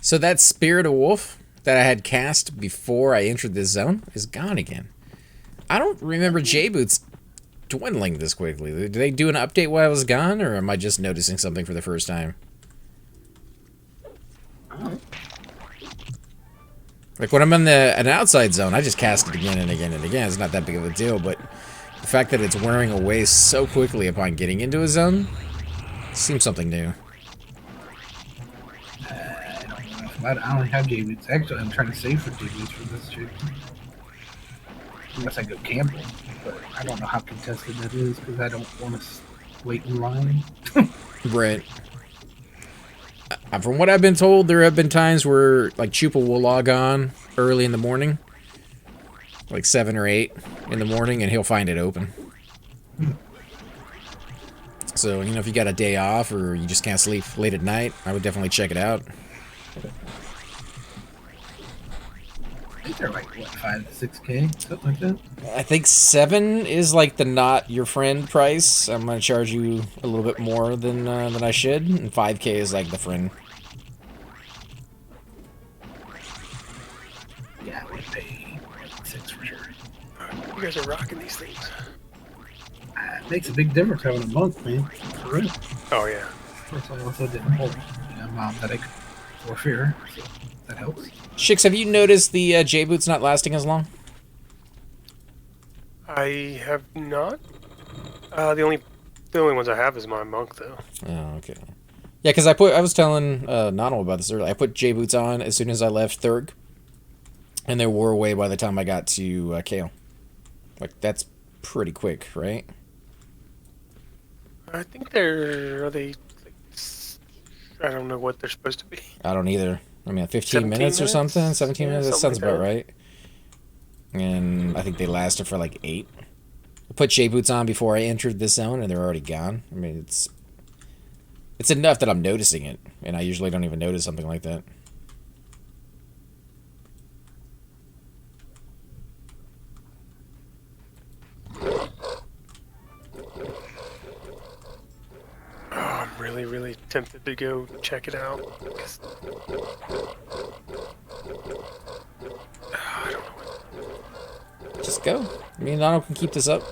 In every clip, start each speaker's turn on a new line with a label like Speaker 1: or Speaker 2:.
Speaker 1: So that Spirit of Wolf that I had cast before I entered this zone is gone again. I don't remember J-Boots dwindling this quickly. Did they do an update while I was gone, or am I just noticing something for the first time? Like when I'm in an outside zone, I just cast it again and again and again. It's not that big of a deal, but the fact that it's wearing away so quickly upon getting into a zone seems something new.
Speaker 2: I don't have JBs. Actually, I'm trying to save for JBs for this trip. Unless I go camping. But I don't know how contested that is because I don't want to wait in line.
Speaker 1: Right. From what I've been told, there have been times where like Chupa will log on early in the morning, like 7 or 8 in the morning, and he'll find it open. So, you know, if you got a day off or you just can't sleep late at night, I would definitely check it out.
Speaker 2: I think they're like, what, 5 to 6K? Something like that?
Speaker 1: I think 7 is like the not your friend price. I'm going to charge you a little bit more than I should, and 5K is like the friend.
Speaker 2: Yeah, I would pay 6 for sure.
Speaker 3: You guys are rocking these things.
Speaker 2: It makes a big difference having a monk, man. For real.
Speaker 3: Oh, yeah.
Speaker 2: Plus, I also didn't hold mom that I could for fear, so that helps.
Speaker 1: Shix, have you noticed the J-Boots not lasting as long?
Speaker 3: I have not. The only ones I have is my monk, though.
Speaker 1: Oh, okay. Yeah, because I was telling Nano about this earlier. I put J-Boots on as soon as I left Thurg, and they wore away by the time I got to Kale. Like, that's pretty quick, right?
Speaker 3: I think are they, like, I don't know what they're supposed to be.
Speaker 1: I don't either. I mean, 15 minutes or something? 17 minutes? That sounds about right. And I think they lasted for like 8. I put J-Boots on before I entered this zone, and they're already gone. I mean, it's enough that I'm noticing it, and I usually don't even notice something like that.
Speaker 3: I'm really, really tempted to go check it out. I don't know.
Speaker 1: Just go. Me and Nano can keep this up.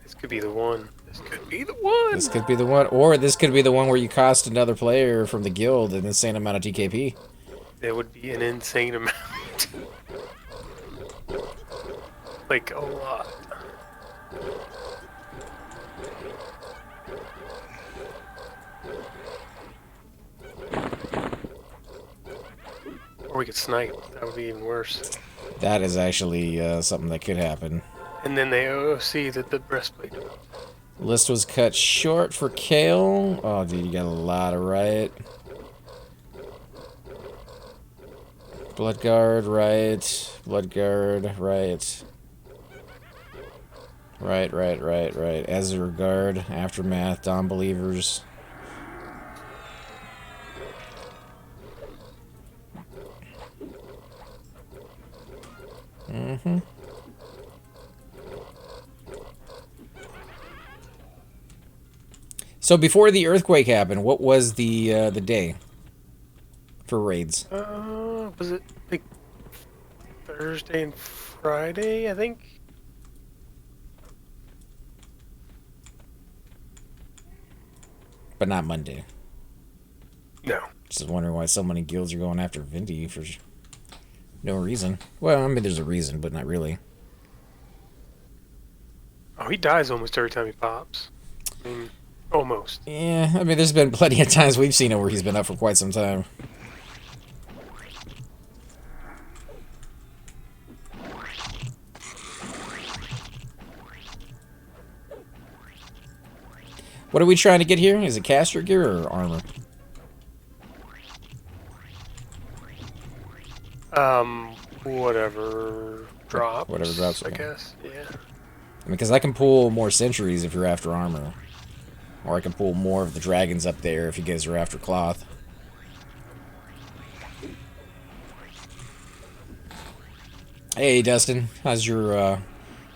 Speaker 3: This could be the one. This could be the one.
Speaker 1: This could be the one. Or this could be the one where you cost another player from the guild an insane amount of TKP.
Speaker 3: It would be an insane amount. Like, a lot. Or we could snipe. That would be even worse.
Speaker 1: That is actually something that could happen.
Speaker 3: And then they OOC the breastplate.
Speaker 1: List was cut short for Kale. Oh, dude, you got a lot of riot. Bloodguard, right. Bloodguard, right. Right. Ezra Guard, Aftermath, Dawn Believers. Mm-hmm. So before the earthquake happened, what was the day for raids?
Speaker 3: Was it like Thursday and Friday, I think?
Speaker 1: But not Monday.
Speaker 3: No.
Speaker 1: Just wondering why so many guilds are going after Vindi for no reason. Well, I mean, there's a reason, but not really.
Speaker 3: Oh, he dies almost every time he pops. I mean, almost.
Speaker 1: Yeah, I mean, there's been plenty of times we've seen it where he's been up for quite some time. What are we trying to get here? Is it caster gear or armor?
Speaker 3: Whatever drops.
Speaker 1: Whatever drops,
Speaker 3: I
Speaker 1: okay.
Speaker 3: guess. Yeah.
Speaker 1: I mean, because I can pull more sentries if you're after armor. Or I can pull more of the dragons up there if you guys are after cloth. Hey, Dustin. How's your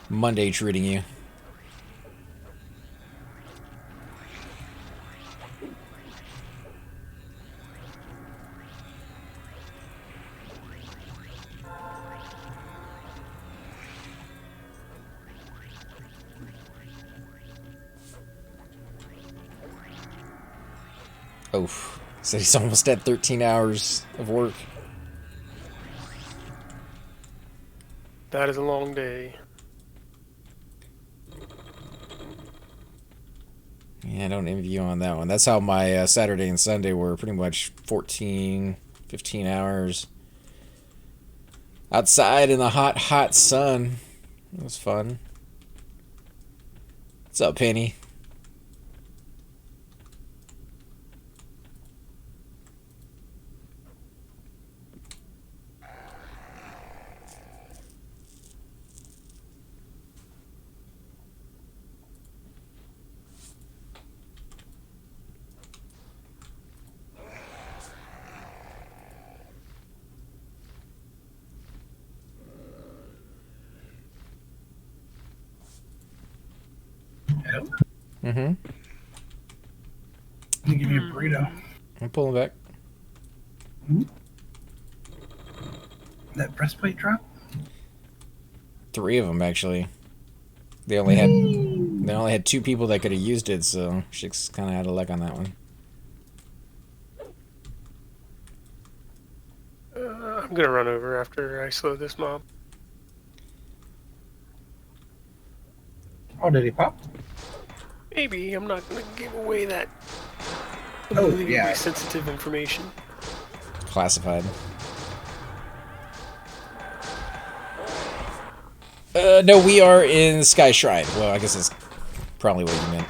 Speaker 1: Monday treating you? Oof. Said he's almost at 13 hours of work.
Speaker 3: That is a long day.
Speaker 1: Yeah, I don't envy you on that one. That's how my Saturday and Sunday were, pretty much 14, 15 hours. Outside in the hot, hot sun. It was fun. What's up, Penny?
Speaker 2: Hello?
Speaker 1: Mm-hmm.
Speaker 2: Let me give you a burrito.
Speaker 1: I'm pulling back.
Speaker 2: That breastplate drop?
Speaker 1: 3 of them, actually. They only had 2 people that could have used it, so Shik's kind of out of luck on that one.
Speaker 3: I'm gonna run over after I slow this mob.
Speaker 2: Oh, did he pop?
Speaker 3: Maybe. I'm not gonna give away that
Speaker 2: Oh, yeah.
Speaker 3: sensitive information.
Speaker 1: Classified. No, we are in Skyshrine. Well, I guess that's probably what you meant.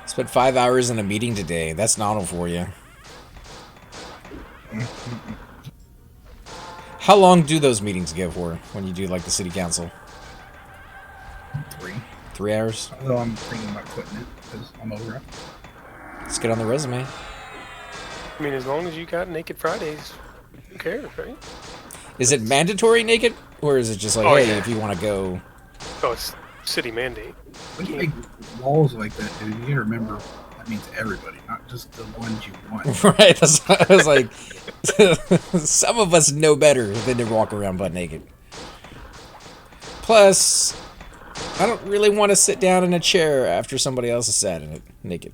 Speaker 1: Spent 5 hours in a meeting today. That's normal for you. How long do those meetings go for when you do like the city council?
Speaker 2: 3.
Speaker 1: 3 hours?
Speaker 2: Although I'm thinking about quitting it because I'm over it.
Speaker 1: Let's get on the resume.
Speaker 3: I mean, as long as you got Naked Fridays, who cares, right?
Speaker 1: Is it mandatory naked? Or is it just like,
Speaker 3: Oh,
Speaker 1: hey,
Speaker 3: yeah.
Speaker 1: if you want to go...
Speaker 3: Oh, it's city mandate.
Speaker 2: When you make laws like that, dude, you gotta remember that means everybody, not just the ones you want.
Speaker 1: Right, that's what I was like... Some of us know better than to walk around butt naked. Plus, I don't really want to sit down in a chair after somebody else is sat in it naked.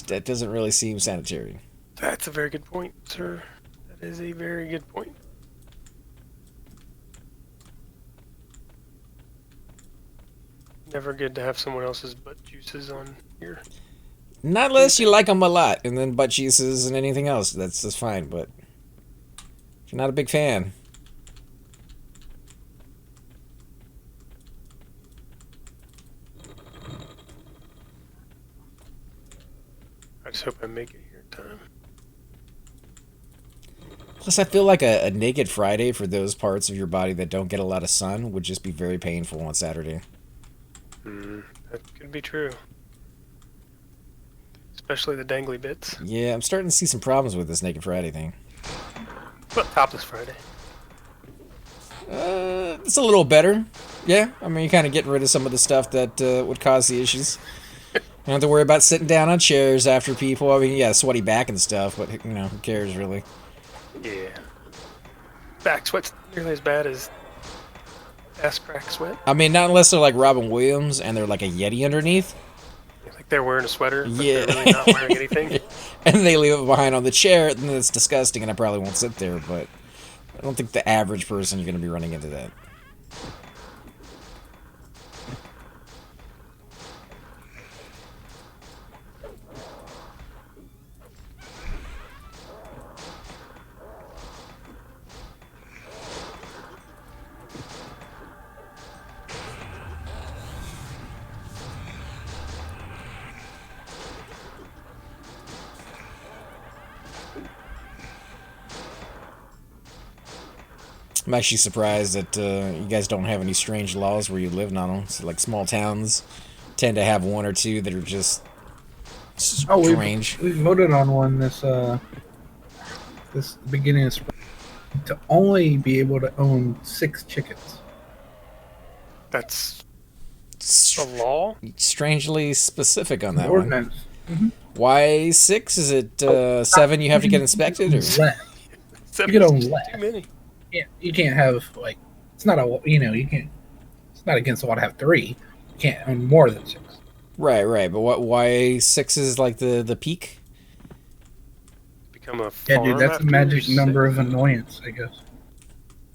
Speaker 1: That doesn't really seem sanitary.
Speaker 3: That's a very good point, sir. That is a very good point. Never good to have someone else's butt juices on here.
Speaker 1: Not unless you like them a lot, and then butt cheeses and anything else. That's fine, but if you're not a big fan.
Speaker 3: I just hope I make it here in time.
Speaker 1: Plus, I feel like a naked Friday for those parts of your body that don't get a lot of sun would just be very painful on Saturday.
Speaker 3: That could be true. Especially the dangly bits.
Speaker 1: Yeah, I'm starting to see some problems with this Naked Friday thing.
Speaker 3: But Topless Friday.
Speaker 1: It's a little better. Yeah, I mean, you're kind of getting rid of some of the stuff that would cause the issues. You don't have to worry about sitting down on chairs after people. I mean, yeah, sweaty back and stuff, but, you know, who cares, really?
Speaker 3: Yeah. Back sweat's not nearly as bad as ass crack sweat.
Speaker 1: I mean, not unless they're like Robin Williams and they're like a Yeti underneath.
Speaker 3: Like they're wearing a sweater, but
Speaker 1: Yeah.
Speaker 3: they're really not wearing anything.
Speaker 1: And they leave it behind on the chair, then it's disgusting, and I probably won't sit there, but I don't think the average person is going to be running into that. I'm actually surprised that you guys don't have any strange laws where you live, Nano. So, like, small towns tend to have one or two that are just strange.
Speaker 2: We voted on one this beginning of spring to only be able to own 6 chickens.
Speaker 3: That's a law?
Speaker 1: Strangely specific on that one.
Speaker 2: Ordinance. Mm-hmm.
Speaker 1: Why 6? Is it 7 you have to get inspected? Or?
Speaker 2: Less.
Speaker 3: Seven
Speaker 2: You can own
Speaker 3: is
Speaker 2: less.
Speaker 3: too many.
Speaker 2: You can't have like It's not a, you can't, it's not against the law to have 3. You can't own more than 6.
Speaker 1: Right, right. But why 6 is like the peak?
Speaker 3: Become a
Speaker 2: Yeah,
Speaker 3: farm
Speaker 2: dude, that's a
Speaker 3: after
Speaker 2: magic
Speaker 3: 6?
Speaker 2: number of annoyance, I guess.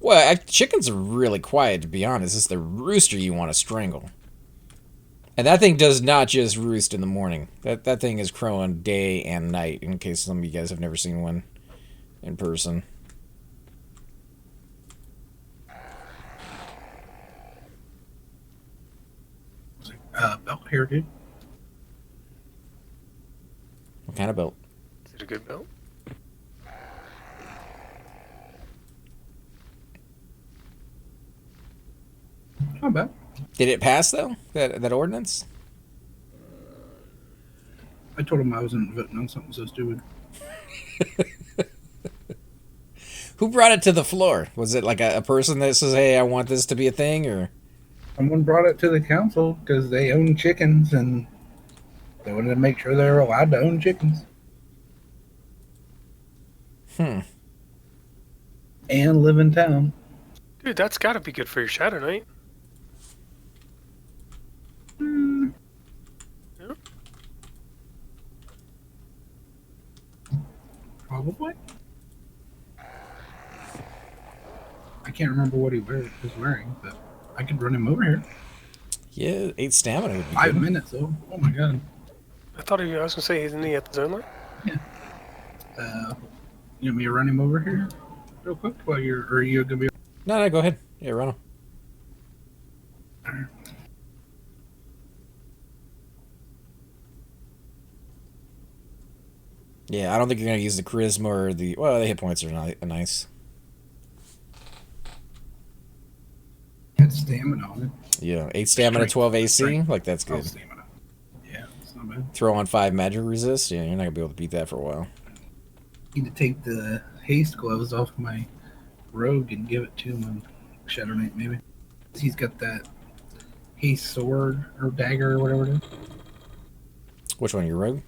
Speaker 1: Well, chickens are really quiet, to be honest. It's the rooster you want to strangle. And that thing does not just roost in the morning. That thing is crowing day and night, in case some of you guys have never seen one in person.
Speaker 2: Belt here, dude.
Speaker 1: What kind of belt?
Speaker 3: Is it a good belt?
Speaker 2: Not bad.
Speaker 1: Did it pass, though, that ordinance?
Speaker 2: I told him I wasn't voting on something so stupid.
Speaker 1: Who brought it to the floor? Was it like a person that says, hey, I want this to be a thing, or?
Speaker 2: Someone brought it to the council because they own chickens and they wanted to make sure they were allowed to own chickens.
Speaker 1: Hmm.
Speaker 2: And live in town.
Speaker 3: Dude, that's got to be good for your Shadow Knight. Yeah.
Speaker 2: Probably. I can't remember what he was wearing, but I could run him over here.
Speaker 1: Yeah, 8 stamina would be
Speaker 2: 5
Speaker 1: good.
Speaker 2: minutes, though. Oh my god.
Speaker 3: I thought I was going to say, isn't he at the zone line?
Speaker 2: Yeah. You want me to run him over here real quick while or are you going to be...
Speaker 1: No, go ahead. Yeah, run him. Yeah, I don't think you're going to use the charisma or the... Well, the hit points are nice.
Speaker 2: Got stamina on it.
Speaker 1: Yeah, 8 stamina, 12 AC. Like, that's good.
Speaker 2: Stamina. Yeah, it's not bad.
Speaker 1: Throw on 5 magic resist. Yeah, you're not going to be able to beat that for a while.
Speaker 2: Need to take the haste gloves off my rogue and give it to him on Shadow Knight, maybe. He's got that haste sword or dagger or whatever it is.
Speaker 1: Which one, your rogue?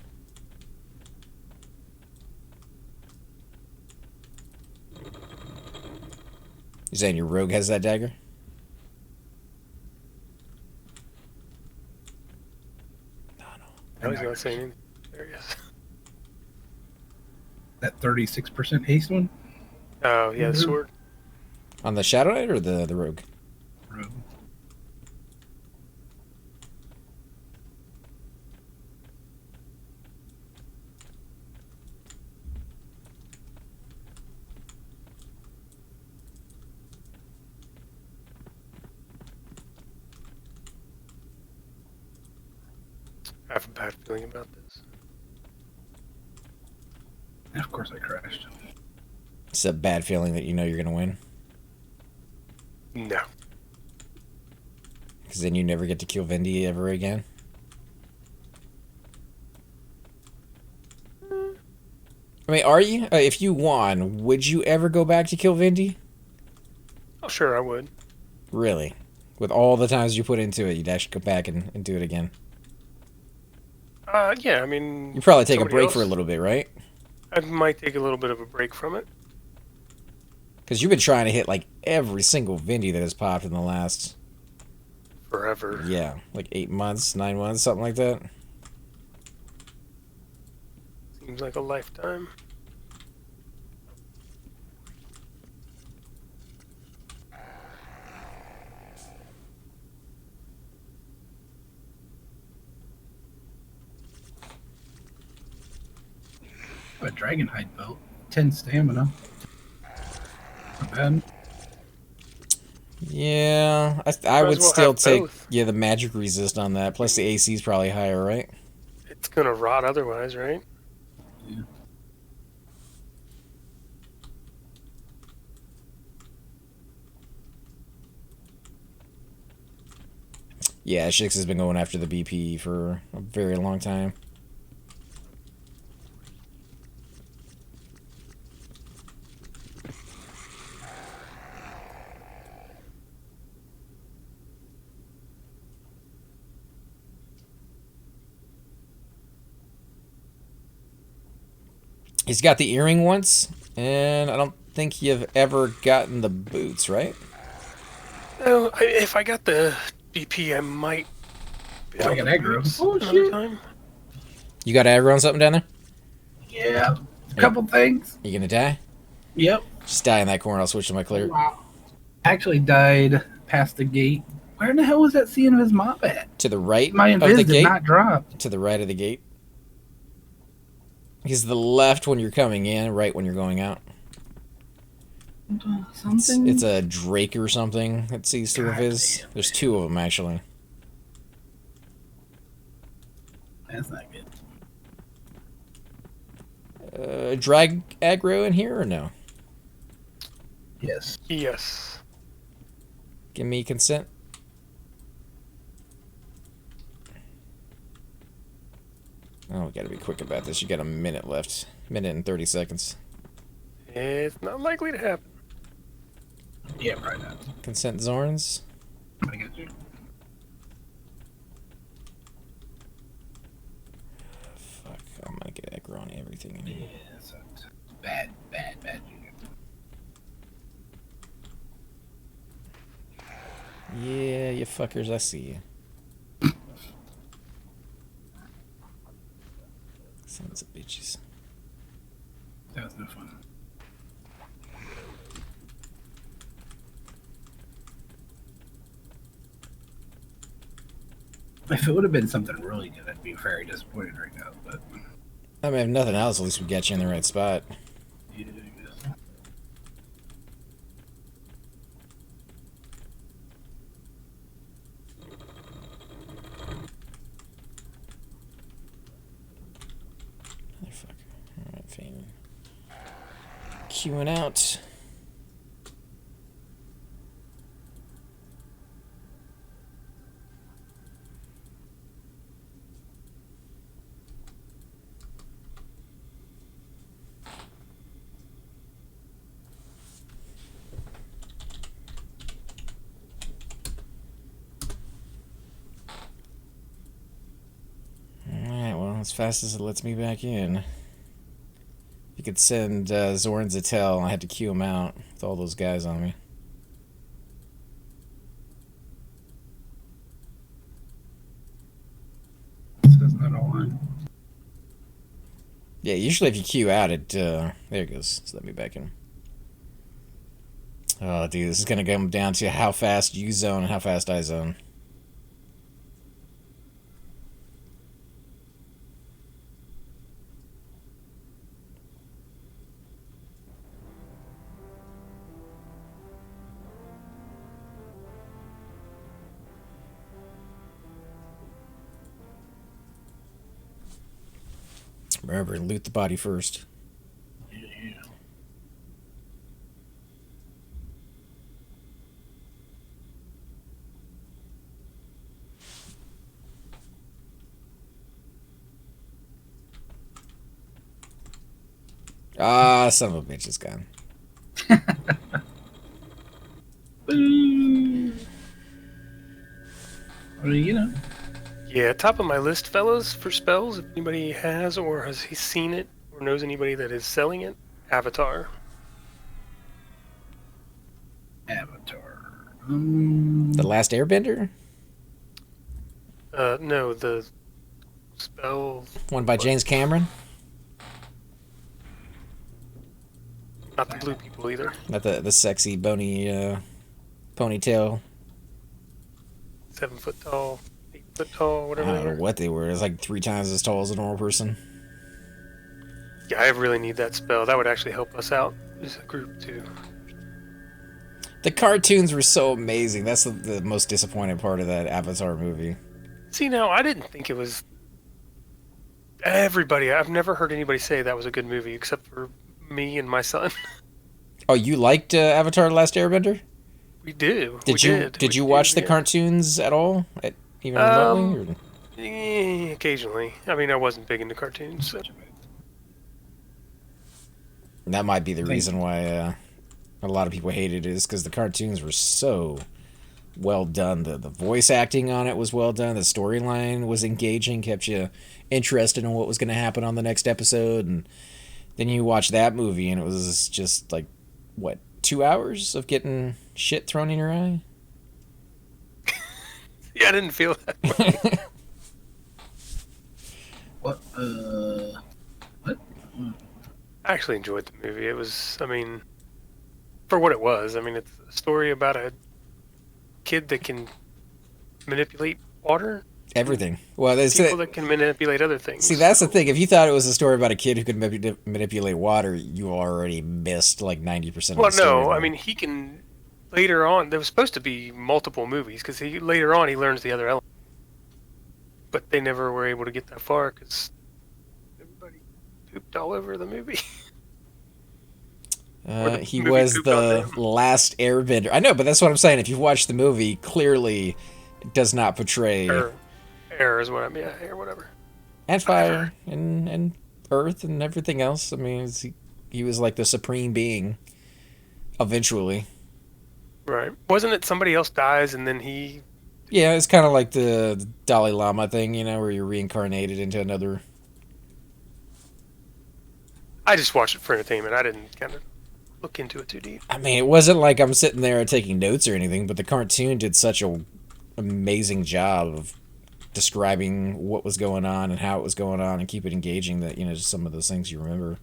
Speaker 1: You saying your rogue has that dagger?
Speaker 3: No, he's not saying anything. There he is.
Speaker 2: That 36% haste one?
Speaker 3: Oh, yeah, the sword.
Speaker 1: On the Shadow Knight or the rogue?
Speaker 2: Rogue.
Speaker 3: I have a bad feeling about this.
Speaker 2: And of course I crashed.
Speaker 1: It's a bad feeling that you know you're going to win.
Speaker 3: No.
Speaker 1: Because then you never get to kill Vindi ever again. I mean, are you? If you won, would you ever go back to kill Vindi?
Speaker 3: Oh, sure, I would.
Speaker 1: Really? With all the times you put into it, you'd actually go back and do it again?
Speaker 3: Yeah, I mean...
Speaker 1: You'd probably take a break
Speaker 3: else,
Speaker 1: for a little bit, right?
Speaker 3: I might take a little bit of a break from it.
Speaker 1: Because you've been trying to hit, like, every single Vindi that has popped in the last...
Speaker 3: Forever.
Speaker 1: Yeah, like 8 months, 9 months, something like that.
Speaker 3: Seems like a lifetime.
Speaker 2: A Dragonhide belt. 10 stamina. Not bad.
Speaker 1: Yeah, I
Speaker 3: Might
Speaker 1: would
Speaker 3: as well
Speaker 1: still
Speaker 3: have
Speaker 1: take
Speaker 3: both.
Speaker 1: the magic resist on that. Plus the AC is probably higher, right?
Speaker 3: It's gonna rot otherwise, right?
Speaker 2: Yeah.
Speaker 1: Yeah, Shix has been going after the BP for a very long time. He's got the earring once, and I don't think you've ever gotten the boots, right?
Speaker 3: No, if I got the BP, I might be
Speaker 2: I
Speaker 3: able
Speaker 2: got
Speaker 3: to
Speaker 2: aggro.
Speaker 3: boots
Speaker 2: Oh,
Speaker 3: another
Speaker 2: shit.
Speaker 3: time.
Speaker 1: You got aggro on something down there?
Speaker 2: Yeah. A couple things.
Speaker 1: You gonna die?
Speaker 2: Yep.
Speaker 1: Just die in that corner. I'll switch to my clear.
Speaker 2: Wow. Actually died past the gate. Where in the hell was that scene of his mop at?
Speaker 1: To the right
Speaker 2: My
Speaker 1: of the
Speaker 2: invis did
Speaker 1: gate?
Speaker 2: not drop.
Speaker 1: To the right of the gate. He's the left when you're coming in, right when you're going out.
Speaker 2: Something.
Speaker 1: It's a Drake or something that sees through of his.
Speaker 2: Damn.
Speaker 1: There's two of them, actually.
Speaker 2: That's not good.
Speaker 1: Drag aggro in here or no?
Speaker 2: Yes.
Speaker 3: Yes.
Speaker 1: Give me consent. Oh, we gotta be quick about this. You got a minute left. Minute and 30 seconds.
Speaker 3: It's not likely to happen.
Speaker 2: Yeah, probably not.
Speaker 1: Consent Zorns.
Speaker 2: I got you.
Speaker 1: Fuck, I'm gonna get aggro on everything in here.
Speaker 2: Yeah, that sucks. Bad.
Speaker 1: Yeah, you fuckers, I see you. Sons of bitches.
Speaker 2: That was no fun. If it would have been something really good, I'd be very disappointed right now. But
Speaker 1: I mean, if nothing else, at least we got you in the right spot.
Speaker 2: yeah, I guess.
Speaker 1: Motherfucker. Alright, fine. Queuing out. Alright, well, as fast as it lets me back in. You could send Zorn's a tell. I had to queue him out with all those guys on me.
Speaker 2: That's not all on.
Speaker 1: Yeah, usually if you queue out, it, there it goes. So let me back in. Oh, dude, this is going to come down to how fast you zone and how fast I zone. Remember, loot the body first.
Speaker 2: Yeah.
Speaker 1: Ah, son of a bitch, it's gone.
Speaker 2: Boo. Well, you know.
Speaker 3: Yeah, top of my list, fellas, for spells, if anybody has or has he seen it or knows anybody that is selling it, Avatar.
Speaker 2: Avatar.
Speaker 1: The Last Airbender?
Speaker 3: No, the spell,
Speaker 1: One by James Cameron?
Speaker 3: not the blue people either.
Speaker 1: Not the sexy, bony, ponytail.
Speaker 3: 7 foot tall, 8 foot tall,
Speaker 1: I
Speaker 3: whatever they
Speaker 1: don't know
Speaker 3: are.
Speaker 1: what they were. It's like 3 times as tall as a normal person.
Speaker 3: Yeah, I really need that spell. That would actually help us out as a group too.
Speaker 1: The cartoons were so amazing. That's the most disappointing part of that Avatar movie.
Speaker 3: See, now I didn't think it was. Everybody, I've never heard anybody say that was a good movie except for me and my son.
Speaker 1: Oh, you liked Avatar: The Last Airbender?
Speaker 3: We do.
Speaker 1: Did you watch the cartoons at all? Even remotely?
Speaker 3: Occasionally. I mean, I wasn't big into cartoons. So.
Speaker 1: That might be the reason why a lot of people hated it, is because the cartoons were so well done. The voice acting on it was well done. The storyline was engaging, kept you interested in what was going to happen on the next episode. And then you watch that movie, and it was just like, what, 2 hours of getting shit thrown in your eye?
Speaker 3: Yeah, I didn't feel that way.
Speaker 2: What? What?
Speaker 3: I actually enjoyed the movie. It was, I mean, for what it was. I mean, it's a story about a kid that can manipulate water.
Speaker 1: Everything. Well, there's
Speaker 3: People that can manipulate other things.
Speaker 1: See, that's the thing. If you thought it was a story about a kid who could manipulate water, you already missed like 90% of the story.
Speaker 3: Well, no, I mean, he can. Later on, there was supposed to be multiple movies because later on he learns the other element, but they never were able to get that far because everybody pooped all over the movie.
Speaker 1: He was the last airbender. I know, but that's what I'm saying. If you watch the movie, clearly it does not portray
Speaker 3: air is what I mean, or whatever.
Speaker 1: And fire and earth and everything else. I mean, he was like the supreme being eventually.
Speaker 3: Right. Wasn't it somebody else dies and then he...
Speaker 1: Yeah, it's kind of like the Dalai Lama thing, you know, where you're reincarnated into another...
Speaker 3: I just watched it for entertainment. I didn't kind of look into it too deep.
Speaker 1: I mean, it wasn't like I'm sitting there taking notes or anything, but the cartoon did such an amazing job of describing what was going on and how it was going on and keep it engaging that, you know, just some of those things you remember.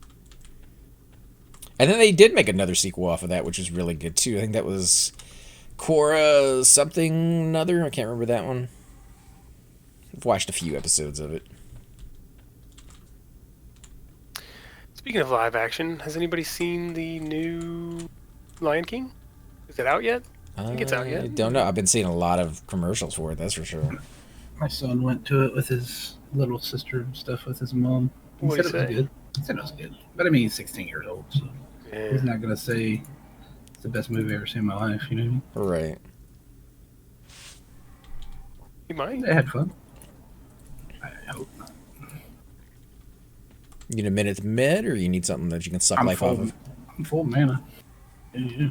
Speaker 1: And then they did make another sequel off of that, which was really good, too. I think that was Korra something another. I can't remember that one. I've watched a few episodes of it.
Speaker 3: Speaking of live action, has anybody seen the new Lion King? Is it out yet? I think it's out yet.
Speaker 1: I don't know. I've been seeing a lot of commercials for it, that's for sure.
Speaker 2: My son went to it with his little sister and stuff with his mom. He said it was good. He said it was good. But I mean, he's 16 years old, so he's not going to say it's the best movie I've ever seen in my life, you know what I mean?
Speaker 1: Right.
Speaker 3: He might.
Speaker 2: They had fun. I hope not.
Speaker 1: You need a minute to mid, or you need something that you can suck life off of?
Speaker 2: I'm full mana. Yeah.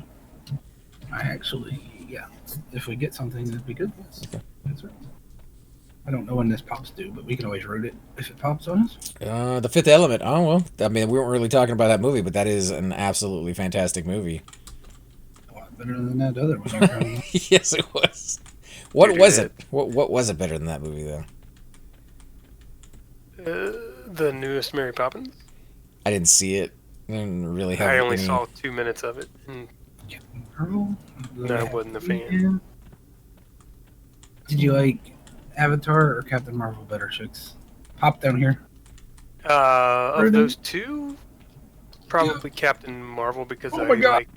Speaker 2: I actually, yeah. If we get something, that'd be good.
Speaker 1: Okay.
Speaker 2: That's right. I don't know when this pops due, but we can always root it if it pops on us.
Speaker 1: The Fifth Element. Oh, well. I mean, we weren't really talking about that movie, but that is an absolutely fantastic movie.
Speaker 2: A lot better than that other one.
Speaker 1: Yes, it was. What was it? What was it better than that movie, though?
Speaker 3: The newest Mary Poppins.
Speaker 1: I didn't see it. I didn't really have
Speaker 3: I only saw 2 minutes of it. No, I wasn't a fan.
Speaker 2: Did you like Avatar or Captain Marvel better, Chicks? Pop down here.
Speaker 3: Of those two, probably Captain Marvel because I like.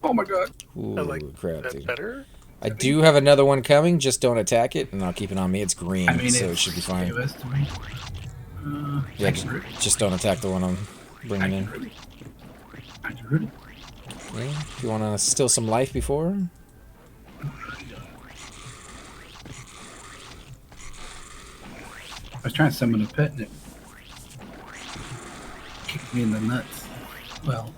Speaker 2: Oh my god!
Speaker 1: Ooh,
Speaker 3: I like
Speaker 1: crap,
Speaker 3: that
Speaker 1: dude.
Speaker 3: better.
Speaker 1: I do have another one coming. Just don't attack it, and I'll keep it on me. It's green,
Speaker 2: I mean,
Speaker 1: so it should be fine.
Speaker 2: Yeah,
Speaker 1: just don't attack the one I'm bringing in. Okay. You want to steal some life before?
Speaker 2: I was trying to summon a pet and it kicked me in the nuts. Well.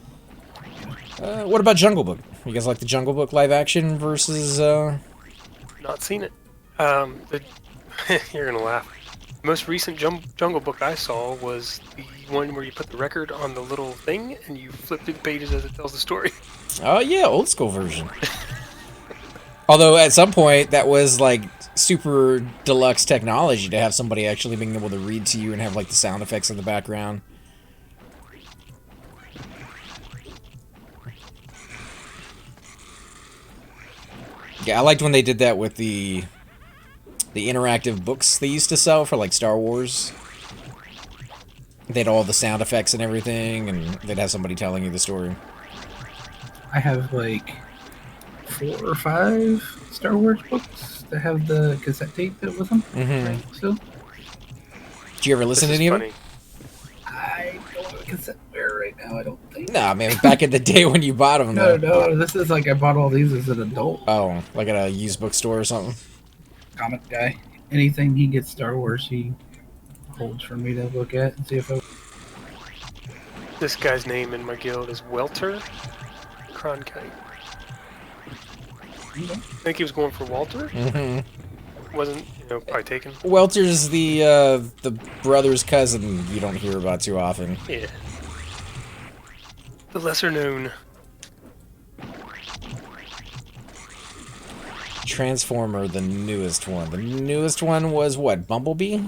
Speaker 1: What about Jungle Book? You guys like the Jungle Book live action versus...
Speaker 3: Not seen it. You're gonna laugh. The most recent Jungle Book I saw was the one where you put the record on the little thing and you flip through the pages as it tells the story.
Speaker 1: Oh yeah, old school version. Although at some point that was like super deluxe technology to have somebody actually being able to read to you and have like the sound effects in the background. Yeah, I liked when they did that with the interactive books they used to sell for like Star Wars. They had all the sound effects and everything, and they'd have somebody telling you the story.
Speaker 2: I have like 4 or 5 Star Wars books that have the cassette tape with them. Right, still.
Speaker 1: Did you ever listen to any of them?
Speaker 2: I don't have a cassette player right now, I don't think.
Speaker 1: Nah, man, back in the day when you bought them.
Speaker 2: No, this is like I bought all these as an adult.
Speaker 1: Oh, like at a used bookstore or something?
Speaker 2: Comic guy. Anything he gets Star Wars, he holds for me to look at and see if I...
Speaker 3: This guy's name in my guild is Welter Cronkite. I think he was going for Walter. Wasn't, probably taken.
Speaker 1: Welter's the brother's cousin you don't hear about too often.
Speaker 3: Yeah. The lesser known.
Speaker 1: Transformer, the newest one. The newest one was what? Bumblebee?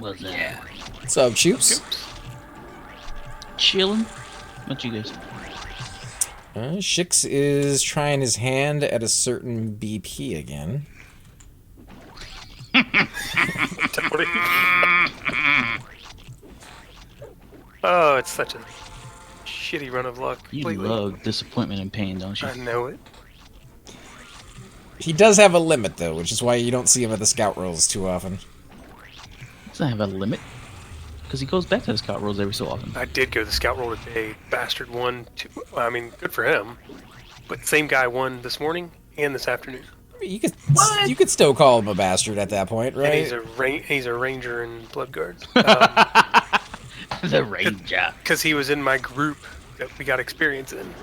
Speaker 4: Was that?
Speaker 2: Yeah.
Speaker 1: What's up, Choops?
Speaker 4: Chilling. What you guys?
Speaker 1: Shix is trying his hand at a certain BP again.
Speaker 3: Oh, it's such a shitty run of luck.
Speaker 4: You
Speaker 3: lately.
Speaker 4: love disappointment and pain, don't you?
Speaker 3: I know it.
Speaker 1: He does have a limit, though, which is why you don't see him at the scout rolls too often.
Speaker 4: He doesn't have a limit. Because he goes back to the scout rolls every so often.
Speaker 3: I did go to the scout roll today. Bastard won. I mean, good for him. But same guy won this morning and this afternoon.
Speaker 1: You could still call him a bastard at that point, right?
Speaker 3: And he's a ranger in Blood Guards.
Speaker 4: The ranger.
Speaker 3: Because he was in my group that we got experience in.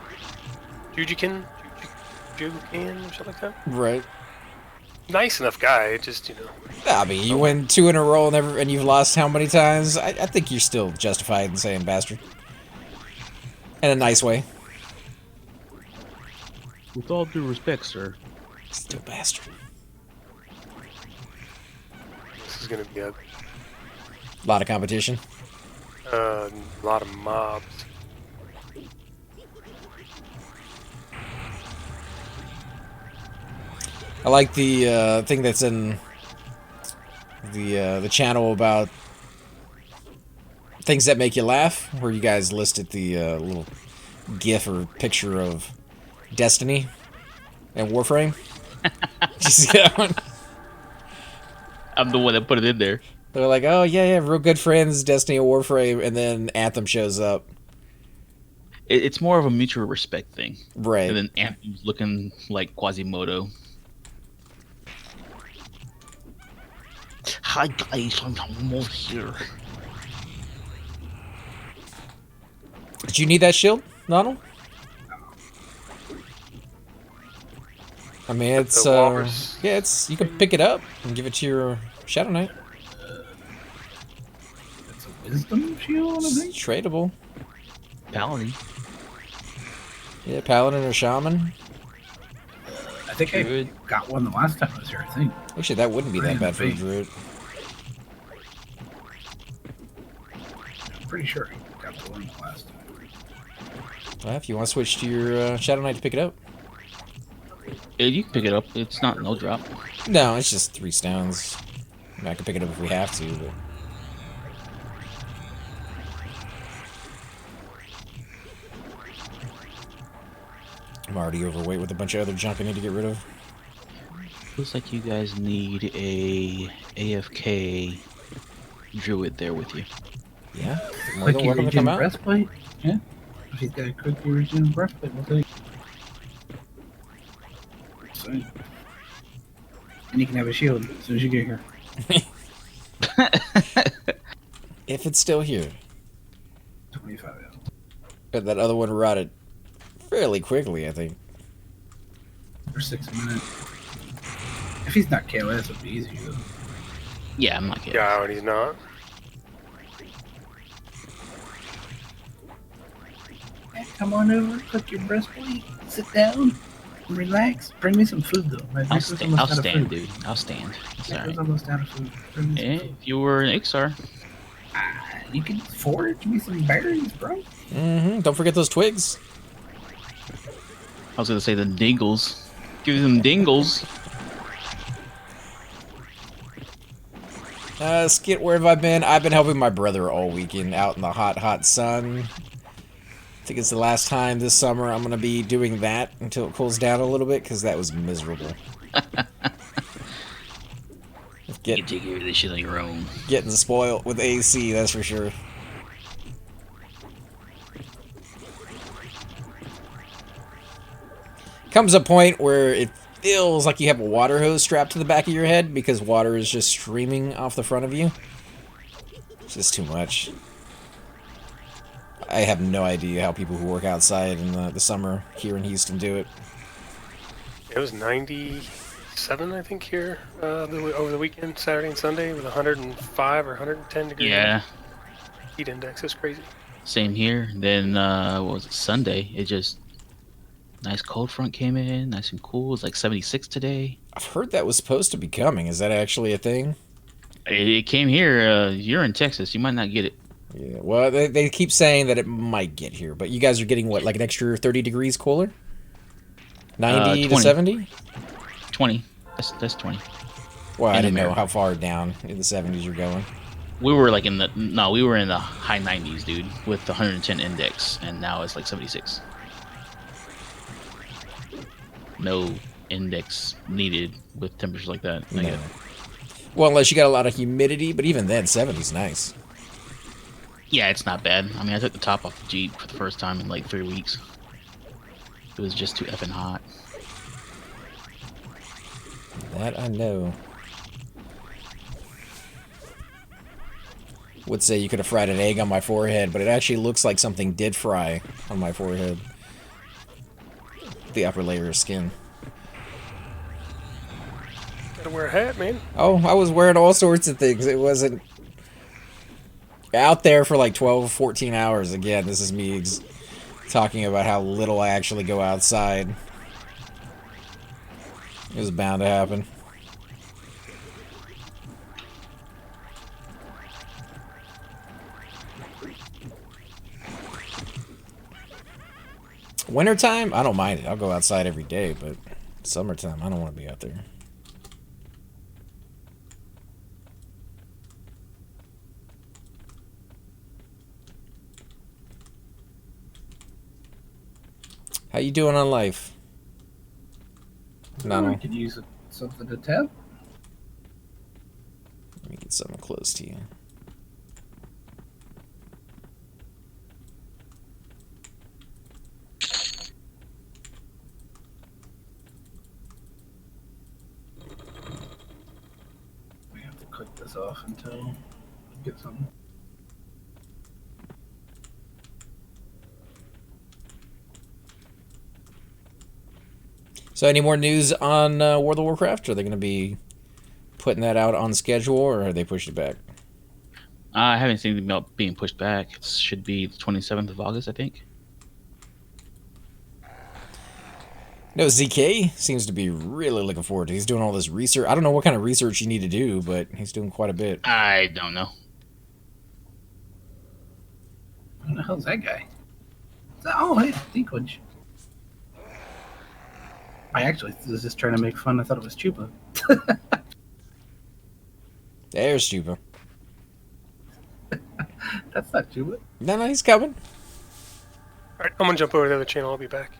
Speaker 3: Jujikin or something like that.
Speaker 1: Right.
Speaker 3: Nice enough guy, just, you know.
Speaker 1: I mean, you win 2 in a row and you've lost how many times? I think you're still justified in saying bastard. In a nice way.
Speaker 4: With all due respect, sir.
Speaker 1: Still bastard.
Speaker 3: This is going to be a
Speaker 1: lot of competition.
Speaker 3: lot of mobs.
Speaker 1: I like the thing that's in the channel about things that make you laugh, where you guys listed the little GIF or picture of Destiny and Warframe. Did you see that one?
Speaker 4: I'm the one that put it in there.
Speaker 1: They're like, oh yeah, real good friends, Destiny and Warframe, and then Anthem shows up.
Speaker 4: It's more of a mutual respect thing.
Speaker 1: Right.
Speaker 4: And then Anthem's looking like Quasimodo. Hi guys, I'm over here.
Speaker 1: Did you need that shield, Donald? I mean, it's yeah, you can pick it up and give it to your Shadow Knight.
Speaker 2: It's a wisdom shield, I think.
Speaker 1: It's tradable.
Speaker 4: Paladin.
Speaker 1: Yeah, Paladin or Shaman.
Speaker 2: I think I got one the last time I was here, I think.
Speaker 1: Actually, that wouldn't be that bad for a druid.
Speaker 2: I'm pretty sure I got the one the last time.
Speaker 1: Well, if you want to switch to your Shadow Knight to pick it up.
Speaker 4: Yeah, you can pick it up. It's not no drop.
Speaker 1: No, it's just 3 stones. I mean, I can pick it up if we have to, but... I'm already overweight with a bunch of other junk I need to get rid of.
Speaker 4: Looks like you guys need a AFK druid there with you.
Speaker 1: Yeah, more than welcome to come out.
Speaker 2: Breastplate? Yeah. If he's got a quick regen breastplate, we'll take. So, and you can have a shield as soon as you get here.
Speaker 1: If it's still here.
Speaker 2: 25 out.
Speaker 1: But that other one rotted fairly quickly, I think.
Speaker 2: For 6 minutes. If he's not KOS, it'll be easier though.
Speaker 4: Yeah, I'm not kidding.
Speaker 3: Yeah, and he's not.
Speaker 2: Hey, come on over, cook your breastplate, sit down, relax. Bring me some food though. My
Speaker 4: I'll
Speaker 2: breakfast's almost out of
Speaker 4: stand,
Speaker 2: food.
Speaker 4: dude. I'll stand. It's
Speaker 2: Yeah,
Speaker 4: alright.
Speaker 2: almost out of food. Bring me some
Speaker 4: Yeah,
Speaker 2: food.
Speaker 4: if you were an Iksar.
Speaker 2: You can forage me some berries, bro.
Speaker 1: Mm-hmm. Don't forget those twigs.
Speaker 4: I was gonna say the dingles. Give them dingles.
Speaker 1: Skit, where have I been? I've been helping my brother all weekend out in the hot, hot sun. I think it's the last time this summer I'm going to be doing that until it cools down a little bit, because that was miserable.
Speaker 4: You take care of this shit on your own.
Speaker 1: Getting spoiled with AC, that's for sure. Comes a point where it feels like you have a water hose strapped to the back of your head because water is just streaming off the front of you. It's just too much. I have no idea how people who work outside in the summer here in Houston do it.
Speaker 3: It was 97, I think, here over the weekend, Saturday and Sunday, with 105 or 110 degrees.
Speaker 4: Yeah.
Speaker 3: Heat index is crazy.
Speaker 4: Same here. Then what was it, Sunday? It just Nice cold front came in, nice and cool. It's like 76 today.
Speaker 1: I've heard that was supposed to be coming. Is that actually a thing?
Speaker 4: It came here. You're in Texas. You might not get it.
Speaker 1: Yeah. Well, they keep saying that it might get here, but you guys are getting what, like an extra 30 degrees cooler? 90 to 70?
Speaker 4: 20. That's 20.
Speaker 1: Well, I didn't know how far down in the 70s you're going.
Speaker 4: We were like we were in the high 90s, dude, with the 110 index, and now it's like 76. No index needed with temperatures like that.
Speaker 1: No. Well, unless you got a lot of humidity, but even then, 70's nice.
Speaker 4: Yeah, it's not bad. I mean, I took the top off the Jeep for the first time in like 3 weeks. It was just too effing hot.
Speaker 1: That I know. Would say you could have fried an egg on my forehead, but it actually looks like something did fry on my forehead. The upper layer of skin.
Speaker 3: Gotta wear a hat, man.
Speaker 1: Oh, I was wearing all sorts of things. It wasn't out there for like 12, 14 hours. Again, this is me talking about how little I actually go outside. It was bound to happen. Wintertime, I don't mind it. I'll go outside every day, but summertime, I don't want to be out there. How you doing on life?
Speaker 2: No, I could use something to tap.
Speaker 1: Let me get something close to you.
Speaker 2: We have to click this off until we get something.
Speaker 1: So any more news on World of Warcraft? Are they going to be putting that out on schedule, or are they pushed it back?
Speaker 4: I haven't seen anything about being pushed back. It should be the 27th of August, I think.
Speaker 1: No, ZK seems to be really looking forward to it. He's doing all this research. I don't know what kind of research you need to do, but he's doing quite a bit.
Speaker 4: I don't know.
Speaker 2: Who the hell's that guy? Oh, hey, Dinklage. I actually was just trying to make fun. I thought it was Chupa.
Speaker 1: There's Chupa.
Speaker 2: That's not Chupa.
Speaker 1: No, he's coming.
Speaker 3: Alright, I'm gonna jump over to the other channel. I'll be back.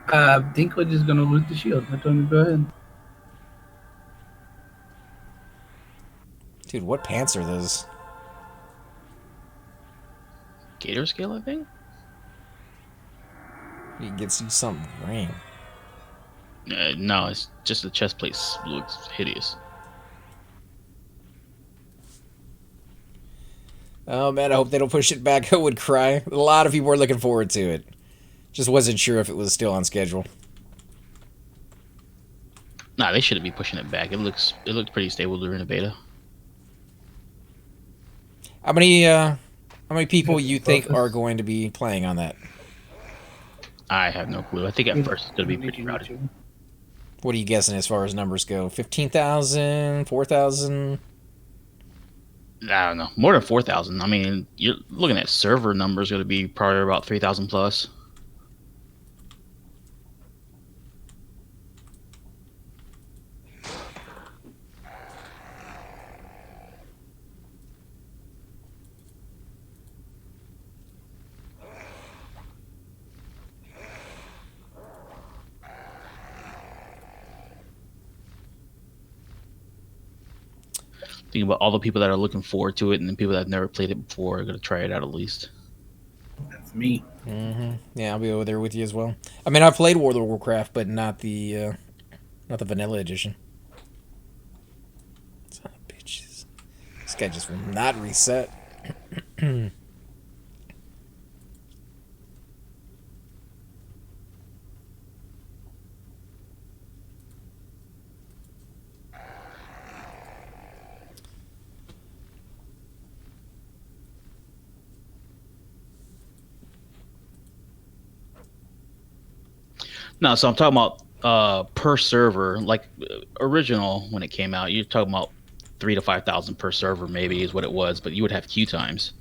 Speaker 2: Dinklage is gonna loot the shield. I told him to go ahead.
Speaker 1: Dude, what pants are those?
Speaker 4: Gator scale, I think?
Speaker 1: You get something green.
Speaker 4: No, it's just the chest plate looks hideous.
Speaker 1: Oh man, I hope they don't push it back. I would cry. A lot of people were looking forward to it. Just wasn't sure if it was still on schedule.
Speaker 4: Nah, they shouldn't be pushing it back. It looked pretty stable during the beta.
Speaker 1: How many people you think are going to be playing on that?
Speaker 4: I have no clue. I think at first it's going to be pretty crowded.
Speaker 1: What are you guessing as far as numbers go? 15,000? 4,000?
Speaker 4: I don't know. More than 4,000. I mean, you're looking at server numbers going to be probably about 3,000 plus. Think about all the people that are looking forward to it, and the people that have never played it before are going to try it out at least.
Speaker 2: That's me.
Speaker 1: Mm-hmm. Yeah, I'll be over there with you as well. I mean, I played World of Warcraft, but not the vanilla edition. Son of bitches. This guy just will not reset.
Speaker 4: No, so I'm talking about per server, like original when it came out. You're talking about 3,000 to 5,000 per server, maybe is what it was, but you would have queue times.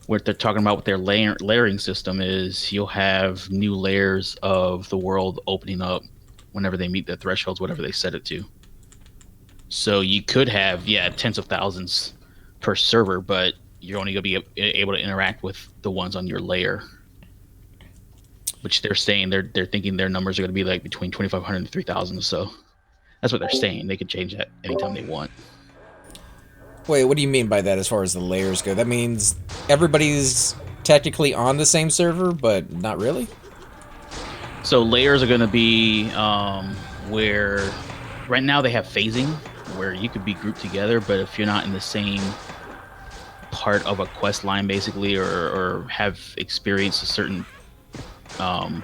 Speaker 4: What they're talking about with their layering system is you'll have new layers of the world opening up whenever they meet the thresholds, whatever they set it to. So you could have, tens of thousands per server, but you're only going to be able to interact with the ones on your layer. Which they're saying they're thinking their numbers are going to be like between 2,500 and 3,000 or so. That's what they're saying. They could change that anytime they want.
Speaker 1: Wait, what do you mean by that as far as the layers go? That means everybody's technically on the same server, but not really?
Speaker 4: So layers are going to be where right now they have phasing where you could be grouped together, but if you're not in the same part of a quest line basically or have experienced a certain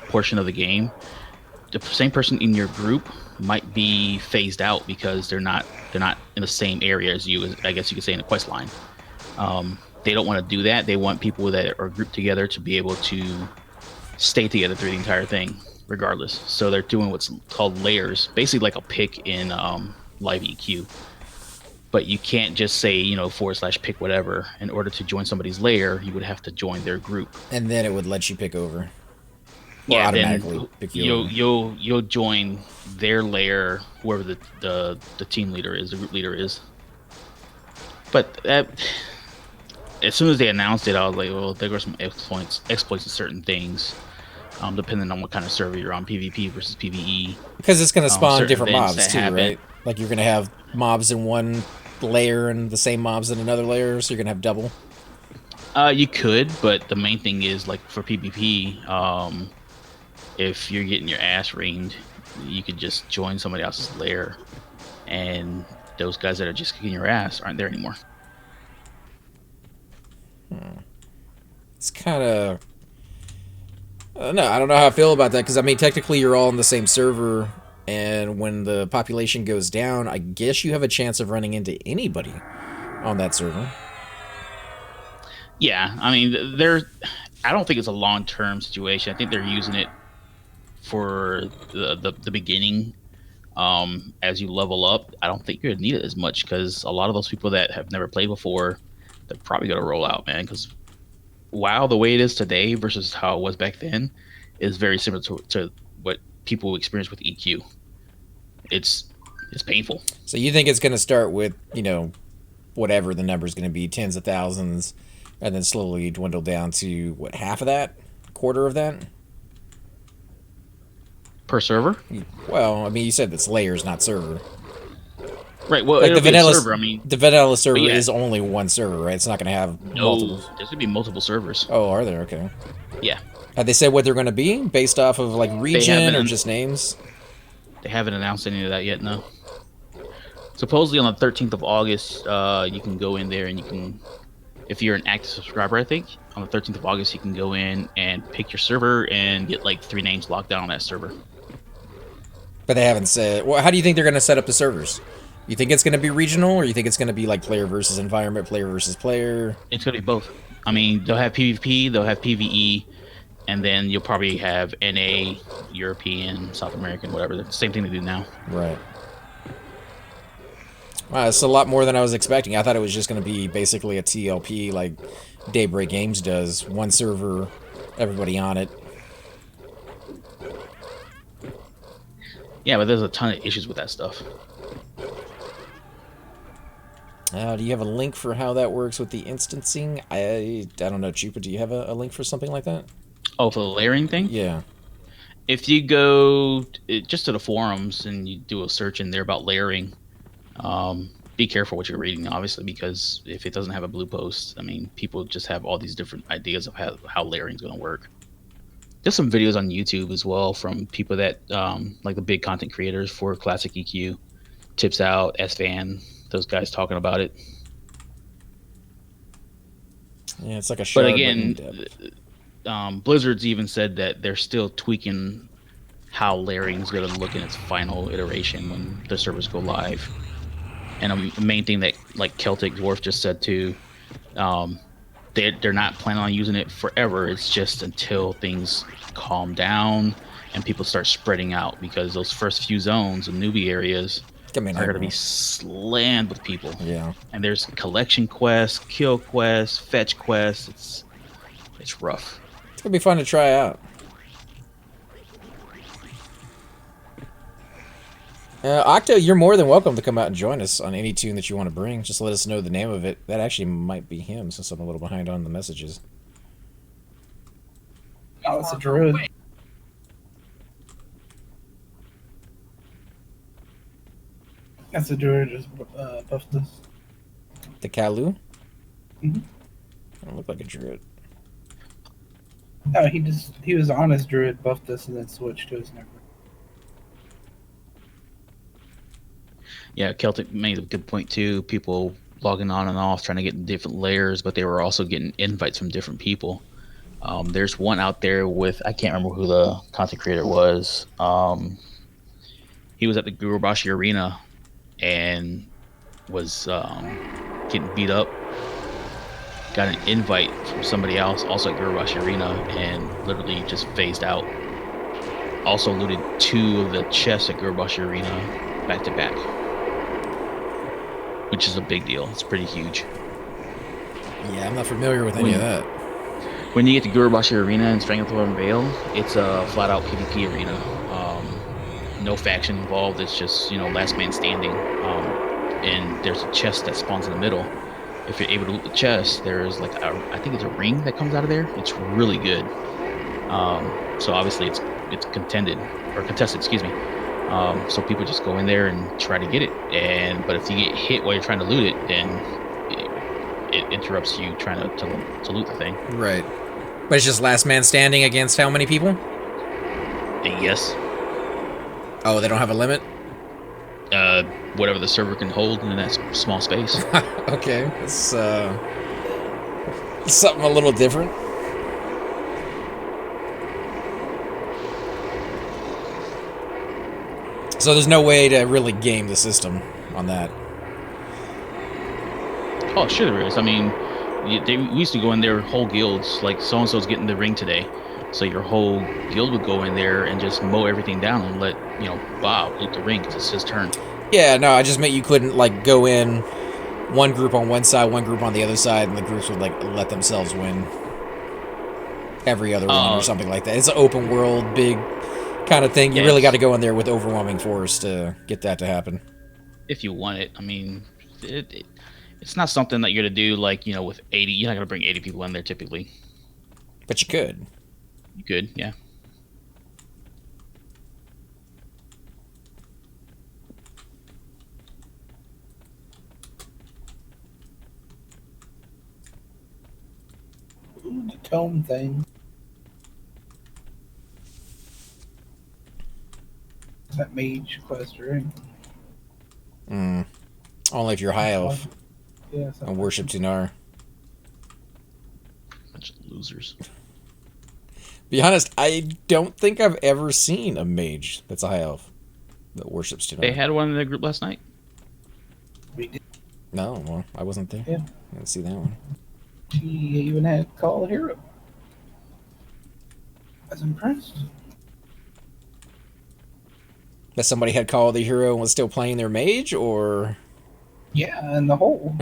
Speaker 4: portion of the game, the same person in your group might be phased out because they're not in the same area as you, I guess you could say, in a quest line. They don't want to do that. They want people that are grouped together to be able to stay together through the entire thing regardless. So they're doing what's called layers, basically like a pick in live EQ. But you can't just say, / pick whatever. In order to join somebody's layer, you would have to join their group.
Speaker 1: And then it would let you pick over.
Speaker 4: Yeah,
Speaker 1: automatically pick you over.
Speaker 4: You'll join their layer, whoever the team leader is, the group leader is. But as soon as they announced it, I was like, well, there were some exploits in certain things, depending on what kind of server you're on, PvP versus PvE.
Speaker 1: Because it's going to spawn different mobs too,
Speaker 4: happen.
Speaker 1: right? Like you're going to have mobs in one layer and the same mobs in another layer, so you're going to have double.
Speaker 4: You could, but the main thing is, like, for PvP, if you're getting your ass ringed, you could just join somebody else's lair, and those guys that are just kicking your ass aren't there anymore.
Speaker 1: It's kind of... no, I don't know how I feel about that, because, I mean, technically you're all on the same server, and when the population goes down, I guess you have a chance of running into anybody on that server.
Speaker 4: Yeah, I mean, I don't think it's a long-term situation. I think they're using it for the beginning. As you level up, I don't think you're gonna need it as much because a lot of those people that have never played before, they're probably gonna roll out, man. Because WoW, the way it is today versus how it was back then, is very similar to what people experience with EQ. It's painful.
Speaker 1: So you think it's gonna start with, whatever the number's gonna be, tens of thousands, and then slowly dwindle down to, what, half of that? Quarter of that?
Speaker 4: Per server?
Speaker 1: Well, I mean, you said it's layers, not server.
Speaker 4: Right, well,
Speaker 1: like the vanilla
Speaker 4: server, I mean...
Speaker 1: The vanilla server is only one server, right? It's not going to have multiple...
Speaker 4: there's going to be multiple servers.
Speaker 1: Oh, are there? Okay.
Speaker 4: Yeah.
Speaker 1: Have they said what they're going to be, based off of, like, region or just names?
Speaker 4: They haven't announced any of that yet, no. Supposedly on the 13th of August, you can go in there and you can... If you're an active subscriber, I think, on the 13th of August, you can go in and pick your server and get, like, 3 names locked down on that server.
Speaker 1: But they haven't said... Well, how do you think they're going to set up the servers? You think it's going to be regional, or you think it's going to be, like, player versus environment, player versus player?
Speaker 4: It's going to be both. I mean, they'll have PvP, they'll have PvE, and then you'll probably have NA, European, South American, whatever. The same thing they do now.
Speaker 1: Right. Wow, it's a lot more than I was expecting. I thought it was just going to be basically a TLP like Daybreak Games does. One server, everybody on it.
Speaker 4: Yeah, but there's a ton of issues with that stuff.
Speaker 1: Do you have a link for how that works with the instancing? I don't know, Chupa, do you have a link for something like that?
Speaker 4: Oh, for the layering thing?
Speaker 1: Yeah.
Speaker 4: If you go just to the forums and you do a search in there about layering, be careful what you're reading, obviously, because if it doesn't have a blue post, I mean, people just have all these different ideas of how layering is going to work. There's some videos on YouTube as well from people that, like the big content creators for Classic EQ, Tips Out, SFan, those guys talking about it.
Speaker 1: Yeah, it's like a shard.
Speaker 4: But again, Blizzard's even said that they're still tweaking how layering is going to look in its final iteration when the servers go live. And a main thing that, like Celtic Dwarf just said too, they're not planning on using it forever. It's just until things calm down and people start spreading out because those first few zones, the newbie areas, are going to be slammed with people.
Speaker 1: Yeah.
Speaker 4: And there's collection quests, kill quests, fetch quests. It's rough.
Speaker 1: It's going to be fun to try out. Octo, you're more than welcome to come out and join us on any tune that you want to bring. Just let us know the name of it. That actually might be him, since I'm a little behind on the messages.
Speaker 2: Oh, it's a druid. That's a druid just buffed this.
Speaker 1: The Kalu?
Speaker 2: Mm-hmm.
Speaker 1: I don't look like a druid.
Speaker 2: No, he was on his druid, buffed this, and then switched to his necro.
Speaker 4: Yeah, Celtic made a good point too. People logging on and off, trying to get different layers, but they were also getting invites from different people. There's one out there with, I can't remember who the content creator was. He was at the Gurubashi Arena and was getting beat up. Got an invite from somebody else, also at Gurubashi Arena, and literally just phased out. Also looted 2 of the chests at Gurubashi Arena back to back, which is a big deal. It's pretty huge.
Speaker 1: Yeah, I'm not familiar with any of that.
Speaker 4: When you get to Gurubashi Arena and Stranglethorn Vale, it's a flat-out PvP arena. No faction involved. It's just, last man standing. And there's a chest that spawns in the middle. If you're able to loot the chest, there's I think it's a ring that comes out of there. It's really good. So obviously it's contested, excuse me. So people just go in there and try to get it. But if you get hit while you're trying to loot it, then it interrupts you trying to loot the thing.
Speaker 1: Right. But it's just last man standing against how many people?
Speaker 4: Yes.
Speaker 1: Oh, they don't have a limit?
Speaker 4: Whatever the server can hold in that small space.
Speaker 1: Okay. It's something a little different. So there's no way to really game the system on that.
Speaker 4: Oh, sure there is. I mean, we used to go in there, whole guilds, like so-and-so's getting the ring today. So your whole guild would go in there and just mow everything down and let, Bob loot the ring because it's his turn.
Speaker 1: Yeah, no, I just meant you couldn't, go in one group on one side, one group on the other side, and the groups would, let themselves win every other one or something like that. It's an open world, big kind of thing. You really got to go in there with overwhelming force to get that to happen.
Speaker 4: If you want it. I mean, it's not something that you're going to do, with 80. You're not going to bring 80 people in there typically.
Speaker 1: But you could.
Speaker 4: You could, yeah.
Speaker 2: Ooh, the tome thing. Is that mage quest, right?
Speaker 1: Only if you're high elf.
Speaker 2: Yeah.
Speaker 1: And worship Tunar.
Speaker 4: Bunch of losers.
Speaker 1: Be honest, I don't think I've ever seen a mage that's a high elf that worships Tunar.
Speaker 4: They had one in their group last night.
Speaker 2: We did.
Speaker 1: No, well, I wasn't there.
Speaker 2: Yeah.
Speaker 1: I didn't see that one.
Speaker 2: She even had Call a Hero. I was impressed.
Speaker 1: That somebody had Call of the Hero and was still playing their mage, or?
Speaker 2: Yeah, in the hole.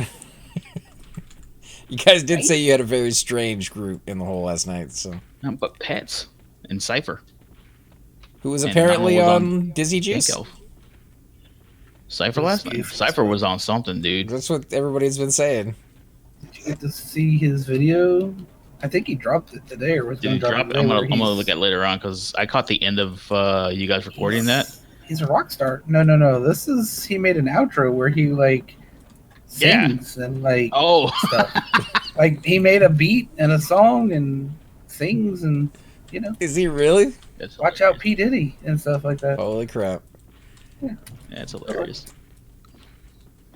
Speaker 1: You guys did say you had a very strange group in the hole last night, so.
Speaker 4: But Pets and Cypher.
Speaker 1: Who was apparently on Dizzy Juice?
Speaker 4: Cypher last night? Cypher was on something, dude.
Speaker 1: That's what everybody's been saying.
Speaker 2: Did you get to see his video? I think he dropped it today, or was going to drop it.
Speaker 4: I'm gonna look at it later on because I caught the end of you guys recording that.
Speaker 2: He's a rock star. No. This is he made an outro where he sings and stuff. He made a beat and a song and sings and
Speaker 1: Is he really?
Speaker 2: Watch out, P. Diddy and stuff like that.
Speaker 1: Holy crap!
Speaker 2: Yeah,
Speaker 4: it's hilarious.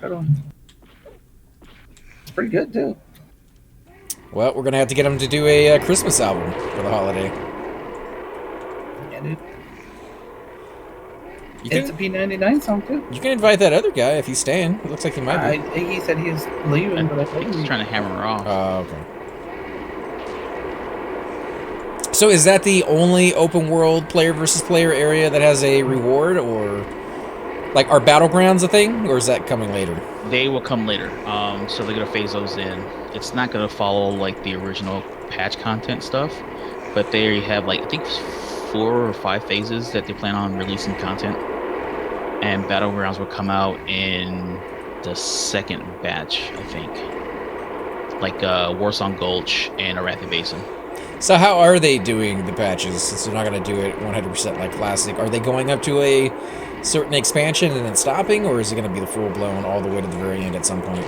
Speaker 2: Right on. It's pretty good too.
Speaker 1: Well, we're gonna have to get him to do a Christmas album for the holiday.
Speaker 2: Yeah, dude. It's a P99 song too.
Speaker 1: You can invite that other guy if he's staying. It looks like he might be.
Speaker 2: He said he was leaving, but I think
Speaker 4: he's trying to hammer her off.
Speaker 1: Oh, okay. So is that the only open world player versus player area that has a reward, or like are battlegrounds a thing, or is that coming later?
Speaker 4: They will come later. So they're gonna phase those in. It's not gonna follow like the original patch content stuff, but they have like I think 4 or 5 phases that they plan on releasing content, and battlegrounds will come out in the second batch, I think. Like Warsong Gulch and Arathi Basin.
Speaker 1: So how are they doing the patches, since they're not going to do it 100% like Classic? Are they going up to a certain expansion and then stopping, or is it going to be the full-blown all the way to the very end at some point?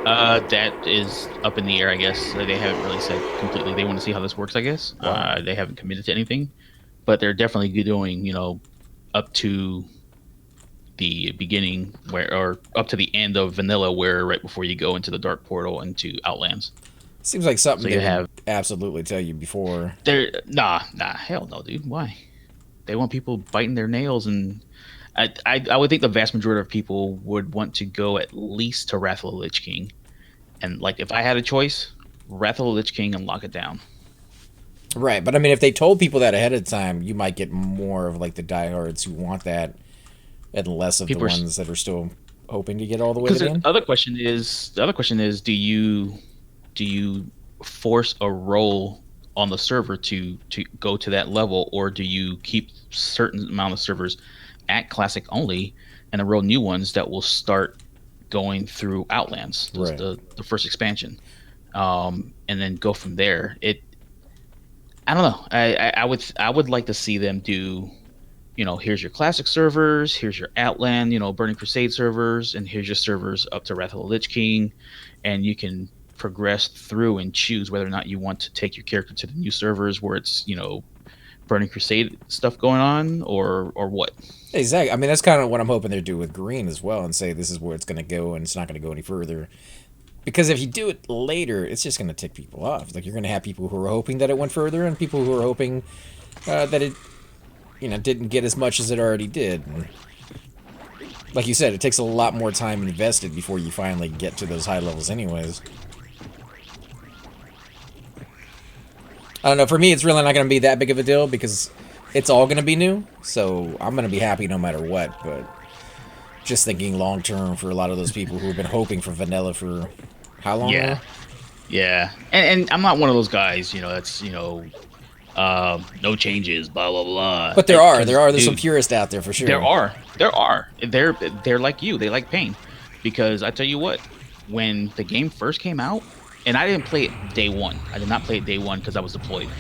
Speaker 4: That is up in the air, I guess. They haven't really said completely. They want to see how this works, I guess. Wow. They haven't committed to anything. But they're definitely doing, up to the beginning, or up to the end of Vanilla, where right before you go into the Dark Portal into Outlands.
Speaker 1: Seems like something they would absolutely tell you before.
Speaker 4: Nah, hell no, dude. Why? They want people biting their nails, and I would think the vast majority of people would want to go at least to Wrath of the Lich King, and like if I had a choice, Wrath of the Lich King and lock it down.
Speaker 1: Right, but I mean, if they told people that ahead of time, you might get more of like the diehards who want that, and less of the ones that are still hoping to get all the way to the end.
Speaker 4: The other question is, do you force a role on the server to go to that level, or do you keep certain amount of servers at Classic only, and the real new ones that will start going through Outlands, right, the first expansion, and then go from there? I don't know. I would like to see them do, here's your Classic servers, here's your Outland, Burning Crusade servers, and here's your servers up to Wrath of the Lich King, and you can progress through and choose whether or not you want to take your character to the new servers where it's, Burning Crusade stuff going on, or what.
Speaker 1: Exactly. I mean, that's kind of what I'm hoping they do with Green as well, and say this is where it's going to go, and it's not going to go any further. Because if you do it later, it's just going to tick people off. Like, you're going to have people who are hoping that it went further, and people who are hoping that it, didn't get as much as it already did. And like you said, it takes a lot more time invested before you finally get to those high levels anyways. I don't know, for me, it's really not going to be that big of a deal, because it's all going to be new, so I'm going to be happy no matter what, but just thinking long-term for a lot of those people who have been hoping for vanilla for how long now?
Speaker 4: Yeah. And I'm not one of those guys, that's, no changes, blah, blah, blah.
Speaker 1: But there's some purists out there for sure.
Speaker 4: There are. They're like you. They like pain. Because I tell you what, when the game first came out, and I didn't play it day one. I did not play it day one because I was deployed.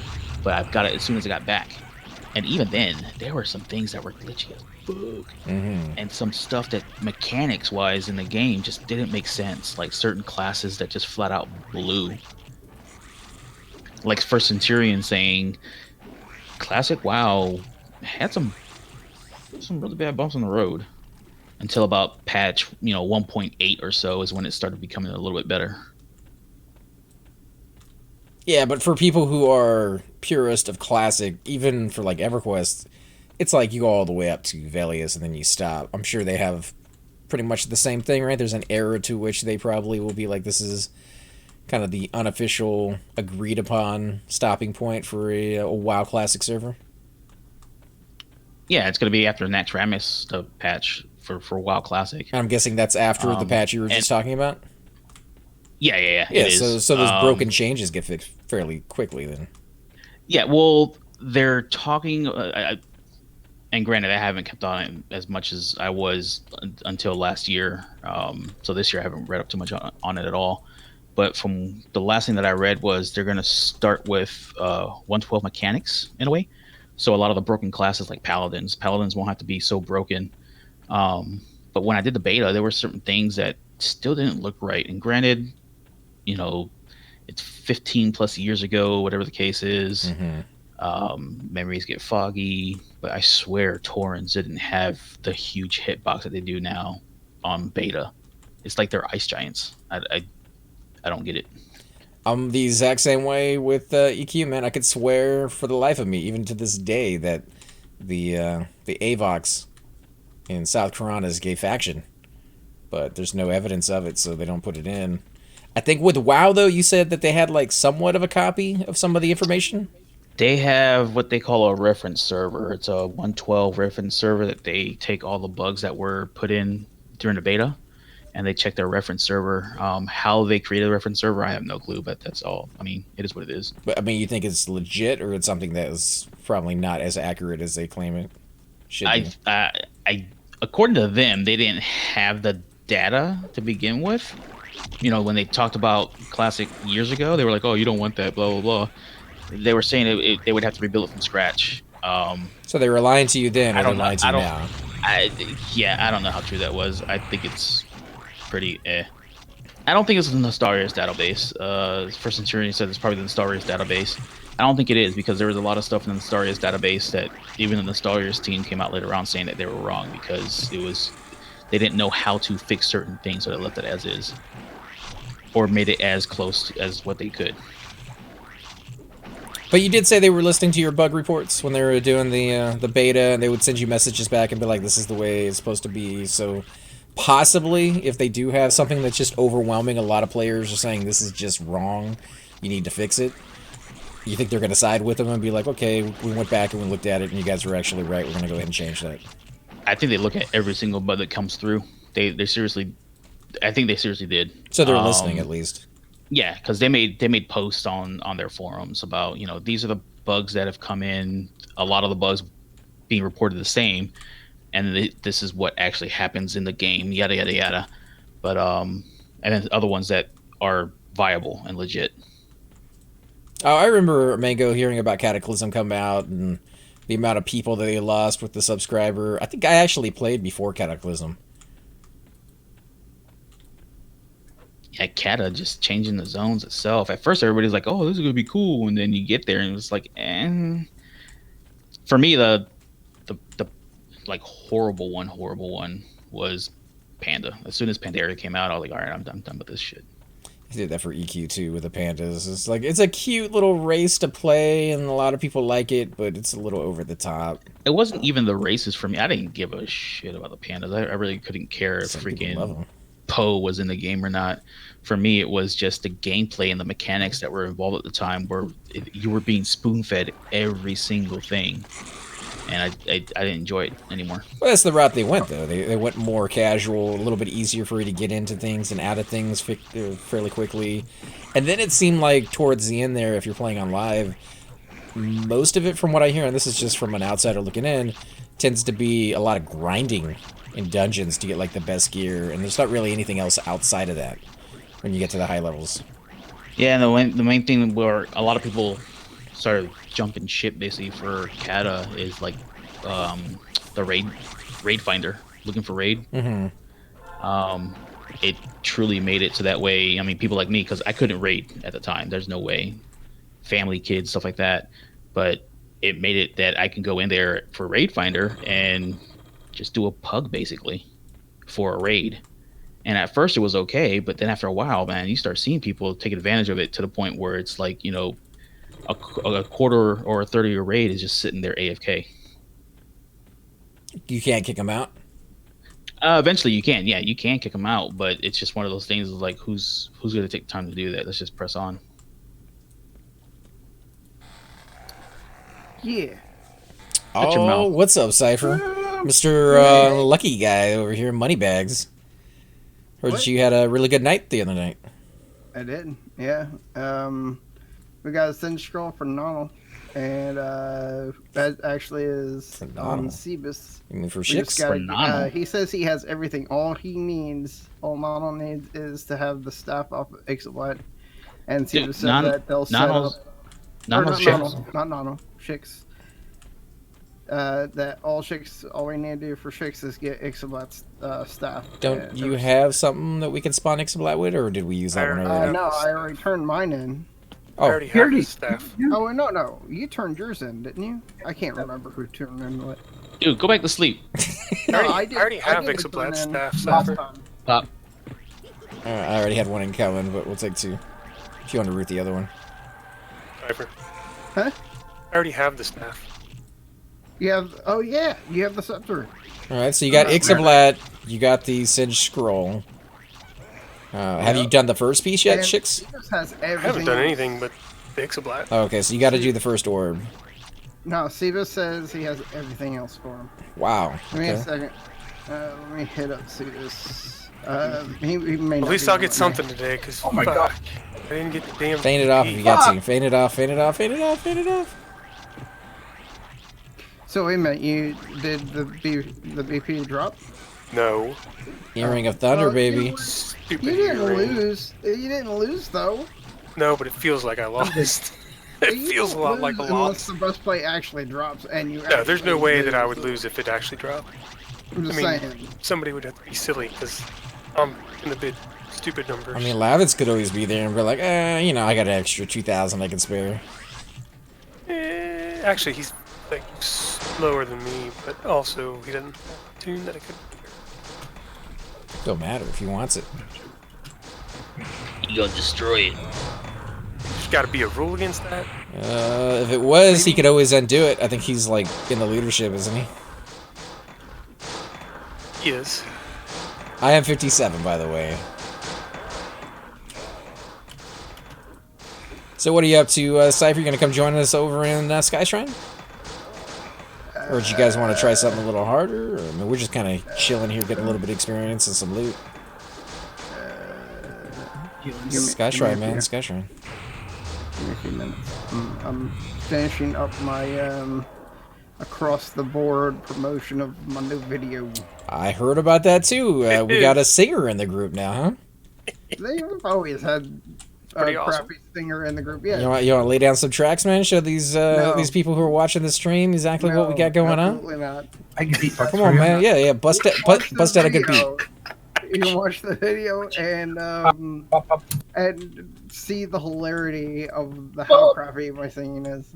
Speaker 4: But I got it as soon as I got back. And even then, there were some things that were glitchy as fuck. Mm-hmm. And some stuff that mechanics-wise in the game just didn't make sense. Like certain classes that just flat out blew. Like for Centurion saying, Classic WoW had some really bad bumps on the road. Until about patch, 1.8 or so is when it started becoming a little bit better.
Speaker 1: Yeah, but for people who are purist of Classic, even for like Everquest, it's like you go all the way up to Velius and then you stop. I'm sure they have pretty much the same thing, right? There's an era to which they probably will be like, this is kind of the unofficial, agreed upon stopping point for a WoW Classic server.
Speaker 4: Yeah, it's going to be after Naxxramas, the patch for WoW Classic.
Speaker 1: I'm guessing that's after the patch you were just talking about?
Speaker 4: Yeah.
Speaker 1: So those broken changes get fixed fairly quickly then.
Speaker 4: Yeah, well, they're talking, and granted, I haven't kept on it as much as I was until last year. So this year I haven't read up too much on it at all. But from the last thing that I read was they're going to start with 112 mechanics in a way. So a lot of the broken classes like Paladins won't have to be so broken. But when I did the beta, there were certain things that still didn't look right. And granted, it's 15 plus years ago, whatever the case is. Mm-hmm. Memories get foggy, but I swear Taurens didn't have the huge hitbox that they do now on beta. It's like they're ice giants. I don't get it.
Speaker 1: I'm the exact same way with EQ, man. I could swear for the life of me, even to this day, that the Avox in South Koran is gay faction, but there's no evidence of it, so they don't put it in. I think with WoW, though, you said that they had like somewhat of a copy of some of the information.
Speaker 4: They have what they call a reference server. It's a 112 reference server that they take all the bugs that were put in during the beta, and they check their reference server. How they created a reference server, I have no clue, but that's all. I mean, it is what it is.
Speaker 1: But I mean, you think it's legit, or it's something that is probably not as accurate as they claim it should be?
Speaker 4: I, according to them, they didn't have the data to begin with. You know, when they talked about Classic years ago, they were like, "Oh, you don't want that," blah blah blah. They were saying they would have to rebuild it from scratch.
Speaker 1: So they were lying to you then, or they're lying to you now?
Speaker 4: I don't know how true that was. I think it's pretty I don't think it's in the Nostarius database. First Centurion said it's probably the Nostarius database. I don't think it is, because there was a lot of stuff in the Nostarius database that even the Nostarius team came out later on saying that they were wrong, because they didn't know how to fix certain things, so they left it as is, or made it as close as what they could.
Speaker 1: But you did say they were listening to your bug reports when they were doing the beta, and they would send you messages back and be like, "This is the way it's supposed to be." So possibly, if they do have something that's just overwhelming, a lot of players are saying this is just wrong, you need to fix it. You think they're going to side with them and be like, "Okay, we went back and we looked at it, and you guys were actually right. We're going to go ahead and change that."
Speaker 4: I think they look at every single bug that comes through. They seriously, I think they seriously did.
Speaker 1: So they're listening, at least.
Speaker 4: Yeah, because they made posts on their forums about, you know, these are the bugs that have come in. A lot of the bugs being reported the same, and this is what actually happens in the game. Yada yada yada. But and then other ones that are viable and legit.
Speaker 1: Oh, I remember Mango hearing about Cataclysm come out and the amount of people that they lost with the subscriber. I think I actually played before Cataclysm.
Speaker 4: Yeah, Cata just changing the zones itself. At first, everybody's like, "Oh, this is gonna be cool," and then you get there and it's like, eh. For me, the like horrible one was Panda. As soon as Pandaria came out, I was like, "All right, I'm done with this shit."
Speaker 1: I did that for EQ too with the pandas. It's like, it's a cute little race to play, and a lot of people like it, but it's a little over the top.
Speaker 4: It wasn't even the races for me. I didn't give a shit about the pandas. I really couldn't care if freaking Poe was in the game or not. For me, it was just the gameplay and the mechanics that were involved at the time, where you were being spoon-fed every single thing, and I didn't enjoy it anymore.
Speaker 1: Well, that's the route they went, though. They went more casual, a little bit easier for you to get into things and out of things fairly quickly. And then it seemed like towards the end there, if you're playing on live, most of it, from what I hear, and this is just from an outsider looking in, tends to be a lot of grinding in dungeons to get like the best gear, and there's not really anything else outside of that when you get to the high levels.
Speaker 4: Yeah, and the main thing where a lot of people started jumping ship basically for Kata is like the raid finder, looking for raid.
Speaker 1: Mm-hmm.
Speaker 4: It truly made it so that way. I mean, people like me, because I couldn't raid at the time. There's no way. Family, kids, stuff like that. But it made it that I can go in there for raid finder and just do a pug basically for a raid. And at first it was okay, but then after a while, man, you start seeing people take advantage of it to the point where it's like, you know, a quarter or a third of your raid is just sitting there AFK.
Speaker 1: You can't kick them out?
Speaker 4: Eventually you can. Yeah, you can kick them out, but it's just one of those things of like, who's going to take the time to do that? Let's just press on.
Speaker 2: Yeah.
Speaker 1: Oh, what's up, Cypher? Mr. Lucky Guy over here, Moneybags. Heard that you had a really good night the other night.
Speaker 5: I did, yeah. We got a Singe Scroll for Nonal, and that actually is on Cebus.
Speaker 1: You mean for Shix?
Speaker 4: For Nonal?
Speaker 5: He says he has everything. All he needs, all Nonal needs, is to have the staff off of Ixalat. And Cebus said that they'll set up... Not Nonal, Shix. That all we need to do for Shix is get Ixablat's staff.
Speaker 1: Don't you have something that we can spawn Ixablat with, or did we use that one earlier?
Speaker 5: No, I already turned mine in.
Speaker 3: I already have his stuff.
Speaker 5: Oh, no. You turned yours in, didn't you? I can't remember who turned in what.
Speaker 4: Dude, go back to sleep.
Speaker 3: I already have Ixablat's staff.
Speaker 5: Last time.
Speaker 4: Pop.
Speaker 1: I already had one in coming, but we'll take two. If you want to root the other one.
Speaker 3: Cypher.
Speaker 5: Huh?
Speaker 3: I already have the staff.
Speaker 5: You have the scepter.
Speaker 1: Alright, so you got Ixablat, you got the Singe Scroll. Have you done the first piece yet, Shix?
Speaker 5: Has everything.
Speaker 3: I haven't done anything, but The Ixablat.
Speaker 1: Oh, okay, so you got to do the first orb.
Speaker 5: No, Siva says he has everything else for him.
Speaker 1: Wow.
Speaker 5: Give me a
Speaker 1: Okay.
Speaker 5: second. Let me hit up Siva's. He may
Speaker 3: At
Speaker 5: not
Speaker 3: least
Speaker 5: be
Speaker 3: I'll
Speaker 5: on
Speaker 3: get
Speaker 5: right
Speaker 3: something today, because
Speaker 2: Oh my God.
Speaker 3: I didn't get the damn.
Speaker 1: Feint it off if you got to. Feint it off. Feint it off. Feint it off. Feint it off.
Speaker 5: now. So wait a minute, you did the BP drop?
Speaker 3: No.
Speaker 1: Earring of Thunder,
Speaker 5: Well,
Speaker 1: baby.
Speaker 3: Stupid
Speaker 5: You didn't
Speaker 3: earring.
Speaker 5: lose. You didn't lose though.
Speaker 3: No, but it feels like I lost. It
Speaker 5: You
Speaker 3: feels a
Speaker 5: don't
Speaker 3: lot like a
Speaker 5: lose unless
Speaker 3: loss.
Speaker 5: the breastplate actually drops and you.
Speaker 3: No, there's no
Speaker 5: actually
Speaker 3: way that I would
Speaker 5: lose.
Speaker 3: lose if it actually dropped.
Speaker 5: I'm just
Speaker 3: I mean,
Speaker 5: saying.
Speaker 3: somebody would have to be silly, because I'm in the bid stupid numbers.
Speaker 1: I mean, Lavitz could always be there and be like, you know, I got an extra 2,000 I can spare.
Speaker 3: Actually, he's like slower than me, but also he doesn't tune that I could.
Speaker 1: Don't matter if he wants it.
Speaker 4: You gonna destroy it.
Speaker 3: There's got to be a rule against that.
Speaker 1: If it was, he could always undo it. I think he's like in the leadership, isn't he?
Speaker 3: He is.
Speaker 1: I have 57, by the way. So what are you up to, Cypher? You gonna come join us over in Skyshrine? Or do you guys want to try something a little harder? Or, I mean, we're just kind of chilling here, getting a little bit of experience and some loot. Skyshrine, man, Skyshrine.
Speaker 5: Give me a few minutes. I'm finishing up my across the board promotion of my new video.
Speaker 1: I heard about that too. We got a singer in the group now, huh?
Speaker 5: They've always had a
Speaker 3: Pretty awesome.
Speaker 5: crappy singer in the group. Yeah.
Speaker 1: You want to lay down some tracks, man? Show these
Speaker 5: No.
Speaker 1: these people who are watching the stream exactly what we got going on.
Speaker 5: Absolutely not.
Speaker 2: I can beat
Speaker 1: Come on, man. Yeah. Bust out a good beat.
Speaker 5: You can watch the video and see the hilarity of how crappy my singing is.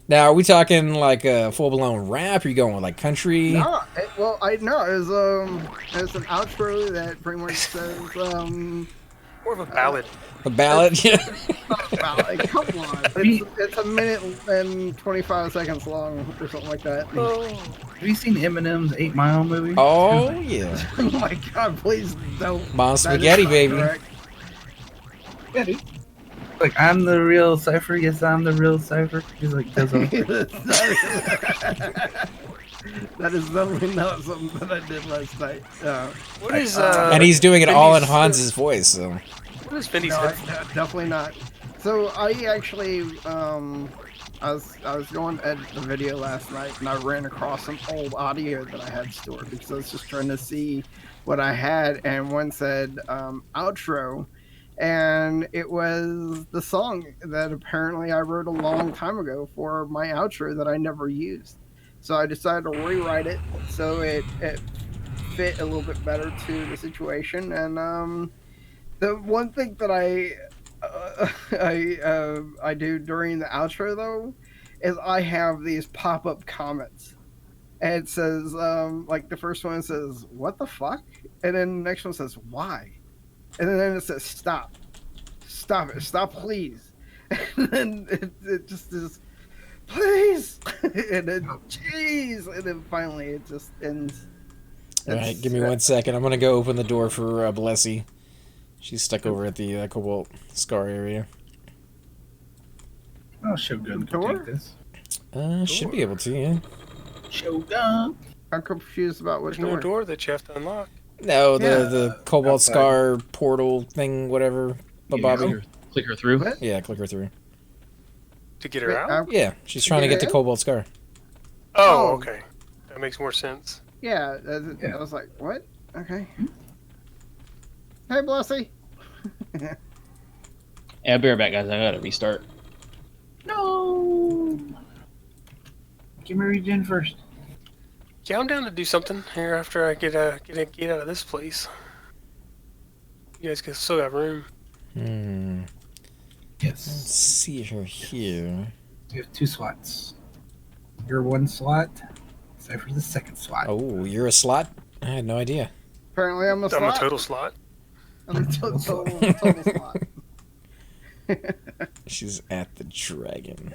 Speaker 1: Now, are we talking like a full-blown rap? Or are you going with like country?
Speaker 5: No, it was an outro that pretty much says
Speaker 3: More of a ballad.
Speaker 1: A ballad? Yeah.
Speaker 5: like, come on, it's a minute and 25 seconds long or something like that.
Speaker 2: Have you seen Eminem's 8 Mile movie?
Speaker 1: Oh, yeah.
Speaker 5: Oh my god, please don't.
Speaker 1: Mom
Speaker 5: That is
Speaker 1: spaghetti,
Speaker 5: not
Speaker 1: baby.
Speaker 5: correct.
Speaker 2: Yeah, dude. Like, I'm the real Cypher. Yes, I'm the real Cypher. He's like, does all.
Speaker 5: That is definitely not something that I did last night.
Speaker 3: What is
Speaker 1: And he's doing it all in
Speaker 3: Vindi's-
Speaker 1: Hans's voice, so.
Speaker 3: What is Vindi's
Speaker 5: No,
Speaker 3: head?
Speaker 5: definitely not. So I actually, I was going to edit the video last night, and I ran across some old audio that I had stored because I was just trying to see what I had, and one said outro, and it was the song that apparently I wrote a long time ago for my outro that I never used. So I decided to rewrite it so it fit a little bit better to the situation, and the one thing that I do during the outro though is I have these pop-up comments, and it says like the first one says "What the fuck," and then the next one says "Why," and then it says "Stop it, stop please," and then it just is "Please," and then "Jeez," and then finally it just ends.
Speaker 1: Alright, give me 1 second. I'm gonna go open the door for Blessy. She's stuck over at the Cobalt Scar area.
Speaker 2: Oh, Shogun can
Speaker 5: Door?
Speaker 2: take this.
Speaker 1: Should be able to, yeah.
Speaker 2: Shogun.
Speaker 5: I'm confused about which
Speaker 3: There's no
Speaker 5: door.
Speaker 3: door that you have to unlock.
Speaker 1: No,
Speaker 5: Yeah,
Speaker 1: the Cobalt
Speaker 2: outside.
Speaker 1: Scar portal thing, whatever. But
Speaker 2: Yeah.
Speaker 1: Bobby?
Speaker 4: Click her through.
Speaker 5: What?
Speaker 1: Yeah, click her through.
Speaker 3: To get her
Speaker 5: Wait,
Speaker 3: out?
Speaker 1: Yeah, she's trying to get to
Speaker 5: Yeah.
Speaker 1: Cobalt Scar.
Speaker 3: Oh,
Speaker 5: Oh.
Speaker 3: okay. That makes more sense.
Speaker 5: Yeah,
Speaker 2: Yeah.
Speaker 5: I was like, what? Okay. Hey, Blessy.
Speaker 4: Yeah, I'll be right back, guys. I gotta restart.
Speaker 2: No. Give me regen first.
Speaker 3: Yeah, I'm down to do something here after I get out of this place. You guys can still have room.
Speaker 2: Yes.
Speaker 1: Let's see her here.
Speaker 2: You have 2 slots. You're 1 slot. Cypher's the 2nd slot.
Speaker 1: Oh, you're a slot? I had no idea.
Speaker 5: Apparently, I'm a
Speaker 3: I'm
Speaker 5: slot.
Speaker 3: a total slot.
Speaker 5: I'm a total slot.
Speaker 1: She's at the dragon.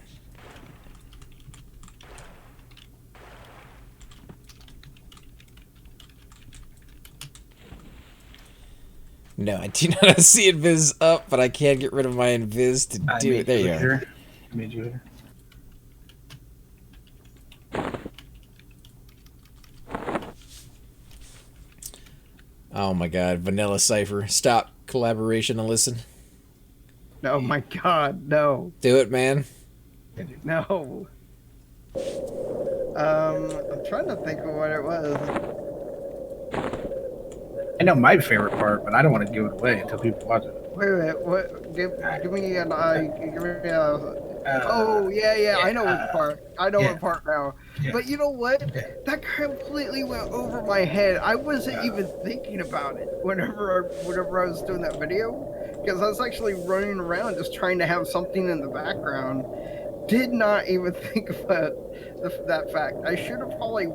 Speaker 1: No, I do not see Invis up, but I can get rid of my Invis to do it. There you go.
Speaker 2: Made you here.
Speaker 1: Oh my god, Vanilla Cypher. Stop collaboration and listen.
Speaker 5: Oh my god, no.
Speaker 1: Do it, man.
Speaker 5: No. I'm trying to think of what it was.
Speaker 2: I know my favorite part, but I don't want to give it away until people watch it.
Speaker 5: Wait a minute, what? Give me an eye. Give me a. Oh yeah, I know what part. I know what part now.
Speaker 2: Yeah.
Speaker 5: But you know what? That completely went over my head. I wasn't even thinking about it whenever I was doing that video, because I was actually running around just trying to have something in the background. Did not even think about that fact. I should have probably,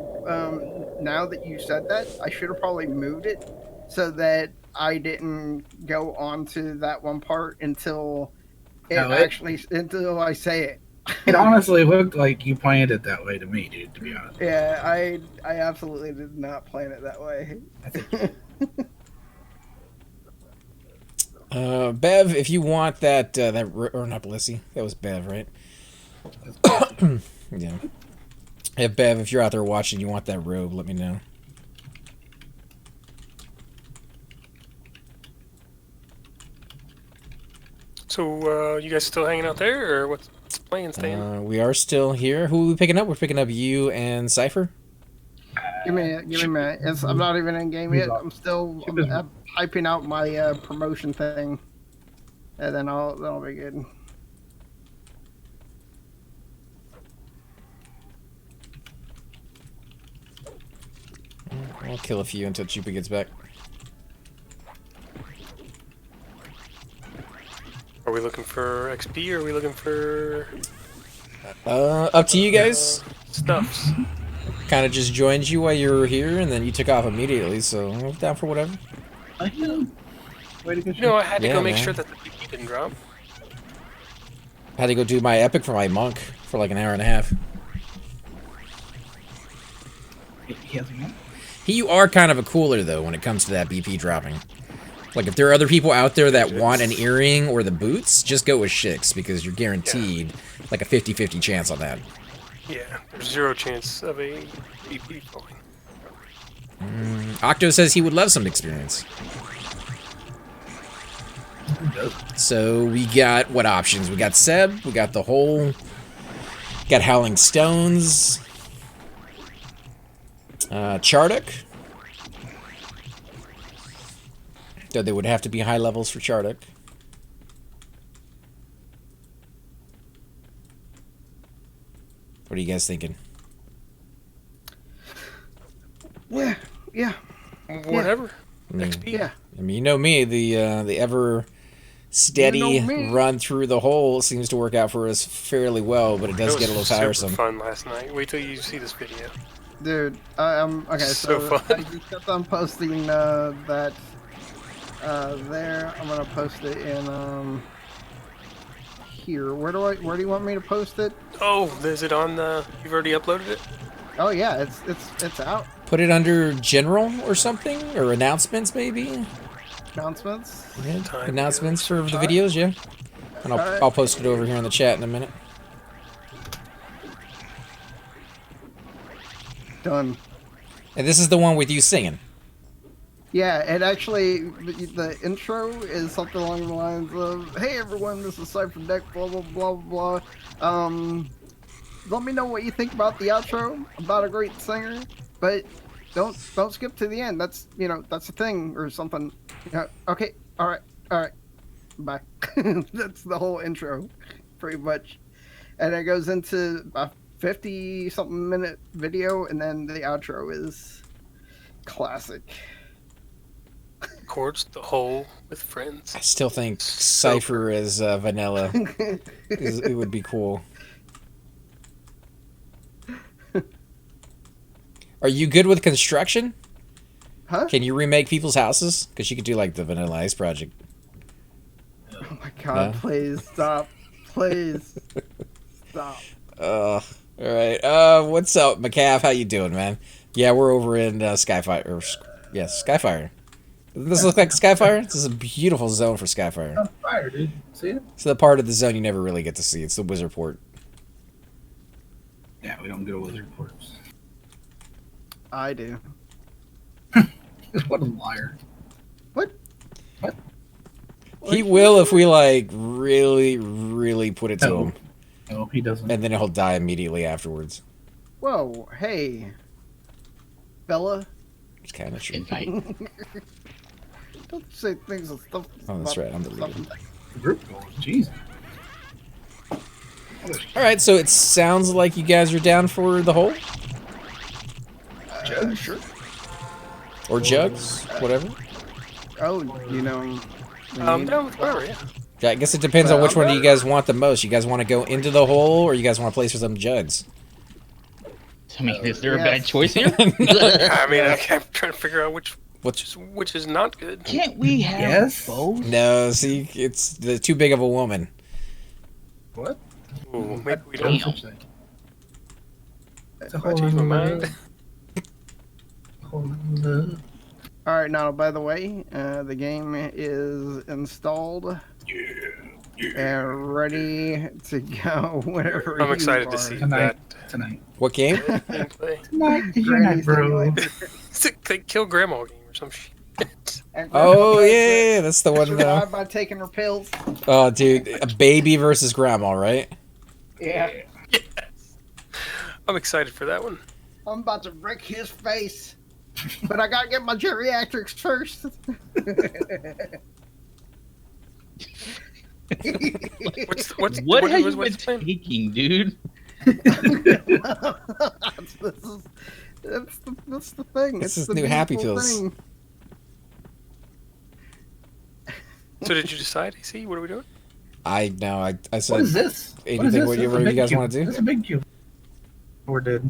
Speaker 5: now that you said that, I should have probably moved it so that I didn't go on to that one part until until I say it.
Speaker 2: It honestly looked like you planned it that way to me, dude, to be honest.
Speaker 5: Yeah, I absolutely did not plan it that way.
Speaker 1: Bev, if you want that, or not Blissy, that was Bev, right? Yeah. Hey, Bev, if you're out there watching, you want that robe, let me know.
Speaker 3: So, you guys still hanging out there, or what's the plan, Stan?
Speaker 1: We are still here. Who are we picking up? We're picking up you and Cypher.
Speaker 5: Give me a minute. I'm not even in game yet. I'm still typing out my promotion thing, and then that'll be good.
Speaker 1: I'll kill a few until Chupa gets back.
Speaker 3: Are we looking for XP, or are we looking for...
Speaker 1: Up to you guys.
Speaker 3: Stuffs.
Speaker 1: Kind of just joined you while you were here, and then you took off immediately, so I'm down for whatever.
Speaker 2: Way to go.
Speaker 3: You know, I had to go make sure that the PP didn't drop.
Speaker 1: I had to go do my epic for my monk for like an hour and a half.
Speaker 2: He hasn't won?
Speaker 1: You are kind of a cooler, though, when it comes to that BP dropping. Like, if there are other people out there that want an earring or the boots, just go with Shix, because you're guaranteed like a 50-50 chance on that.
Speaker 3: Yeah, there's 0 chance of a BP falling.
Speaker 1: Octo says he would love some experience. So we got what options? We got Seb, we got the Hole, got Howling Stones, Charduk. Though they would have to be high levels for Charduk. What are you guys thinking?
Speaker 5: Yeah.
Speaker 3: Whatever.
Speaker 5: Yeah.
Speaker 1: I mean, you know me, the ever steady run through the hole seems to work out for us fairly well, but it does get a little tiresome.
Speaker 3: Super fun last night. Wait till you see this video.
Speaker 5: Dude, okay.
Speaker 3: So fun.
Speaker 5: I just kept on posting that there. I'm gonna post it in here. Where do you want me to post it?
Speaker 3: Oh, is it on the? You've already uploaded it?
Speaker 5: Oh yeah, it's out.
Speaker 1: Put it under general or something, or announcements maybe.
Speaker 5: Announcements.
Speaker 1: Yeah, announcements for the videos, yeah. And I'll post it over here in the chat in a minute.
Speaker 5: Done.
Speaker 1: And this is the one with you singing.
Speaker 5: Yeah, and actually, the intro is something along the lines of, "Hey everyone, this is Cypher Deck, blah blah blah blah blah. Let me know what you think about the outro. I'm not a great singer, but don't skip to the end. That's that's a thing or something. Yeah, okay, all right, bye." That's the whole intro, pretty much, and it goes into a 50-something minute video, and then the outro is classic.
Speaker 3: Records the Hole with friends.
Speaker 1: I still think Cypher as Vanilla it would be cool. Are you good with construction?
Speaker 5: Huh?
Speaker 1: Can you remake people's houses? Because you could do like the Vanilla Ice project.
Speaker 5: Oh my god, please stop. Please stop.
Speaker 1: All right. What's up, McCaff? How you doing, man? Yeah, we're over in Skyfire. Skyfire. Does this look like Skyfire? This is a beautiful zone for Skyfire.
Speaker 2: On fire, dude. See it?
Speaker 1: It's the part of the zone you never really get to see. It's the wizard port.
Speaker 2: Yeah, we don't go to wizard ports.
Speaker 5: I do.
Speaker 2: What a liar.
Speaker 5: What?
Speaker 1: He will if we like really, really put it to him,
Speaker 2: No, he doesn't.
Speaker 1: and then he'll die immediately afterwards.
Speaker 5: Whoa, hey, fella.
Speaker 1: It's kind of true.
Speaker 4: Invite.
Speaker 5: Don't say things and stuff.
Speaker 1: Oh, that's
Speaker 5: about
Speaker 1: right. I'm deleted.
Speaker 5: something.
Speaker 2: Group goals. Jeez.
Speaker 1: All right, so it sounds like you guys are down for the hole
Speaker 5: Sure.
Speaker 1: or jugs, whatever.
Speaker 5: Oh, you know. we
Speaker 3: I'm
Speaker 5: need-
Speaker 3: down with whatever, yeah.
Speaker 1: Yeah, I guess it depends on which one you guys want the most. You guys want to go into the hole, or you guys want to place for some jugs?
Speaker 4: I mean, is there a
Speaker 5: Yes.
Speaker 4: bad choice here?
Speaker 3: I mean, I'm trying to figure out which is not good.
Speaker 4: Can't we have
Speaker 2: Yes.
Speaker 4: both?
Speaker 1: No, see, it's too big of a woman.
Speaker 2: What?
Speaker 3: Ooh, maybe we
Speaker 4: Damn.
Speaker 3: don't.
Speaker 2: It's a
Speaker 3: I
Speaker 2: whole
Speaker 3: changed my
Speaker 2: other
Speaker 3: mind.
Speaker 2: whole other-
Speaker 5: All right, now by the way, the game is installed and ready to go. Whenever
Speaker 3: I'm excited
Speaker 5: you
Speaker 3: to
Speaker 5: are.
Speaker 3: see
Speaker 2: Tonight.
Speaker 3: that
Speaker 2: Tonight.
Speaker 1: What game?
Speaker 3: gameplay.
Speaker 2: Tonight is your
Speaker 5: Granny
Speaker 2: night, bro.
Speaker 5: Simulator.
Speaker 3: It's a like, kill grandma game or some shit.
Speaker 5: And
Speaker 1: Oh
Speaker 5: Grandma
Speaker 1: yeah, that's the one.
Speaker 5: survived by taking her pills.
Speaker 1: Oh, dude, a baby versus grandma, right?
Speaker 5: Yeah.
Speaker 3: Yes. I'm excited for that one.
Speaker 5: I'm about to break his face, but I gotta get my geriatrics first.
Speaker 3: What's
Speaker 4: What have you
Speaker 3: what's
Speaker 4: been
Speaker 3: the plan?
Speaker 4: taking, dude?
Speaker 5: That's the thing.
Speaker 1: This
Speaker 5: It's
Speaker 1: is
Speaker 5: the
Speaker 1: new Happy
Speaker 5: beautiful
Speaker 1: Pills.
Speaker 5: thing.
Speaker 3: So did you decide, AC? What are we doing?
Speaker 1: I
Speaker 2: What
Speaker 1: said
Speaker 2: is this?
Speaker 1: anything,
Speaker 2: What is this?
Speaker 1: whatever
Speaker 2: That's a
Speaker 1: you
Speaker 2: big
Speaker 1: guys
Speaker 2: cube.
Speaker 1: wanna do?
Speaker 2: That's a big cube. We're dead.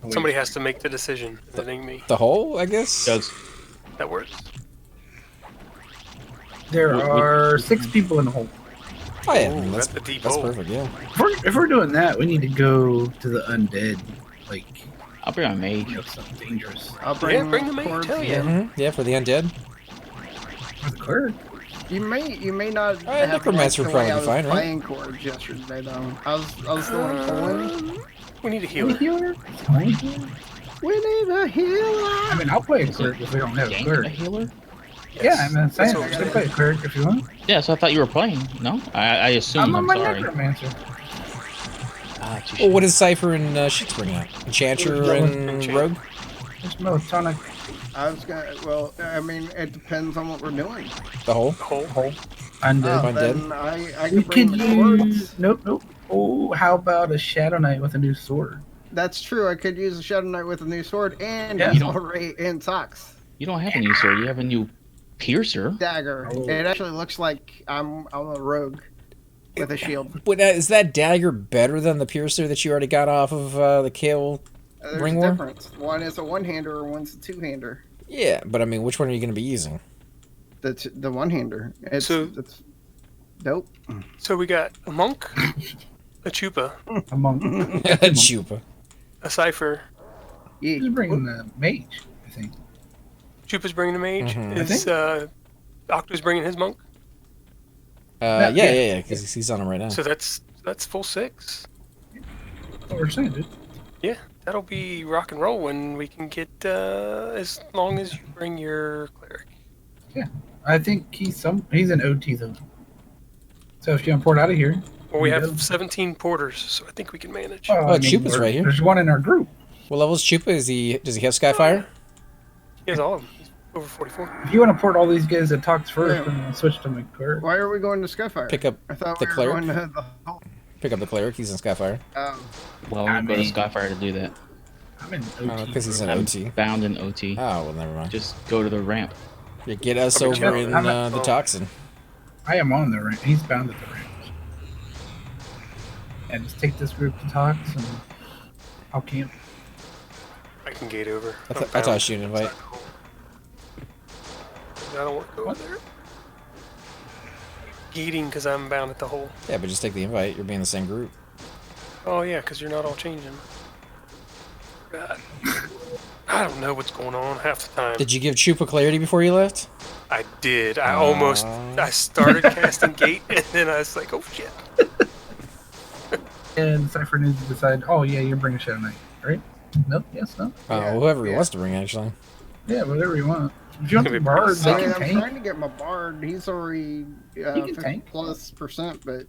Speaker 2: Oh, wait.
Speaker 3: Somebody has to make the decision. It ain't me.
Speaker 1: the hole, I guess.
Speaker 4: Jugs.
Speaker 3: That works.
Speaker 2: There
Speaker 4: What-
Speaker 2: are 6 people in the hole.
Speaker 1: Oh yeah,
Speaker 3: Ooh,
Speaker 1: that's
Speaker 3: that's a deep
Speaker 1: that's
Speaker 3: hole.
Speaker 1: perfect. Yeah.
Speaker 2: If we're doing that, we need to go to the undead. Like,
Speaker 4: I'll bring my mage.
Speaker 2: you know, something dangerous.
Speaker 5: I'll
Speaker 3: Yeah, bring the mage,
Speaker 5: corpse
Speaker 3: hell yeah.
Speaker 5: in.
Speaker 1: Mm-hmm. Yeah, for the undead.
Speaker 2: For the clerk.
Speaker 5: You may not
Speaker 1: Alright,
Speaker 5: have
Speaker 1: necromancer
Speaker 5: liked
Speaker 1: would
Speaker 5: the way
Speaker 1: probably
Speaker 5: I
Speaker 1: be
Speaker 5: was
Speaker 1: fine, right?
Speaker 5: playing chords yesterday though. I was doing pulling.
Speaker 3: We need a
Speaker 2: Only
Speaker 3: healer.
Speaker 2: healer? Only healer?
Speaker 5: We need a healer.
Speaker 2: I mean, I'll play a clerk if we don't have a
Speaker 4: Gang,
Speaker 2: clerk.
Speaker 4: a healer?
Speaker 2: Yeah, I'm saying
Speaker 3: That's what
Speaker 2: I
Speaker 3: we're
Speaker 2: can
Speaker 3: saying.
Speaker 2: play a clerk if you want.
Speaker 4: Yeah, so I thought you were playing. No? I assumed.
Speaker 2: I'm on
Speaker 4: I'm
Speaker 2: my
Speaker 4: sorry.
Speaker 2: necromancer.
Speaker 4: Ah, too
Speaker 1: Well, what
Speaker 4: short.
Speaker 1: does Cypher and Shit's bring out? Enchanter and
Speaker 3: Enchant.
Speaker 1: Rogue?
Speaker 2: There's melatonin
Speaker 5: I was gonna. Well, I mean, it depends on what we're doing.
Speaker 1: The hole?
Speaker 3: Hole.
Speaker 2: hole. Undead.
Speaker 1: Undead.
Speaker 5: Then I
Speaker 2: We
Speaker 5: could bring
Speaker 2: could
Speaker 5: the cords.
Speaker 2: use. Nope. Oh, how about a Shadow Knight with a new sword?
Speaker 5: That's true. I could use a Shadow Knight with a new sword and
Speaker 2: Yeah.
Speaker 5: a
Speaker 2: You
Speaker 4: don't-
Speaker 5: sword and socks.
Speaker 4: You don't have a new sword. You have a new piercer.
Speaker 5: Dagger.
Speaker 2: Oh.
Speaker 5: It actually looks like I'm a rogue with a shield.
Speaker 1: Wait, is that dagger better than the piercer that you already got off of the Kale?
Speaker 5: There's
Speaker 1: Ring
Speaker 5: a
Speaker 1: war?
Speaker 5: difference. One is a one-hander, one's a two-hander.
Speaker 1: Yeah, but I mean, which one are you going to be using?
Speaker 5: The one-hander. It's dope.
Speaker 3: So we got a monk, a chupa,
Speaker 2: Among.
Speaker 1: Chupa.
Speaker 3: a cipher.
Speaker 5: Yeah.
Speaker 2: Who's bringing the mage? I think.
Speaker 3: Chupa's bringing the mage.
Speaker 1: Mhm.
Speaker 3: Is Octo's bringing his monk?
Speaker 1: Yeah, because he's on him right now.
Speaker 3: So that's full 6.
Speaker 2: What we're saying, dude.
Speaker 3: Yeah, that'll be rock and roll when we can get as long as you bring your cleric.
Speaker 2: I think he's an OT though. So if you import out of here,
Speaker 3: Well, we
Speaker 2: Yeah.
Speaker 3: have 17 porters, so I think we can manage.
Speaker 1: Oh, Chupa's right here.
Speaker 2: There's one in our group.
Speaker 1: What level is Chupa? Does he have Skyfire?
Speaker 3: He has all of them. He's over 44.
Speaker 2: If you want to port all these guys that talks first,
Speaker 5: Yeah.
Speaker 2: then I'll switch to my clerk.
Speaker 5: Why are we going to Skyfire?
Speaker 1: Pick up
Speaker 5: I thought
Speaker 1: the
Speaker 5: we were
Speaker 1: cleric.
Speaker 5: going to the hall.
Speaker 1: Pick up the cleric. He's in Skyfire.
Speaker 4: Well,
Speaker 2: I
Speaker 4: we'll go to
Speaker 2: mean-
Speaker 4: Skyfire to do that.
Speaker 2: I'm in OT.
Speaker 1: Because he's in
Speaker 4: I'm
Speaker 1: OT.
Speaker 4: bound in OT.
Speaker 1: Oh, well, never mind.
Speaker 4: Just go to the ramp.
Speaker 1: Yeah, get us
Speaker 3: I'm
Speaker 1: over
Speaker 3: in-
Speaker 1: in
Speaker 2: I'm at-
Speaker 1: the toxin.
Speaker 2: I am on the ramp. He's bound at the ramp. And just take this group to Tox and I'll camp.
Speaker 3: I can gate over.
Speaker 1: I tossed you an invite.
Speaker 3: I don't want to go over there. Gating because I'm bound at the hole.
Speaker 1: Yeah, but just take the invite. You're being in the same group.
Speaker 3: Oh yeah, because you're not all changing. God. I don't know what's going on half the time.
Speaker 1: Did you give Chupa clarity before you left?
Speaker 3: I did. I started casting Gate, and then I was like, oh shit.
Speaker 2: And Cypher needs to decide, oh yeah, you're bringing Shadow Knight, right? No? Yes, no?
Speaker 1: Whoever he wants to bring, actually.
Speaker 2: Yeah, whatever you want. If you want the Bard,
Speaker 5: I'm trying to get my Bard. He's already 50+%, but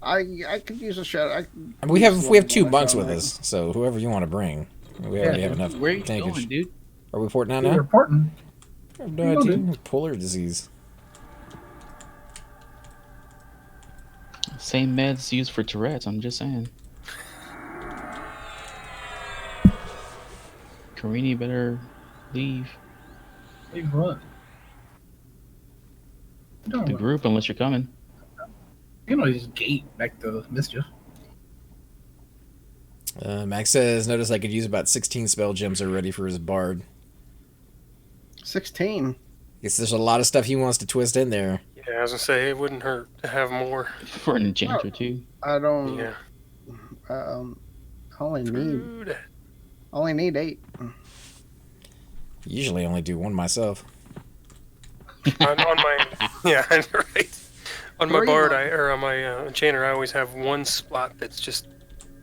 Speaker 5: I could use a Shadow.
Speaker 1: We have 2 monks with us, so whoever you want to bring. We already have enough.
Speaker 4: Where are you going, dude?
Speaker 1: Are we porting out now?
Speaker 2: We're reporting.
Speaker 1: I have no idea. Polar disease.
Speaker 4: Same meds used for Tourette's, I'm just saying. Karini better leave.
Speaker 2: Leave what?
Speaker 4: The group, unless you're coming.
Speaker 2: You know, just Gate back to Mischief.
Speaker 1: Max says, notice I could use about 16 spell gems already for his Bard.
Speaker 5: 16?
Speaker 1: Guess there's a lot of stuff he wants to twist in there.
Speaker 3: Yeah, I was gonna say it wouldn't hurt to have more
Speaker 4: for an enchanter too.
Speaker 5: I don't.
Speaker 3: Yeah.
Speaker 5: I only need 8.
Speaker 1: Usually, only do 1 myself.
Speaker 3: on my right. On my Bard, on my enchanter, I always have 1 slot that's just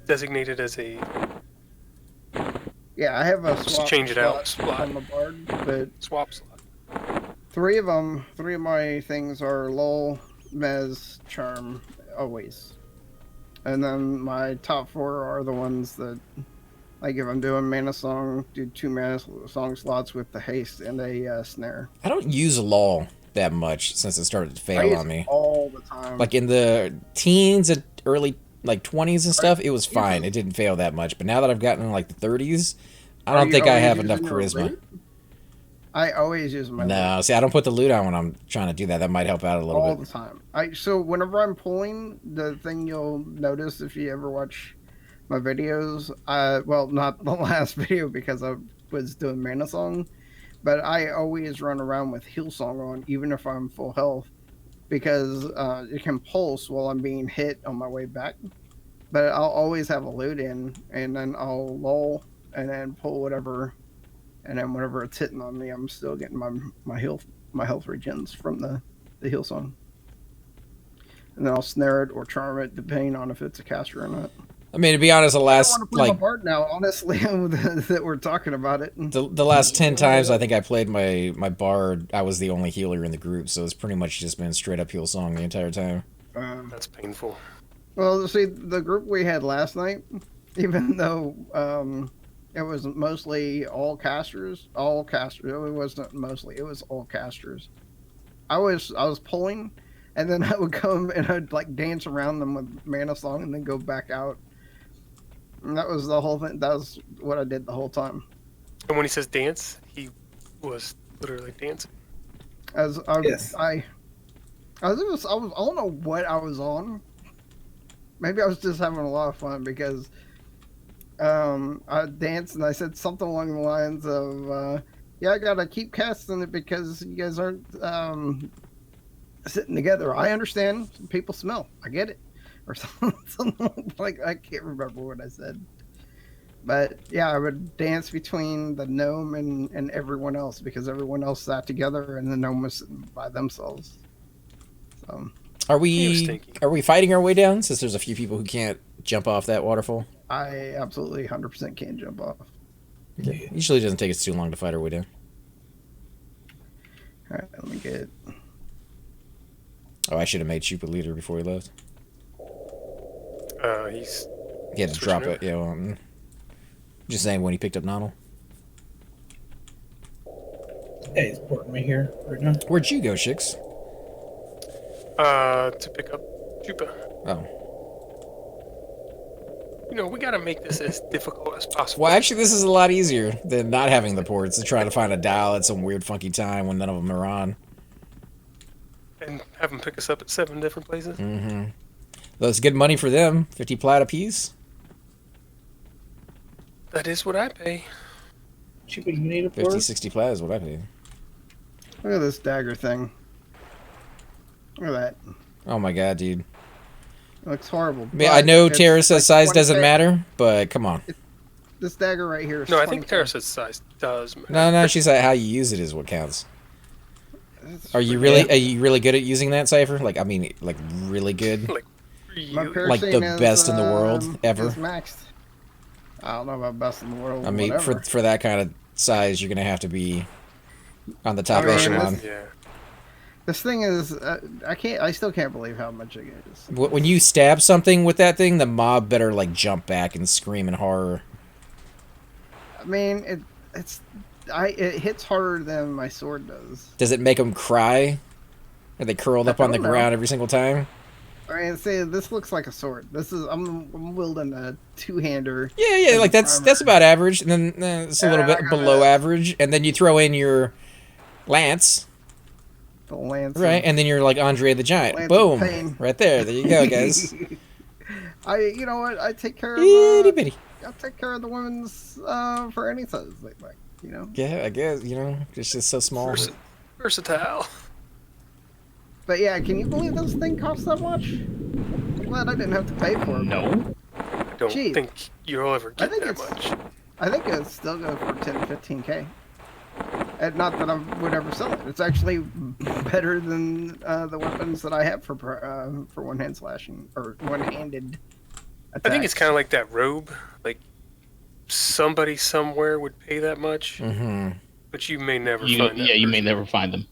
Speaker 3: designated as a.
Speaker 5: Yeah, I have a swap.
Speaker 3: Just change it out. Slot
Speaker 5: on the Bard, but
Speaker 3: swap slot.
Speaker 5: 3 of my things are lull, mez, charm, always, and then my top 4 are the ones that, like if I'm doing mana song, do 2 mana song slots with the haste and a snare.
Speaker 1: I don't use lull that much since it started to fail on me.
Speaker 5: All the time.
Speaker 1: Like in the teens and early 20s and stuff, it was fine. It didn't fail that much. But now that I've gotten in the 30s, I don't think I have enough charisma.
Speaker 5: I always use my
Speaker 1: loot. See, I don't put the loot on when I'm trying to do that. That might help out a little bit.
Speaker 5: All the time. So whenever I'm pulling, the thing you'll notice if you ever watch my videos, well, not the last video because I was doing mana song, but I always run around with heal song on, even if I'm full health, because it can pulse while I'm being hit on my way back. But I'll always have a loot in, and then I'll lull, and then pull whatever. And then whenever it's hitting on me, I'm still getting my health regens from the heal song. And then I'll snare it or charm it, depending on if it's a caster or not.
Speaker 1: I mean, to be honest, the last
Speaker 5: I want to play my Bard now, honestly, that we're talking about it.
Speaker 1: The last 10 times I think I played my Bard, I was the only healer in the group, so it's pretty much just been straight up heal song the entire time.
Speaker 3: That's painful.
Speaker 5: Well, see, the group we had last night, even though it was mostly all casters. It wasn't mostly. It was all casters. I was pulling, and then I would come and I'd dance around them with mana song, and then go back out. And that was the whole thing. That was what I did the whole time.
Speaker 3: And when he says dance, he was literally dancing.
Speaker 5: I don't know what I was on. Maybe I was just having a lot of fun because. I danced and I said something along the lines of, yeah, I gotta keep casting it because you guys aren't sitting together. I understand people smell. I get it. Or something I can't remember what I said. But yeah, I would dance between the gnome and everyone else because everyone else sat together and the gnome was sitting by themselves. So,
Speaker 1: Are we fighting our way down since there's a few people who can't jump off that waterfall?
Speaker 5: I absolutely 100% can't jump off.
Speaker 1: Yeah. Usually it doesn't take us too long to fight our way down.
Speaker 5: Alright, let me get...
Speaker 1: Oh, I should have made Chupa leader before he left. He had to drop it. Yeah, well, just saying when he picked up Nodal.
Speaker 2: Hey, he's porting me here right now.
Speaker 1: Where'd you go, Shix?
Speaker 3: To pick up Chupa.
Speaker 1: Oh.
Speaker 3: We gotta make this as difficult as possible.
Speaker 1: Well, actually, this is a lot easier than not having the ports to try to find a dial at some weird, funky time when none of them are on.
Speaker 3: And have them pick us up at 7 different places.
Speaker 1: Mm-hmm. That's good money for them. 50 plat a piece.
Speaker 3: That is what I pay.
Speaker 2: Chupa, you need a port?
Speaker 1: 50, 60 plat is what I pay.
Speaker 5: Look at this dagger thing. Look at that.
Speaker 1: Oh my god, dude.
Speaker 5: It looks horrible.
Speaker 1: I know Tara says size doesn't matter, but come on.
Speaker 5: This dagger right here is
Speaker 3: No, I think
Speaker 5: 20K.
Speaker 3: Terrace's size does matter.
Speaker 1: No, she's like how you use it is what counts. Are you really good at using that cipher? Like, I mean, like really good.
Speaker 3: Like,
Speaker 5: My
Speaker 1: like the
Speaker 5: piercing
Speaker 1: best
Speaker 5: is,
Speaker 1: in the world ever.
Speaker 5: is maxed. I don't know about best in the world.
Speaker 1: I mean,
Speaker 5: whatever.
Speaker 1: for that kind of size, you're gonna have to be on the top
Speaker 5: I mean,
Speaker 1: echelon.
Speaker 5: This thing is, I still can't believe how much it is.
Speaker 1: When you stab something with that thing, the mob better like jump back and scream in horror.
Speaker 5: I mean, it hits harder than my sword does.
Speaker 1: Does it make them cry? Are they curled up on the ground every single time?
Speaker 5: I mean, see, this looks like a sword. I'm wielding a two-hander.
Speaker 1: Yeah, like that's about average, and then it's a little bit below average, and then you throw in your lance.
Speaker 5: The lance.
Speaker 1: Right, and then you're like Andre the Giant. Boom! Right there. There you go, guys.
Speaker 5: You know what? I take care of.
Speaker 1: Itty bitty.
Speaker 5: I take care of the women's for any size they like. You know.
Speaker 1: Yeah, I guess it's just so small.
Speaker 3: Versatile.
Speaker 5: But yeah, can you believe this thing costs that much? I'm glad I didn't have to pay for it.
Speaker 4: No.
Speaker 3: I don't think you'll ever get that much.
Speaker 5: I think it'll still go for 10 to 15K. And not that I would ever sell it. It's actually better than the weapons that I have for one-hand slashing or one-handed attacks.
Speaker 3: I think it's kind of like that robe. Like somebody somewhere would pay that much, but you may never find that.
Speaker 4: Yeah, you may never find them.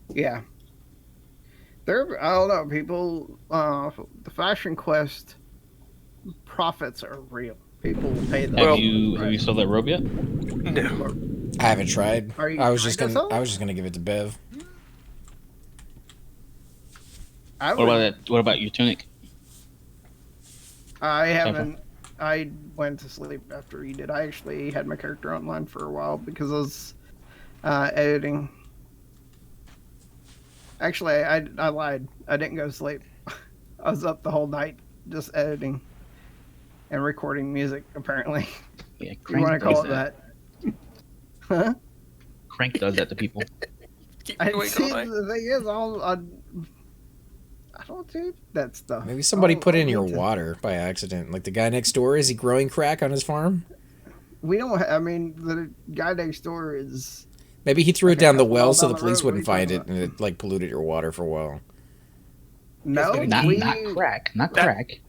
Speaker 5: Yeah. I don't know, people. The Fashion Quest profits are real. People will pay them.
Speaker 4: Have you sold that robe yet?
Speaker 3: No,
Speaker 1: I haven't tried. I was just
Speaker 5: gonna
Speaker 1: give it to Bev.
Speaker 4: What about your tunic?
Speaker 5: I haven't. I went to sleep after he did. I actually had my character online for a while because I was editing. Actually, I lied. I didn't go to sleep. I was up the whole night just editing and recording music, apparently.
Speaker 4: Yeah,
Speaker 5: you want to call it that? Huh?
Speaker 4: Crank does that to people.
Speaker 5: The thing is, I don't do that stuff.
Speaker 1: Maybe somebody put in your water by accident. Like the guy next door, is he growing crack on his farm?
Speaker 5: We don't. I mean, the guy next door is.
Speaker 1: Maybe he threw it down the well so the police wouldn't find it, and it like polluted your water for a while.
Speaker 5: No,
Speaker 4: not crack.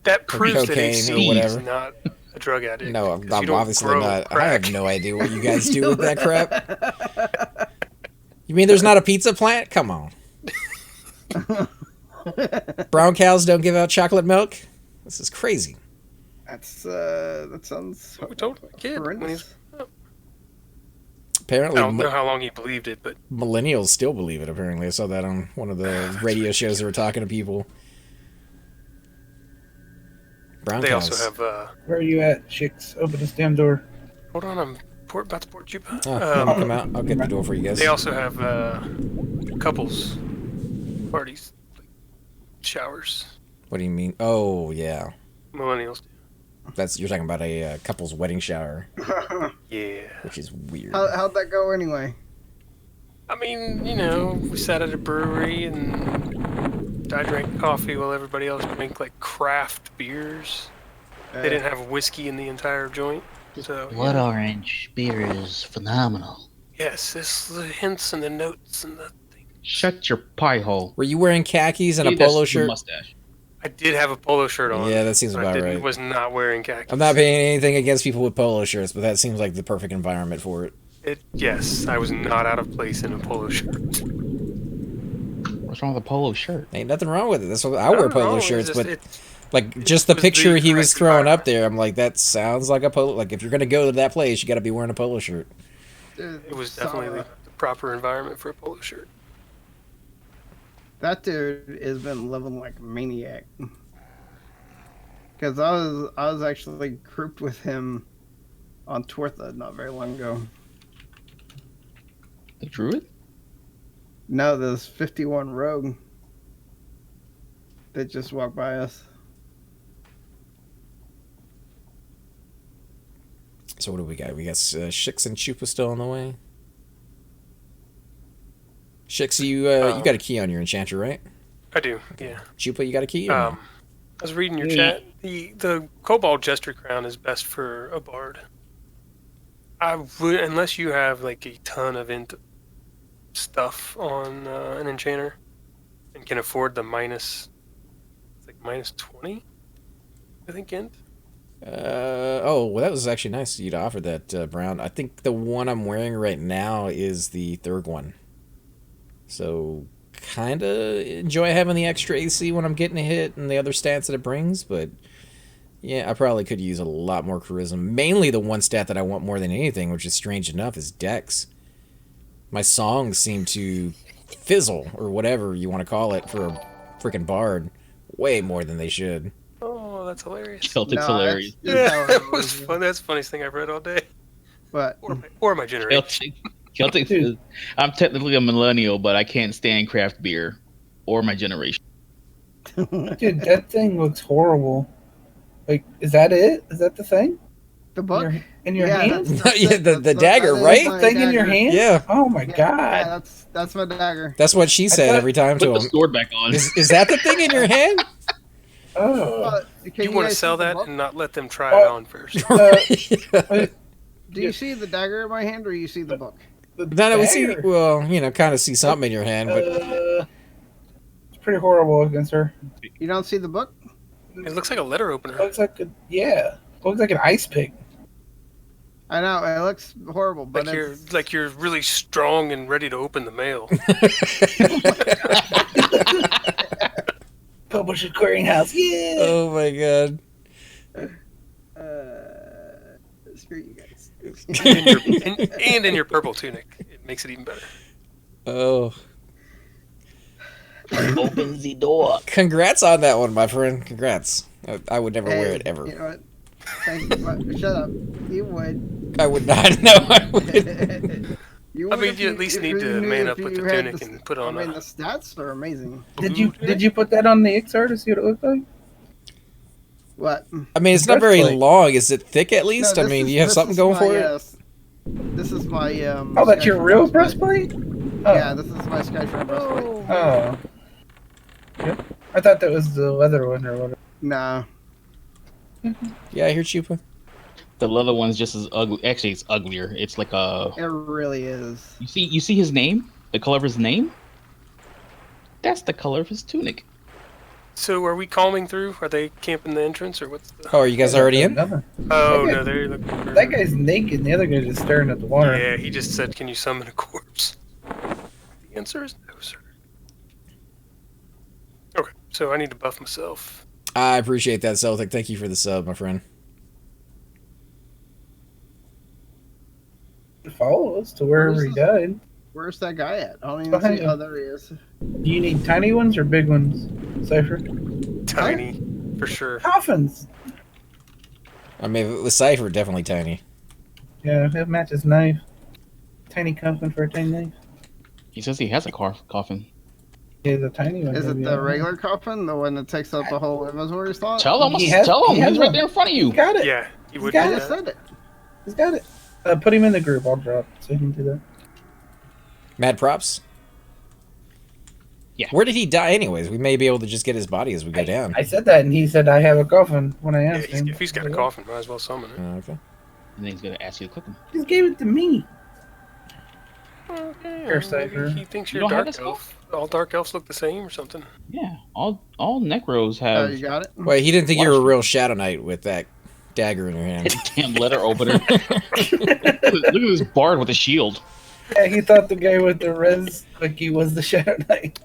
Speaker 3: That proves that
Speaker 1: AC
Speaker 3: is not a drug addict.
Speaker 1: No, I'm obviously not.
Speaker 3: Crack.
Speaker 1: I have no idea what you guys do with that crap. You mean there's not a pizza plant? Come on. Brown cows don't give out chocolate milk? This is crazy.
Speaker 5: That sounds.
Speaker 3: We told the kid when he's.
Speaker 1: Apparently,
Speaker 3: I don't know how long he believed it, but
Speaker 1: millennials still believe it. Apparently, I saw that on one of the radio shows that were talking to people. Brown
Speaker 3: they
Speaker 1: cows.
Speaker 3: also have.
Speaker 2: Where are you at, chicks? Open this damn door.
Speaker 3: Hold on, I'm about to port you.
Speaker 1: I'll come out. I'll get the door for you guys.
Speaker 3: They also have couples parties, like showers.
Speaker 1: What do you mean? Oh yeah,
Speaker 3: Millennials do.
Speaker 1: you're talking about a couple's wedding shower.
Speaker 3: Yeah.
Speaker 1: Which is weird.
Speaker 5: How'd that go anyway?
Speaker 3: I mean, we sat at a brewery and I drank coffee while everybody else drank like craft beers. They didn't have whiskey in the entire joint. So
Speaker 4: Blood orange beer is phenomenal.
Speaker 3: yes, it's the hints and the notes and the thing.
Speaker 4: Shut your pie hole.
Speaker 1: Were you wearing khakis and a polo shirt?
Speaker 4: Mustache.
Speaker 3: I did have a polo shirt on.
Speaker 1: Yeah, that seems about right.
Speaker 3: I was not wearing khakis.
Speaker 1: I'm not paying anything against people with polo shirts, but that seems like the perfect environment for it.
Speaker 3: Yes, I was not out of place in a polo shirt.
Speaker 4: What's wrong with a polo shirt?
Speaker 1: Ain't nothing wrong with it. That's what I wear polo shirts, but like just
Speaker 3: the
Speaker 1: the picture he was throwing up there, I'm like, that sounds like a polo. Like if you're gonna go to that place, you got to be wearing a polo shirt.
Speaker 3: It was definitely the proper environment for a polo shirt.
Speaker 5: That dude has been living like a maniac. Because I was actually grouped with him on Twertha not very long ago.
Speaker 4: The Druid?
Speaker 5: No, this 51 Rogue that just walked by us.
Speaker 1: So what do we got? We got Shix and Chupa still on the way. Shix, you got a key on your enchanter, right?
Speaker 3: I do, yeah.
Speaker 1: Chupa, you got a key? Or no?
Speaker 3: I was reading your chat. The Cobalt Jester Crown is best for a bard. I would, unless you have like a ton of stuff on an enchanter and can afford the minus. It's like minus 20, I think. Int.
Speaker 1: Well, that was actually nice of you to offer that, Brown. I think the one I'm wearing right now is the third one. So, kind of enjoy having the extra AC when I'm getting a hit and the other stats that it brings, but yeah, I probably could use a lot more charisma. Mainly the one stat that I want more than anything, which is strange enough, is Dex. My songs seem to fizzle, or whatever you want to call it, for a freaking bard, way more than they should.
Speaker 3: Oh, that's hilarious.
Speaker 4: Celtic's hilarious.
Speaker 3: Yeah, that was fun. That's the funniest thing I've read all day.
Speaker 5: What?
Speaker 3: Or my generation.
Speaker 4: Celtic is, I'm technically a millennial, but I can't stand craft beer or my generation.
Speaker 2: Dude, that thing looks horrible. Like, is that it? Is that the thing?
Speaker 5: The book?
Speaker 2: In your hand?
Speaker 1: Yeah, the dagger, right?
Speaker 2: The thing in your hand?
Speaker 1: Yeah.
Speaker 2: Oh my god.
Speaker 5: Yeah, that's my dagger.
Speaker 1: That's what she said every time to
Speaker 4: Put
Speaker 1: him.
Speaker 4: the sword back on.
Speaker 1: Is that the thing in your hand?
Speaker 2: Oh.
Speaker 3: You want to sell that and not let them try it on first.
Speaker 5: Do you see the dagger in my hand, or you see the book?
Speaker 1: No, we see. Well, kind of see something in your hand, but
Speaker 2: it's pretty horrible against her.
Speaker 5: You don't see the book?
Speaker 3: It looks like a letter opener.
Speaker 2: It looks like looks like an ice pick.
Speaker 5: I know it looks horrible, but
Speaker 3: you're really strong and ready to open the mail.
Speaker 2: Publisher Clearinghouse, yeah.
Speaker 1: Oh my god.
Speaker 5: Screw you guys.
Speaker 3: and in your purple tunic, it makes it even better.
Speaker 1: Oh.
Speaker 4: Open the door.
Speaker 1: Congrats on that one, my friend. Congrats. I would never wear it ever.
Speaker 5: You know what? Thank you. Shut up. You would.
Speaker 1: I would not. No, I would.
Speaker 5: You
Speaker 3: at least need to man up with the tunic and put on.
Speaker 5: I mean, the stats are amazing.
Speaker 2: Did you put that on the Iksar to see what it looked like?
Speaker 5: What?
Speaker 1: I mean, it's not very long. Is it thick at least?
Speaker 5: No,
Speaker 1: I mean, you have something going for it?
Speaker 5: This is my
Speaker 2: Oh, that's your real breastplate? Oh.
Speaker 5: Yeah, this is my Skyshrine breastplate.
Speaker 2: Oh. Yep. I thought that was the leather one or whatever.
Speaker 5: Nah.
Speaker 1: Yeah, I hear Chupa.
Speaker 4: The leather one's just as ugly. Actually, it's uglier. It's like a.
Speaker 5: It really is.
Speaker 4: You see his name? The color of his name? That's the color of his tunic.
Speaker 3: So, are we calming through? Are they camping the entrance, or what's the?
Speaker 1: Oh, are you guys already in?
Speaker 3: Oh no, they're looking for...
Speaker 2: That guy's naked. And the other guy's just staring at the water.
Speaker 3: Yeah, he just said, "Can you summon a corpse?" The answer is no, sir. Okay, so I need to buff myself.
Speaker 1: I appreciate that, Celtic. Thank you for the sub, my friend.
Speaker 2: Follow us to wherever he died.
Speaker 5: Where's that guy at? I don't even see. Oh, there he is.
Speaker 2: Do you need tiny ones or big ones, Cypher?
Speaker 3: Tiny, for sure.
Speaker 2: Coffins.
Speaker 1: I mean, with Cypher, definitely tiny.
Speaker 2: Yeah, it matches knife. Tiny coffin for a tiny knife.
Speaker 4: He says he has a coffin.
Speaker 2: Yeah, the tiny one.
Speaker 5: Is it the regular coffin, the one that takes up the whole inventory slot?
Speaker 4: Tell him. He's right there in front of you.
Speaker 2: He's got it.
Speaker 3: Yeah, he would.
Speaker 5: I just said it.
Speaker 2: He's got it. Put him in the group. I'll drop so he can do that.
Speaker 1: Mad props?
Speaker 4: Yeah.
Speaker 1: Where did he die anyways? We may be able to just get his body as we go down.
Speaker 2: I said that, and he said I have a coffin when I asked him.
Speaker 3: If he's got a coffin, might as well summon it.
Speaker 1: Okay.
Speaker 4: And then he's going to ask you to click him.
Speaker 2: He just gave it to me.
Speaker 3: Okay,
Speaker 2: Here, Cypher.
Speaker 3: he thinks
Speaker 4: You
Speaker 3: you're a
Speaker 4: don't have
Speaker 3: dark
Speaker 4: this
Speaker 3: elf. All dark elves look the same or something.
Speaker 4: Yeah, all Necros
Speaker 5: Oh,
Speaker 4: have.
Speaker 5: you got it?
Speaker 1: Wait, he didn't think you were a real Shadow Knight with that dagger in your hand.
Speaker 4: Damn letter opener. Look at this bard with a shield.
Speaker 2: Yeah, he thought the guy with the res like he was the Shadow Knight.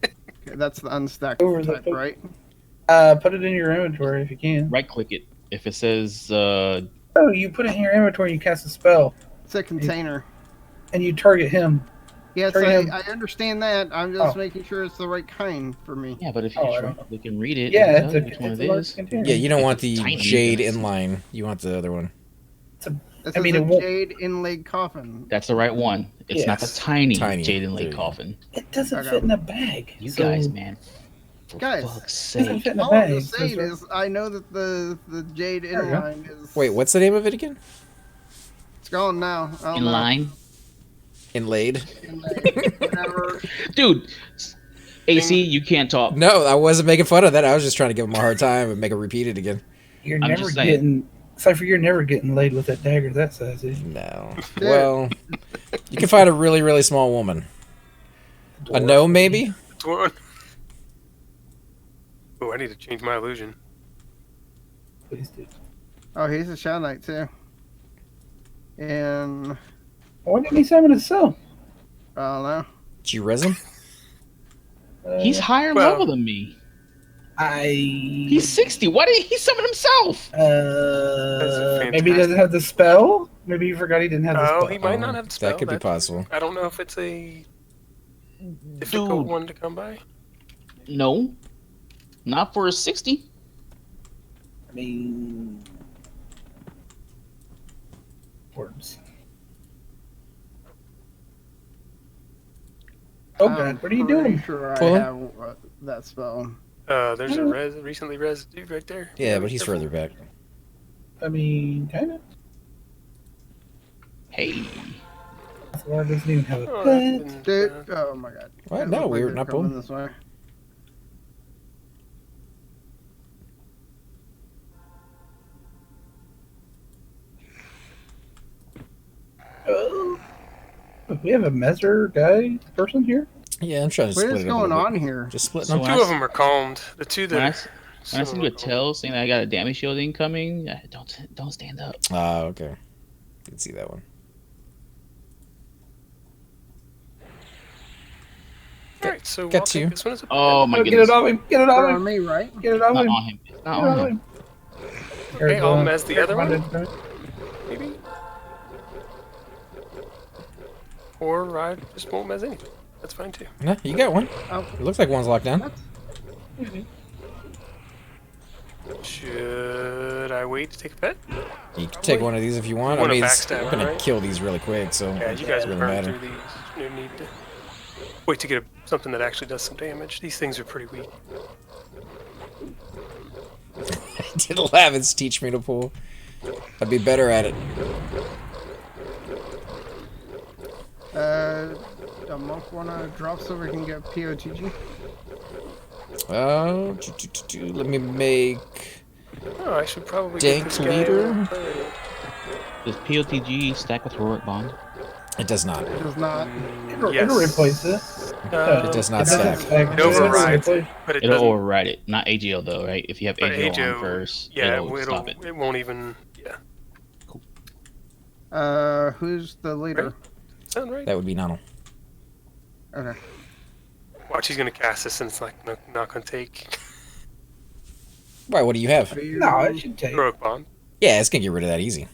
Speaker 5: Okay, that's the unstacked
Speaker 2: Over the
Speaker 5: type,
Speaker 2: book.
Speaker 5: right?
Speaker 2: Put it in your inventory if you can.
Speaker 4: Right click it. If it says
Speaker 2: Oh, you put it in your inventory, you cast a spell,
Speaker 5: It's a container.
Speaker 2: and you target him.
Speaker 5: Yes,
Speaker 2: Target him.
Speaker 5: I understand that. I'm just making sure it's the right kind for me.
Speaker 4: yeah, but if you we can read it.
Speaker 2: Yeah,
Speaker 4: it'll
Speaker 2: it's
Speaker 4: tell you which one
Speaker 2: a
Speaker 4: it
Speaker 2: large
Speaker 4: is.
Speaker 2: container.
Speaker 1: Yeah, you don't want the
Speaker 4: Tiny,
Speaker 1: jade
Speaker 4: guys.
Speaker 1: inline. You want the other one.
Speaker 5: This
Speaker 2: I mean,
Speaker 5: is
Speaker 2: it
Speaker 5: a
Speaker 2: won't-
Speaker 5: jade inlaid coffin.
Speaker 4: That's the right one. It's not the
Speaker 2: Yes.
Speaker 4: tiny
Speaker 1: Tiny.
Speaker 4: jade
Speaker 1: There
Speaker 4: inlaid
Speaker 1: you go.
Speaker 4: coffin.
Speaker 2: It doesn't
Speaker 5: Okay.
Speaker 2: fit in a bag.
Speaker 4: You
Speaker 2: so-
Speaker 4: guys, man. For
Speaker 5: Guys,
Speaker 4: fuck's
Speaker 2: It doesn't
Speaker 4: sake.
Speaker 2: fit in a
Speaker 5: All I'm
Speaker 2: bag.
Speaker 5: just saying is, I know that the jade
Speaker 2: There you go.
Speaker 5: inline is.
Speaker 1: Wait, what's the name of it again?
Speaker 5: It's gone now. I don't
Speaker 4: In
Speaker 5: know.
Speaker 4: line.
Speaker 1: Inlaid.
Speaker 5: Whatever.
Speaker 4: Dude, AC, you can't talk.
Speaker 1: No, I wasn't making fun of that. I was just trying to give him a hard time and make him repeat it again.
Speaker 2: You're
Speaker 4: I'm
Speaker 2: never
Speaker 4: just saying.
Speaker 2: getting. Cypher, you're never getting laid with that dagger that size, is you?
Speaker 1: No. Well, you can find a really, really small woman. A gnome, maybe?
Speaker 3: Oh, I need to change my illusion.
Speaker 2: Please do.
Speaker 5: Oh, he's a Shadow Knight too. And
Speaker 2: Why didn't he summon himself?
Speaker 5: I don't know.
Speaker 1: Did you res him?
Speaker 4: He's higher
Speaker 3: well-
Speaker 4: level than me.
Speaker 2: He's
Speaker 4: He's 60. Why did he summon himself?
Speaker 2: Maybe he doesn't have the spell. Maybe he forgot he didn't have the spell.
Speaker 3: Oh, he might not have the spell.
Speaker 1: That could be possible.
Speaker 3: I don't know if it's a difficult one to come by.
Speaker 4: No. Not for a 60.
Speaker 2: I mean, words. Oh God, what are you doing?
Speaker 5: Sure,
Speaker 1: Pull
Speaker 5: I
Speaker 1: him?
Speaker 5: have that spell.
Speaker 3: There's a recently res dude right there.
Speaker 1: Yeah, but he's further back.
Speaker 2: I mean, kind of.
Speaker 4: Hey.
Speaker 2: Florida doesn't even have a
Speaker 3: Oh,
Speaker 2: pet.
Speaker 3: that's been,
Speaker 5: Dude, oh my God.
Speaker 1: What?
Speaker 5: It
Speaker 1: No,
Speaker 5: looked
Speaker 1: we
Speaker 5: like
Speaker 1: were
Speaker 5: they're
Speaker 1: not
Speaker 5: coming
Speaker 1: pulling.
Speaker 5: this way.
Speaker 2: Oh, we have a measure guy person here.
Speaker 1: Yeah, I'm trying to
Speaker 5: What
Speaker 1: split
Speaker 5: is
Speaker 1: it up a
Speaker 5: going
Speaker 1: little
Speaker 5: on
Speaker 1: bit.
Speaker 5: here?
Speaker 1: Just splitting
Speaker 4: So
Speaker 1: them.
Speaker 3: two of them are calmed. The two
Speaker 4: When I,
Speaker 3: that
Speaker 4: when I send you a tell saying that I got a damage shield incoming, don't stand up.
Speaker 1: Ah, okay. Can see that one.
Speaker 3: Alright, so
Speaker 1: Get
Speaker 3: I'll
Speaker 1: to
Speaker 3: take
Speaker 1: you.
Speaker 3: this one as a
Speaker 4: Oh my
Speaker 2: Get
Speaker 4: goodness.
Speaker 2: it off him! Get it off
Speaker 5: They're on
Speaker 2: him!
Speaker 5: me, right?
Speaker 2: Get it off
Speaker 4: Not
Speaker 2: him!
Speaker 4: on him. It's
Speaker 2: Get
Speaker 4: not
Speaker 2: it
Speaker 4: on
Speaker 2: off
Speaker 4: him.
Speaker 2: him!
Speaker 3: Okay, I'll mess the other one,
Speaker 2: one.
Speaker 3: maybe? Or I just won't mess anything. That's fine too.
Speaker 1: No, you got one.
Speaker 5: Oh.
Speaker 1: It looks like one's locked down.
Speaker 3: Should I wait to take a pet?
Speaker 1: You can take one of these if you want. I
Speaker 3: Wanna
Speaker 1: mean,
Speaker 3: backstab,
Speaker 1: we're gonna
Speaker 3: right?
Speaker 1: kill these really quick, so
Speaker 3: Yeah,
Speaker 1: it
Speaker 3: you guys
Speaker 1: doesn't
Speaker 3: will
Speaker 1: really
Speaker 3: burn
Speaker 1: matter.
Speaker 3: through these. No need to wait to get something that actually does some damage. These things are pretty weak.
Speaker 1: Did Lavins teach me to pull? I'd be better at it.
Speaker 5: The monk wanna drop so we can get POTG?
Speaker 1: Let me make
Speaker 3: Oh, I should probably
Speaker 1: Dank
Speaker 3: get this guy
Speaker 1: leader?
Speaker 3: a bird.
Speaker 4: Does POTG stack with heroic bond?
Speaker 1: It does not.
Speaker 5: It does not.
Speaker 3: Yes.
Speaker 2: It'll replace it.
Speaker 1: It does not stack.
Speaker 3: It overrides it, but it
Speaker 4: It'll
Speaker 3: doesn't.
Speaker 4: override it. Not AGO though, right? If you have
Speaker 3: But
Speaker 4: AGO
Speaker 3: AGO
Speaker 4: on first,
Speaker 3: Yeah,
Speaker 4: it'll stop it.
Speaker 3: it won't even. Yeah,
Speaker 5: Who's the leader?
Speaker 3: Right. sound right.
Speaker 1: That would be Nano.
Speaker 5: Okay.
Speaker 3: Watch, he's gonna cast this, and it's like not gonna take
Speaker 1: Why? What do you have?
Speaker 2: No, it should take.
Speaker 3: heroic bond.
Speaker 1: Yeah, it's gonna get rid of that easy.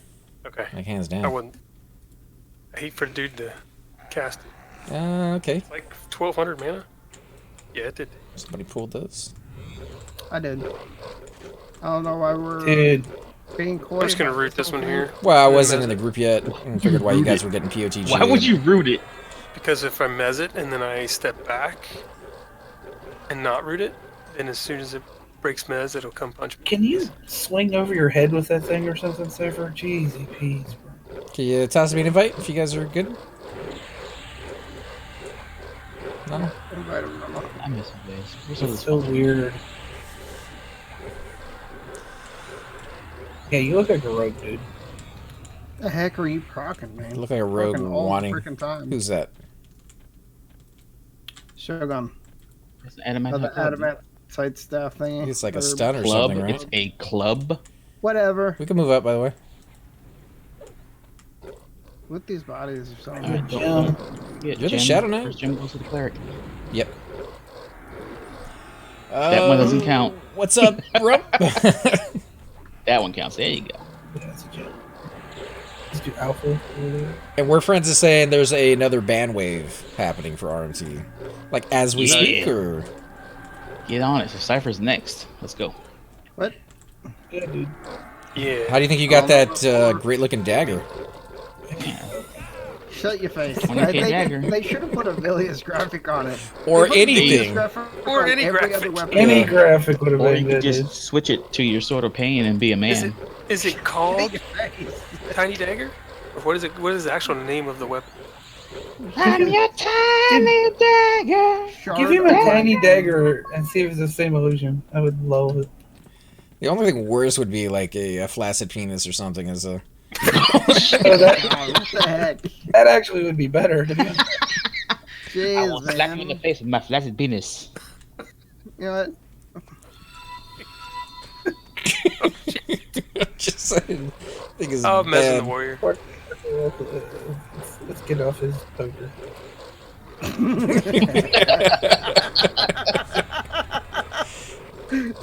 Speaker 3: Okay,
Speaker 1: Like hands
Speaker 3: I
Speaker 1: down.
Speaker 3: wouldn't. I hate for a dude to cast it.
Speaker 1: Okay.
Speaker 3: It's like 1200 mana. Yeah, it did.
Speaker 1: Somebody pulled those.
Speaker 5: I did. I don't know why we're
Speaker 2: Dude,
Speaker 5: being coy.
Speaker 3: I'm just gonna
Speaker 5: about
Speaker 3: root this one
Speaker 5: whole
Speaker 3: here.
Speaker 1: Well, I wasn't in the group yet. And figured why you
Speaker 4: Root
Speaker 1: guys
Speaker 4: it.
Speaker 1: were getting POTG.
Speaker 4: Why would you root it?
Speaker 3: Because if I mez it and then I step back and not root it, then as soon as it breaks mez, it'll come punch me.
Speaker 2: can you swing over your head with that thing or something, Cypher? Jeezy peas, bro.
Speaker 1: Can you toss me an invite if you guys are good? No?
Speaker 5: Invite him, no.
Speaker 4: I miss you guys. Where's all
Speaker 2: It's
Speaker 4: this
Speaker 2: so
Speaker 4: fun?
Speaker 2: weird. Yeah, you look like a rogue, dude.
Speaker 5: The heck are you procking, man?
Speaker 1: You look like a rogue
Speaker 5: Fucking all the
Speaker 1: wanting.
Speaker 5: freaking time.
Speaker 1: Who's that?
Speaker 5: Shogun.
Speaker 4: It's an adamant
Speaker 5: Oh, the
Speaker 4: club.
Speaker 5: adamant side staff thingy.
Speaker 1: It's like a
Speaker 5: Or
Speaker 1: stun or
Speaker 4: Club.
Speaker 1: something, right?
Speaker 4: It's a club.
Speaker 5: Whatever.
Speaker 1: We can move up, by the way.
Speaker 5: With these bodies or something.
Speaker 4: Alright,
Speaker 2: Jim.
Speaker 4: Yeah,
Speaker 1: You're the
Speaker 4: Jim.
Speaker 1: Shadow Knight?
Speaker 4: First Jim goes to the cleric.
Speaker 1: Yep.
Speaker 4: That one doesn't count.
Speaker 1: What's up, bro?
Speaker 4: That one counts. There you go.
Speaker 2: Yeah, that's a joke. Let's do alpha.
Speaker 1: And we're friends is saying there's another ban wave happening for RMT. Like, as we
Speaker 4: Yeah.
Speaker 1: speak, or...
Speaker 4: Get on it. So Cypher's next. Let's go.
Speaker 5: What?
Speaker 2: Yeah, dude.
Speaker 3: Yeah.
Speaker 1: How do you think you got that great-looking dagger?
Speaker 5: Shut your face.
Speaker 4: 20K dagger.
Speaker 5: They should have put a Vilius graphic on it.
Speaker 1: Or
Speaker 5: They put a Vilius
Speaker 1: anything.
Speaker 5: graphic
Speaker 3: Or
Speaker 5: on
Speaker 3: any
Speaker 5: every
Speaker 3: graphic.
Speaker 5: other weapon.
Speaker 2: Any graphic would have
Speaker 4: Or
Speaker 2: been
Speaker 4: you could
Speaker 2: good,
Speaker 4: just switch it to your sword of pain and be a man.
Speaker 3: Is it
Speaker 5: Shut
Speaker 3: called
Speaker 5: your face.
Speaker 3: Tiny Dagger? Or what is it? What is the actual name of the weapon?
Speaker 4: I'm your tiny dagger.
Speaker 2: Give him a tiny dagger and see if it's the same illusion. I would love it.
Speaker 1: The only thing worse would be like a flaccid penis or something as a.
Speaker 2: That actually would be better. To be honest.
Speaker 5: Jeez,
Speaker 4: I will slap you in the face with my flaccid penis.
Speaker 5: You know what?
Speaker 1: Just saying. I think it's
Speaker 3: Oh, Mez
Speaker 1: bad.
Speaker 3: the Warrior.
Speaker 2: Let's get off his poker.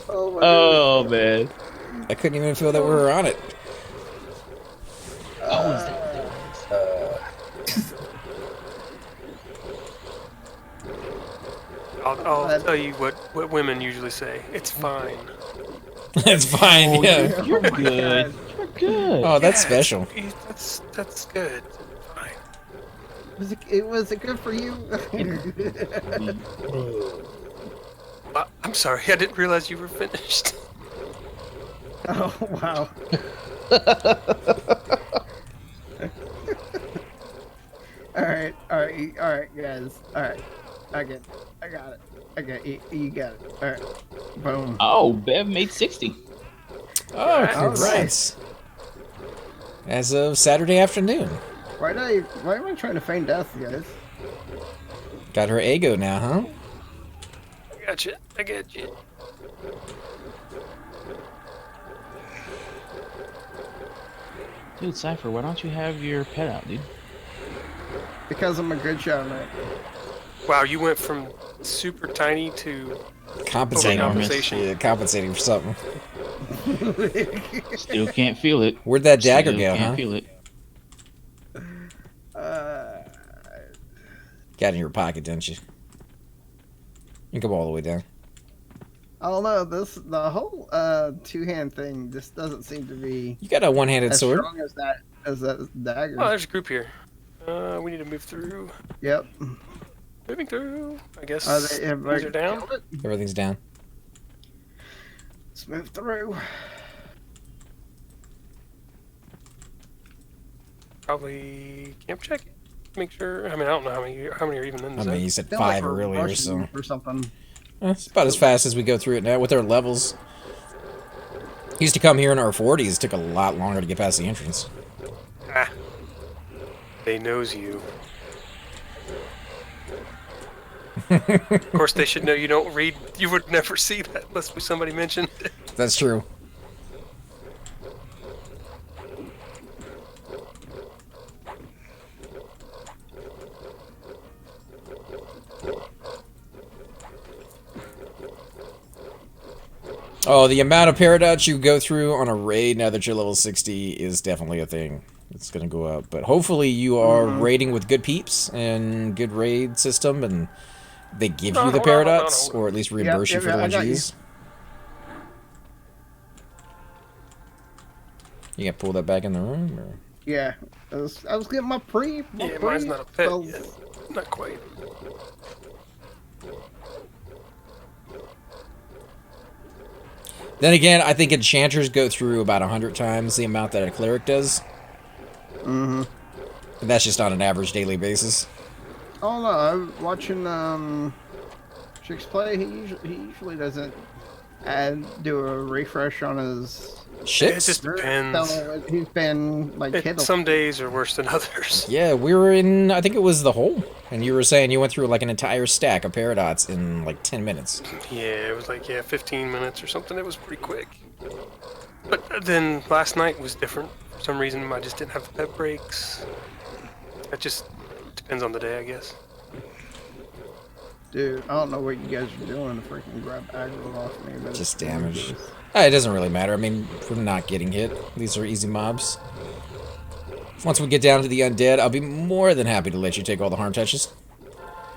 Speaker 5: Oh,
Speaker 4: man.
Speaker 1: I couldn't even feel that we were on it.
Speaker 3: I'll tell you what women usually say. It's fine.
Speaker 1: It's fine, yeah.
Speaker 4: You're good. You're good.
Speaker 1: Oh, that's special.
Speaker 3: That's good. Fine.
Speaker 5: Was it good for you?
Speaker 3: I'm sorry. I didn't realize you were finished.
Speaker 5: Oh, wow. All right, guys. All right, I got it. You got it. All right, boom.
Speaker 4: Oh, Bev made 60.
Speaker 1: Oh, congrats. As of Saturday afternoon.
Speaker 5: Why am I trying to feign death, guys?
Speaker 1: Got her ego now, huh?
Speaker 3: I got you.
Speaker 4: Dude, Cypher, why don't you have your pet out, dude?
Speaker 5: Because I'm a good shot, mate.
Speaker 3: Wow, you went from super tiny to
Speaker 1: Compensating.
Speaker 3: Overcompensation.
Speaker 1: Yeah, compensating for something.
Speaker 4: Still can't feel it.
Speaker 1: Where'd that dagger
Speaker 4: Still
Speaker 1: go,
Speaker 4: can't
Speaker 1: huh?
Speaker 4: feel it.
Speaker 1: Got it in your pocket, didn't you? You can go all the way down.
Speaker 5: I don't know. The whole two-hand thing just doesn't seem to be
Speaker 1: You got a one-handed
Speaker 5: as
Speaker 1: sword.
Speaker 5: strong as that dagger.
Speaker 3: Oh, there's a group here. We need to move through.
Speaker 5: Yep.
Speaker 3: Moving through. I guess
Speaker 5: Things
Speaker 3: are down.
Speaker 1: Everything's down.
Speaker 5: Let's move through.
Speaker 3: Probably camp check it. Make sure. I mean, I don't know how many are even in the
Speaker 1: I
Speaker 3: zone.
Speaker 1: mean, you said
Speaker 5: Felt like
Speaker 1: 5
Speaker 5: we're
Speaker 1: earlier,
Speaker 5: rushing
Speaker 1: so
Speaker 5: or something.
Speaker 1: it's about as fast as we go through it now with our levels. Used to come here in our 40s. Took a lot longer to get past the entrance.
Speaker 3: Ah. They knows you. Of course, they should know you don't read. You would never see that unless somebody mentioned it.
Speaker 1: That's true. Oh, the amount of paradox you go through on a raid now that you're level 60 is definitely a thing. It's going to go up. But hopefully you are raiding with good peeps and good raid system, and they give you the paradox, or at least reimburse you for the ones you use. You got to pull that back in the room? Or?
Speaker 5: Yeah. I was getting my pre.
Speaker 3: Yeah, mine's not a pet yet. Not quite.
Speaker 1: Then again, I think enchanters go through about 100 times the amount that a cleric does.
Speaker 5: Mm-hmm.
Speaker 1: And that's just on an average daily basis.
Speaker 5: Oh no, I'm watching Chicks play. He usually doesn't do a refresh on his
Speaker 1: Shit.
Speaker 3: It just depends.
Speaker 5: So he's been like hit.
Speaker 3: Some days are worse than others.
Speaker 1: Yeah, we were in, I think it was the hole. And you were saying you went through like an entire stack of paradox in like 10 minutes.
Speaker 3: Yeah, it was like 15 minutes or something. It was pretty quick. But then last night was different. For some reason, I just didn't have the pet breaks. It just depends on the day, I guess.
Speaker 5: Dude, I don't know what you guys are doing to freaking grab aggro off me. But
Speaker 1: Just damage. It doesn't really matter. I mean, we're not getting hit. These are easy mobs. Once we get down to the undead, I'll be more than happy to let you take all the harm touches.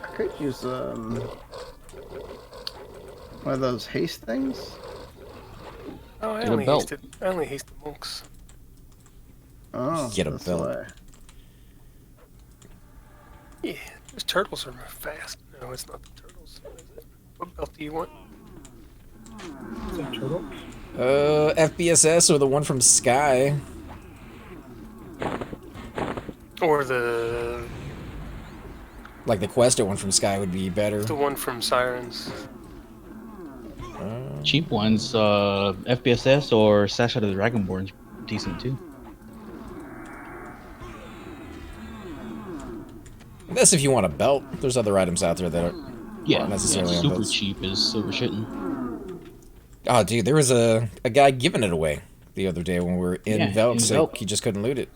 Speaker 5: I could use one of those haste things.
Speaker 3: Oh, I
Speaker 4: Get a
Speaker 3: only
Speaker 4: belt.
Speaker 3: hasted monks.
Speaker 5: Oh,
Speaker 1: Get a
Speaker 5: that's
Speaker 1: belt.
Speaker 5: why.
Speaker 3: Yeah, those turtles are fast. No, it's not the turtles. What is it? What belt do you want?
Speaker 2: Is that turtle?
Speaker 1: FBSS or the one from Sky.
Speaker 3: Or the
Speaker 1: Like the Questo one from Sky would be better.
Speaker 3: The one from Sirens.
Speaker 4: Cheap ones, FBSS or Sash Out of the Dragonborn's decent too.
Speaker 1: That's if you want a belt. There's other items out there that aren't necessarily on
Speaker 4: super
Speaker 1: belts.
Speaker 4: cheap is silver shitting.
Speaker 1: Oh, dude, there was a guy giving it away the other day when we were in Velk, so he just couldn't loot it.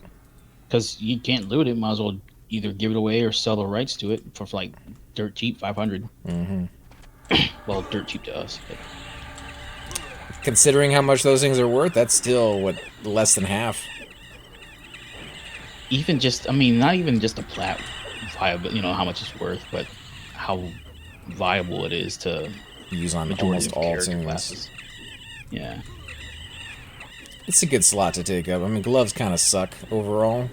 Speaker 4: Because you can't loot it, might as well either give it away or sell the rights to it for like dirt cheap, 500.
Speaker 1: Mm-hmm.
Speaker 4: Well, dirt cheap to us. But...
Speaker 1: Considering how much those things are worth, that's still, what, less than half.
Speaker 4: Even just, I mean, not even just a plat viable, you know, how much it's worth, but how viable it is to
Speaker 1: use on almost all things.
Speaker 4: Yeah.
Speaker 1: It's a good slot to take up. I mean, gloves kind of suck overall.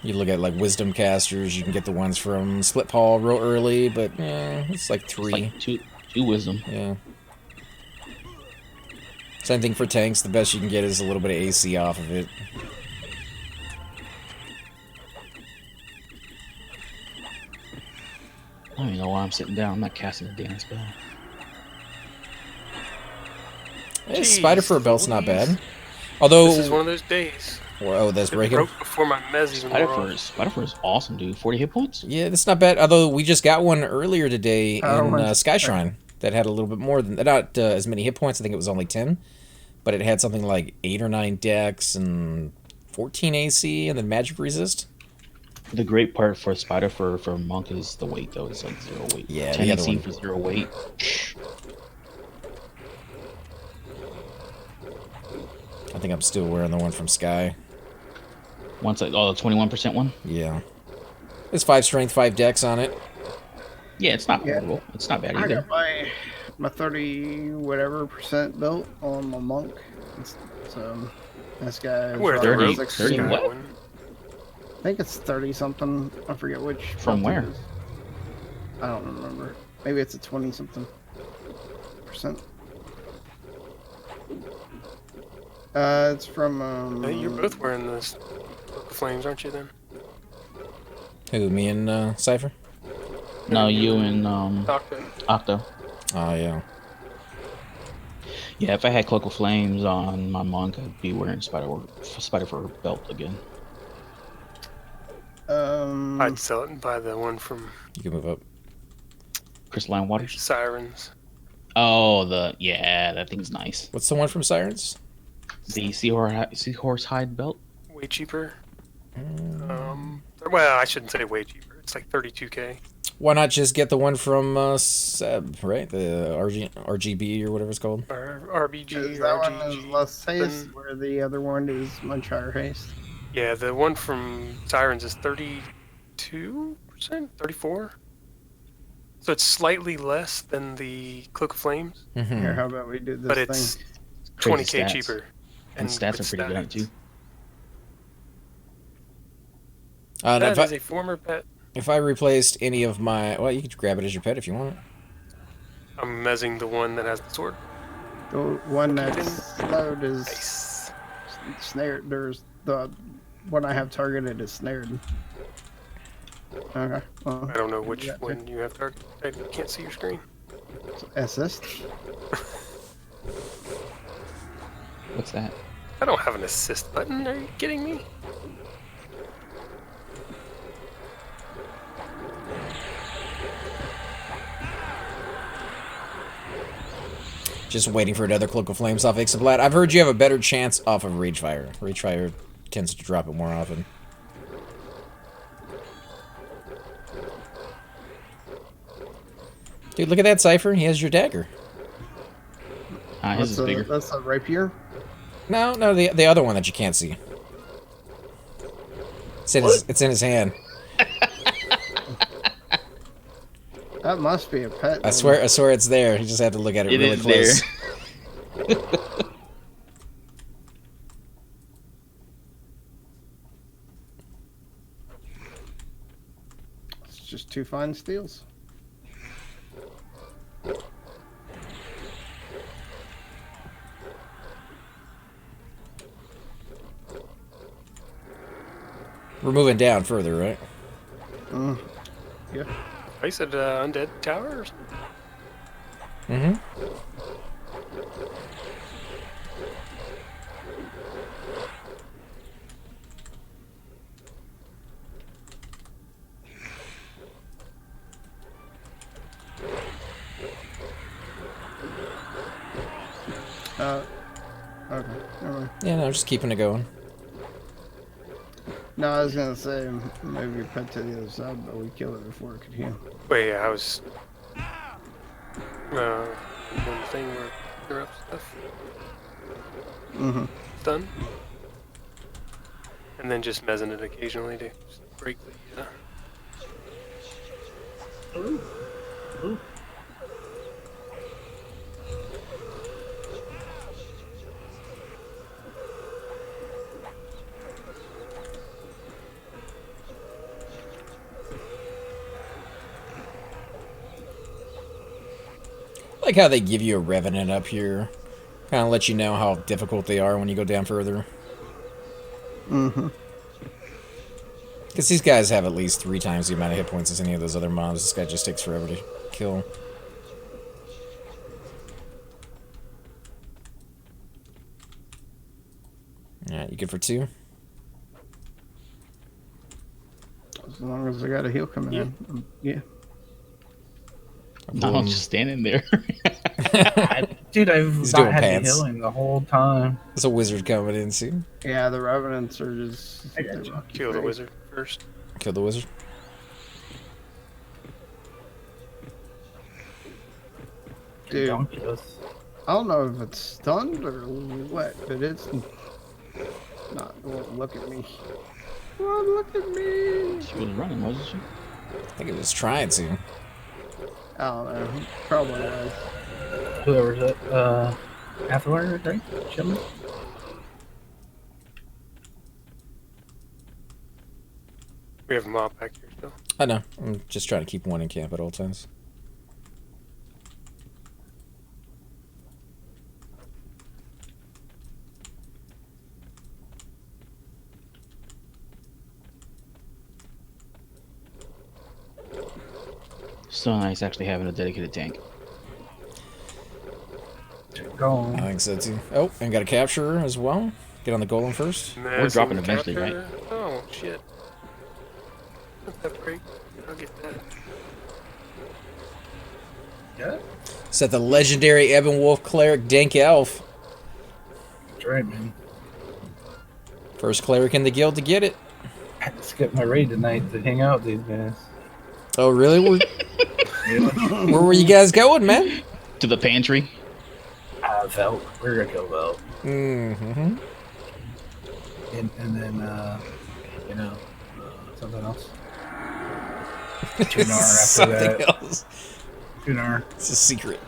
Speaker 1: You look at like wisdom casters, you can get the ones from Split Paw real early, but it's like 3.
Speaker 4: It's like two wisdom.
Speaker 1: Yeah. Same thing for tanks. The best you can get is a little bit of AC off of it.
Speaker 4: I don't even know why I'm sitting down. I'm not casting a damn spell.
Speaker 1: Hey, Spider for a belt's not bad. Although
Speaker 3: this is one of those days.
Speaker 1: Whoa, that's breaking.
Speaker 3: Broke before my mez even
Speaker 4: Spider is awesome, dude. 40 hit points.
Speaker 1: Yeah, that's not bad. Although we just got one earlier today in Skyshrine that had a little bit more than not as many hit points. I think it was only 10, but it had something like 8 or 9 dex and 14 AC and then magic resist.
Speaker 4: The great part for Spider for Monk is the weight, though. It's like 0 weight.
Speaker 1: Yeah,
Speaker 4: 10 AC for 0 weight.
Speaker 1: I think I'm still wearing the one from Sky.
Speaker 4: Once the 21% one?
Speaker 1: Yeah. It's 5 strength, 5 dex on it.
Speaker 4: Yeah, it's not horrible. It's not bad either.
Speaker 5: I got my 30 whatever % built on my Monk. So this guy.
Speaker 3: Where
Speaker 4: 30 what?
Speaker 5: I think it's 30 something. I forget which.
Speaker 4: From where?
Speaker 5: I don't remember. Maybe it's a 20 something %. It's from.
Speaker 3: You're both wearing this flames, aren't you? Then.
Speaker 1: Who? Me and Cypher?
Speaker 4: No, you and Octo.
Speaker 1: Oh yeah.
Speaker 4: Yeah, if I had Cloak of Flames on my Monk, I'd be wearing Spider for a belt again.
Speaker 3: I'd sell it and buy the one from.
Speaker 1: You can move up.
Speaker 4: Crystalline Waters.
Speaker 3: Sirens.
Speaker 4: Oh, that thing's nice.
Speaker 1: What's the one from Sirens?
Speaker 4: The seahorse hide belt.
Speaker 3: Way cheaper. Well, I shouldn't say way cheaper. It's like 32K.
Speaker 1: Why not just get the one from Seb, right? The RGB or whatever it's called.
Speaker 3: RBG.
Speaker 5: That one is less haste, where the other one is much higher haste.
Speaker 3: Yeah, the one from Sirens is 32%, 34. So it's slightly less than the Cloak of Flames.
Speaker 1: Mm-hmm.
Speaker 5: Here, how about we do this
Speaker 3: but it's
Speaker 5: thing?
Speaker 3: 20K cheaper.
Speaker 4: And stats are pretty good too.
Speaker 3: That is a former pet.
Speaker 1: If I replaced any of my... Well, you could grab it as your pet if you want.
Speaker 3: I'm mezzing the one that has the sword.
Speaker 5: The one that's slowed is
Speaker 3: Nice.
Speaker 5: snared. There's the one I have targeted is snared. Okay. Well,
Speaker 3: I don't know which one you have targeted. I can't see your screen.
Speaker 5: assist.
Speaker 4: What's that?
Speaker 3: I don't have an assist button. Are you kidding me?
Speaker 1: Just waiting for another Cloak of Flames off Ixablat. I've heard you have a better chance off of Ragefire. Ragefire tends to drop it more often. Dude, look at that Cypher. He has your dagger.
Speaker 4: His is bigger.
Speaker 5: That's a rapier?
Speaker 1: No, the other one that you can't see. It's in his hand.
Speaker 5: That must be a pet.
Speaker 1: I swear it's there. You just have to look at it really close.
Speaker 4: There.
Speaker 5: It's just 2 fine steels.
Speaker 1: We're moving down further, right?
Speaker 5: Yeah.
Speaker 3: I said Undead Tower or something?
Speaker 1: Mm-hmm.
Speaker 5: Okay. Never mind.
Speaker 1: Yeah, no, just keeping it going.
Speaker 5: No, I was gonna say maybe put to the other side, but we kill it before it could heal.
Speaker 3: Wait, yeah, I was doing the thing where you're up stuff.
Speaker 5: Mm-hmm.
Speaker 3: Done. And then just mezzing it occasionally to just break the.
Speaker 2: Ooh. Ooh.
Speaker 1: I like how they give you a revenant up here. Kind of let you know how difficult they are when you go down further.
Speaker 5: Mm-hmm.
Speaker 1: Because these guys have at least 3 times the amount of hit points as any of those other mobs. This guy just takes forever to kill. Alright, you good for 2?
Speaker 5: As long as I got a heal coming in. Yeah.
Speaker 4: No, I'm just standing there.
Speaker 2: Dude, I've
Speaker 1: He's
Speaker 2: not
Speaker 1: doing
Speaker 2: had
Speaker 1: pants.
Speaker 2: the healing the whole time.
Speaker 1: There's a wizard coming in soon.
Speaker 5: Yeah, the revenants are just.
Speaker 2: I got you.
Speaker 3: Kill the wizard first.
Speaker 1: Kill the wizard.
Speaker 5: Dude,
Speaker 2: Donkulus.
Speaker 5: I don't know if it's stunned or what, but it's not. It won't look at me. It won't look at me.
Speaker 4: She was running, wasn't she?
Speaker 1: I think it was trying to.
Speaker 5: I don't know. Probably was.
Speaker 2: Whoever's up. Afterward, right? Chilling.
Speaker 3: We have a mob back here still.
Speaker 1: I know. I'm just trying to keep one in camp at all times.
Speaker 4: So nice actually having a dedicated tank.
Speaker 2: Go.
Speaker 1: I think so too. Oh, and got a capturer as well. Get on the golem first.
Speaker 4: We're dropping eventually, right?
Speaker 3: Oh, shit. That's great. I'll get that.
Speaker 2: Yeah.
Speaker 1: Set the legendary Ebon Wolf Cleric Dank Elf.
Speaker 2: That's right, man.
Speaker 1: First cleric in the guild to get it.
Speaker 2: I had to skip my raid tonight to hang out with these guys.
Speaker 1: Oh, really? Where were you guys going, man?
Speaker 4: To the pantry.
Speaker 2: Velt. We're gonna kill Velt.
Speaker 1: Mm-hmm.
Speaker 2: And then, you know, something else. Tunar after
Speaker 1: Something
Speaker 2: that.
Speaker 1: else.
Speaker 2: Tunar.
Speaker 1: It's a secret.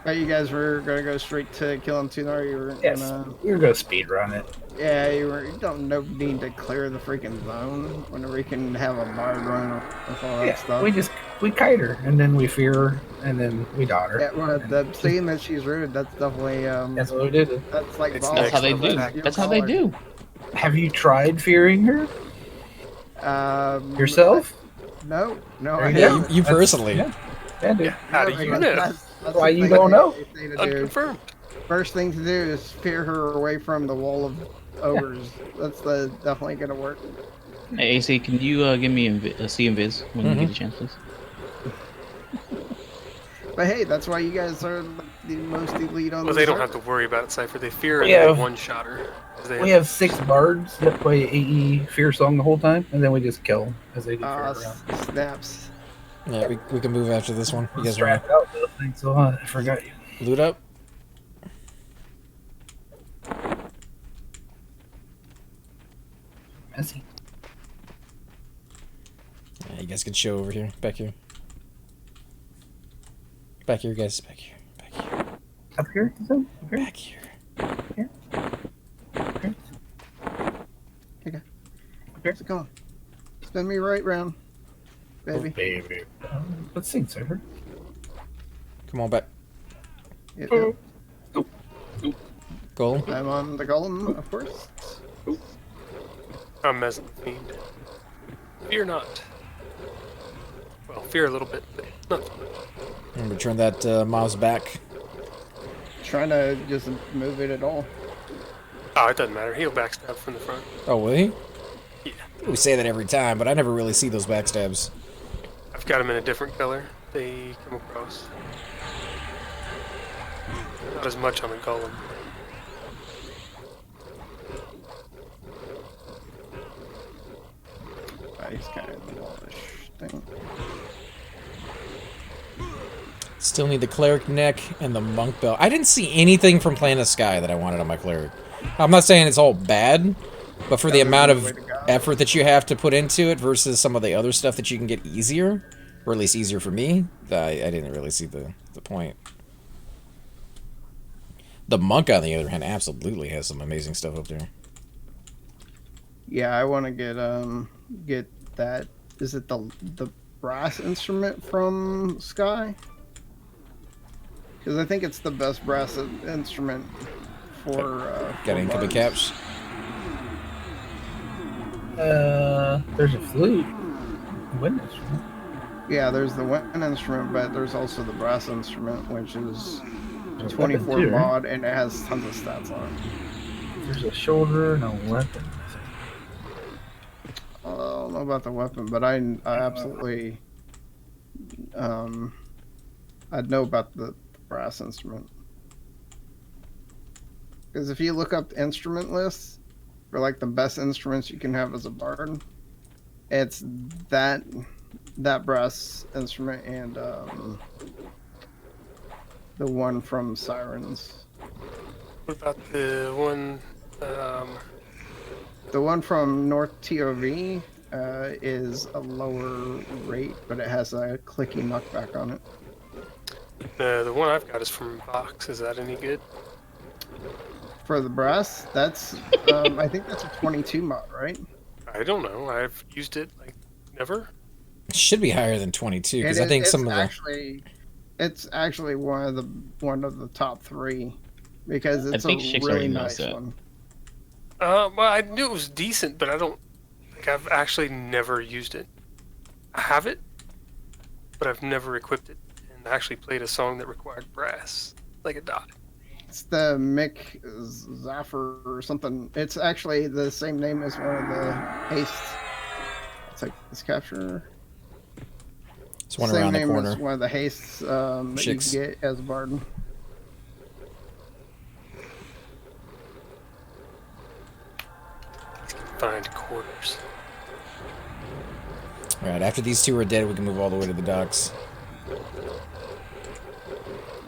Speaker 5: Oh, you guys were gonna go straight to killing Tunar. You were
Speaker 2: Yes.
Speaker 5: gonna.
Speaker 2: We were gonna speed run it.
Speaker 5: Yeah, you don't need to clear the freaking zone whenever you can have a bard run with all that
Speaker 2: Yeah,
Speaker 5: stuff.
Speaker 2: we kite her, and then we fear her, and then we dot her.
Speaker 5: Yeah, well, seeing that she's rude, that's definitely
Speaker 2: That's what we did.
Speaker 5: that's like
Speaker 3: It's
Speaker 5: balls.
Speaker 4: That's how they do.
Speaker 3: Attack.
Speaker 4: That's how they do.
Speaker 2: Have you tried fearing her yourself?
Speaker 5: No,
Speaker 2: There
Speaker 5: I
Speaker 2: you
Speaker 5: haven't.
Speaker 2: go.
Speaker 1: You personally.
Speaker 2: Yeah, dude.
Speaker 3: How do you know?
Speaker 5: That's
Speaker 2: Why
Speaker 5: the
Speaker 2: you
Speaker 5: thing
Speaker 2: don't
Speaker 5: that
Speaker 2: know?
Speaker 5: they say to do.
Speaker 3: Unconfirmed.
Speaker 5: First thing to do is steer her away from the wall of ogres. That's definitely gonna work.
Speaker 4: Hey, AC, can you give me a see invis when you get a chance, please?
Speaker 5: But hey, that's why you guys are the most elite on
Speaker 3: Well,
Speaker 5: the
Speaker 3: they don't
Speaker 5: server.
Speaker 3: have to worry about it, Cypher. They fear it
Speaker 2: Yeah.
Speaker 3: and one-shot her.
Speaker 2: We have 6 bards that play AE Fear Song the whole time, and then we just kill them as they do fear around.
Speaker 5: Snaps.
Speaker 1: Yeah, we can move after this one. You guys want
Speaker 2: Strapped out though, thanks a lot. I forgot you.
Speaker 1: to loot up?
Speaker 2: Messy.
Speaker 1: Yeah, you guys can show over here. Back here. Back here, guys. Back here. Back here.
Speaker 2: Up here? Is that up here?
Speaker 1: Back here.
Speaker 2: Okay.
Speaker 5: Okay. Where's it going? Spin me right round, baby.
Speaker 2: Baby. Let's sing, Cypher.
Speaker 1: Come on back.
Speaker 5: Yep,
Speaker 2: Oh.
Speaker 5: yep.
Speaker 1: Golem.
Speaker 5: I'm on the golem, of course.
Speaker 3: I'm messing with Fiend. Fear not. Well, fear a little bit, but not so much.
Speaker 1: Remember, turn that mouse back.
Speaker 5: Trying to just move it at all.
Speaker 3: Oh, it doesn't matter. He'll backstab from the front.
Speaker 1: Oh, will he?
Speaker 3: Yeah.
Speaker 1: We say that every time, but I never really see those backstabs.
Speaker 3: I've got them in a different color. They come across. Not as much on a golem.
Speaker 5: He's kind of the wallish thing.
Speaker 1: Still need the cleric neck and the monk belt. I didn't see anything from Plan of Sky that I wanted on my cleric. I'm not saying it's all bad, but for the amount of effort that you have to put into it versus some of the other stuff that you can get easier, or at least easier for me, I didn't really see the point. The monk, on the other hand, absolutely has some amazing stuff up there.
Speaker 5: Yeah, I want to get that. Is it the brass instrument from Sky? Because I think it's the best brass instrument for.
Speaker 1: Got any incoming caps?
Speaker 2: There's a flute. Wind instrument.
Speaker 5: Yeah, there's the wind instrument, but there's also the brass instrument, which is
Speaker 2: There's a
Speaker 5: 24
Speaker 2: weapon too, right?
Speaker 5: mod, and it has tons of stats on it.
Speaker 2: There's a shoulder and a weapon.
Speaker 5: I don't know about the weapon, but I absolutely I'd know about the brass instrument. Because if you look up the instrument lists for like the best instruments you can have as a bard, it's that brass instrument and the one from Sirens.
Speaker 3: What about the one?
Speaker 5: The one from North TOV is a lower rate, but it has a clicky knockback on it.
Speaker 3: The one I've got is from Vox. Is that any good?
Speaker 5: For the brass, that's I think that's a 22 mod, right?
Speaker 3: I don't know. I've used it like never.
Speaker 1: It should be higher than 22 because I think some of the.
Speaker 5: It's actually one of the top 3 because it's a really nice one.
Speaker 3: Well, I knew it was decent, but I don't. Like, I've actually never used it. I have it, but I've never equipped it and actually played a song that required brass, like a dot.
Speaker 5: It's the Mick Zaffer or something. It's actually the same name as one of the haste. It's like this capture.
Speaker 1: It's one around the corner.
Speaker 5: As one of the hastes that you can get as a bard.
Speaker 3: Find quarters.
Speaker 1: Alright, after these two are dead, we can move all the way to the docks.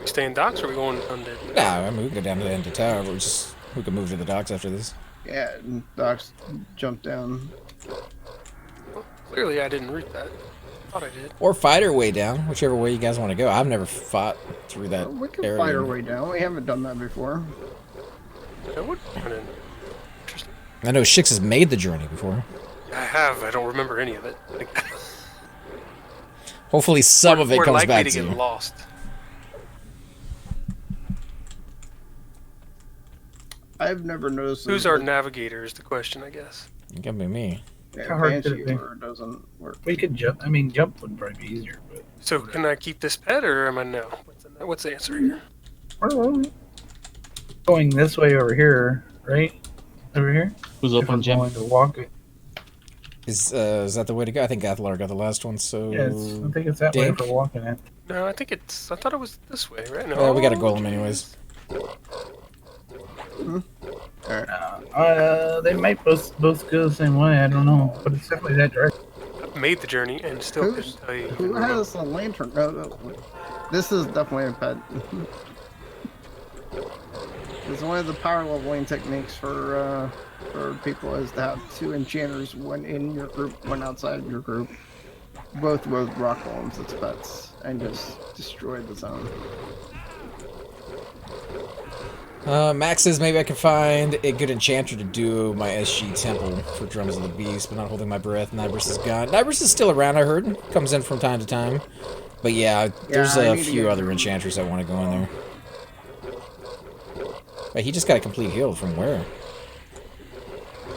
Speaker 3: We stay in docks or are we going undead?
Speaker 1: Nah, I mean, we can go down to the end of the tower, but we can move to the docks after this.
Speaker 5: Yeah, and Doc's jump down.
Speaker 3: Well, clearly I didn't root that. Thought I did.
Speaker 1: Or fight our way down, whichever way you guys want to go. I've never fought through that
Speaker 5: We can
Speaker 1: area.
Speaker 5: fight our way down. We haven't done that before.
Speaker 3: That would be kind of interesting.
Speaker 1: I know Shix has made the journey before.
Speaker 3: I have. I don't remember any of it. Like,
Speaker 1: Hopefully some of it comes
Speaker 3: likely
Speaker 1: back
Speaker 3: to
Speaker 1: to
Speaker 3: get
Speaker 1: you.
Speaker 3: lost.
Speaker 5: I've never noticed.
Speaker 3: Who's our navigator is the question, I guess.
Speaker 1: It can be me.
Speaker 2: How hard could it be?
Speaker 5: Doesn't work.
Speaker 2: We could jump. I mean, jump would probably be easier, but.
Speaker 3: So can I keep this pet or am I no? What's the answer here?
Speaker 2: Going this way over here, right? Over here?
Speaker 4: Who's
Speaker 2: If
Speaker 4: up on
Speaker 2: we're
Speaker 4: Jim?
Speaker 2: going to walk it.
Speaker 1: Is that the way to go? I think Athlar got the last one, so...
Speaker 2: Yeah, I think it's that way
Speaker 1: Dink?
Speaker 2: for walking it.
Speaker 3: No, I thought it was this way, right? No.
Speaker 1: we got a golem anyways.
Speaker 2: They might both go the same way. I don't know, but it's definitely that direction.
Speaker 3: I've made the journey and still couldn't tell you.
Speaker 5: Who has a lantern? No. This is definitely a pet. It's one of the power leveling techniques for people is to have 2 enchanters, one in your group, one outside your group, both with rock golems as pets, and just destroy the zone.
Speaker 1: Max says maybe I can find a good enchanter to do my SG temple for Drums of the Beast, but not holding my breath. Nibris is gone. Nibris is still around, I heard. Comes in from time to time. But yeah, there's a few other enchanters I want to go in there. Wait, he just got a complete heal from where?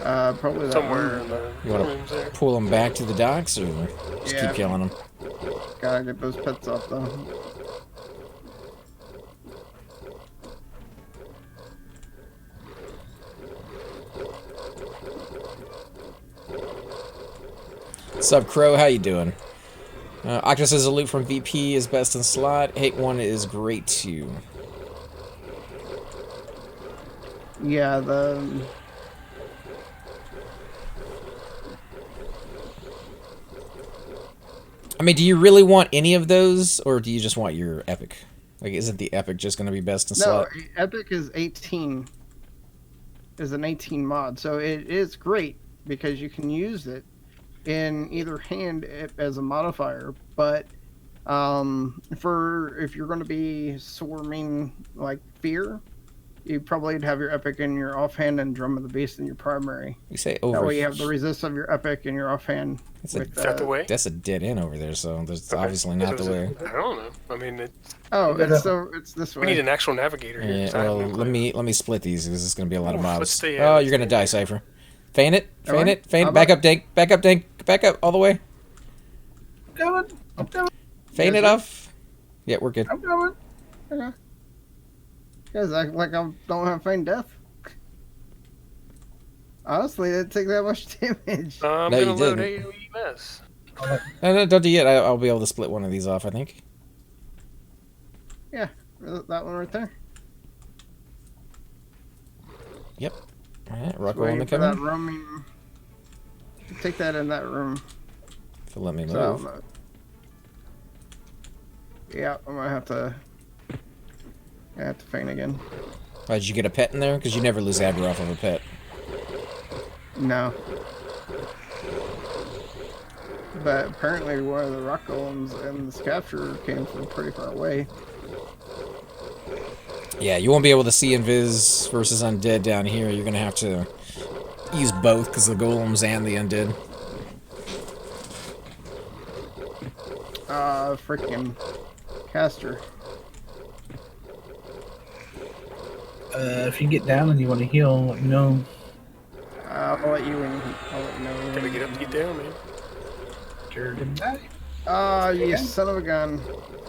Speaker 5: Probably that
Speaker 3: Somewhere
Speaker 5: one.
Speaker 3: in the
Speaker 1: You want
Speaker 3: rooms
Speaker 1: to
Speaker 3: there.
Speaker 1: pull him back to the docks, or just keep killing him?
Speaker 5: Gotta get those pets up though.
Speaker 1: What's up, Crow? How you doing? Octus says a loot from VP is best in slot. Hate one is great too.
Speaker 5: Yeah,
Speaker 1: I mean, do you really want any of those, or do you just want your epic? Like, isn't the epic just going to be best in slot?
Speaker 5: No, epic is 18. Is an 18 mod, so it is great because you can use it in either hand as a modifier. But for if you're going to be swarming like fear, you probably would have your epic in your offhand and drum of the beast in your primary.
Speaker 1: You say over.
Speaker 5: That way you have the resist of your epic in your offhand.
Speaker 3: Is that the way?
Speaker 1: That's a dead end over there, so that's obviously not the way.
Speaker 3: I don't know. I mean,
Speaker 5: it's this way.
Speaker 3: We need an actual navigator here.
Speaker 1: Yeah, well, let me split these because it's going to be a lot of mobs.
Speaker 3: You're
Speaker 1: going to die, Cypher. Feint it. Back up, Dink. Back up, all the way.
Speaker 2: I'm coming.
Speaker 1: Feint it off. Yeah, we're good.
Speaker 2: I'm coming.
Speaker 5: Okay. Guys act like I don't have feign death. Honestly, it didn't take that much damage.
Speaker 3: I'm
Speaker 1: No,
Speaker 3: gonna
Speaker 1: you
Speaker 3: load
Speaker 1: didn't.
Speaker 3: AoE mess.
Speaker 1: No, don't do yet. I'll be able to split one of these off, I think.
Speaker 5: Yeah, that one right there.
Speaker 1: Yep. All right, Rocco
Speaker 5: Waiting
Speaker 1: on the
Speaker 5: for that
Speaker 1: coming.
Speaker 5: roaming. Take that in that room.
Speaker 1: If it'll let me move.
Speaker 5: So, yeah, I'm gonna have to. I have to feign again.
Speaker 1: Why, did you get a pet in there? Because you never lose aggro off of a pet.
Speaker 5: No. But apparently one of the rock golems and this capture came from pretty far away.
Speaker 1: Yeah, you won't be able to see Invis versus Undead down here. You're going to have to use both because the golems and the Undead.
Speaker 5: Freaking caster.
Speaker 2: If you get down and you want to heal, let me know.
Speaker 5: I'll let you in. I'll let you know.
Speaker 3: Gotta get up to get down, man.
Speaker 2: You're gonna die.
Speaker 5: Oh, you son of a gun.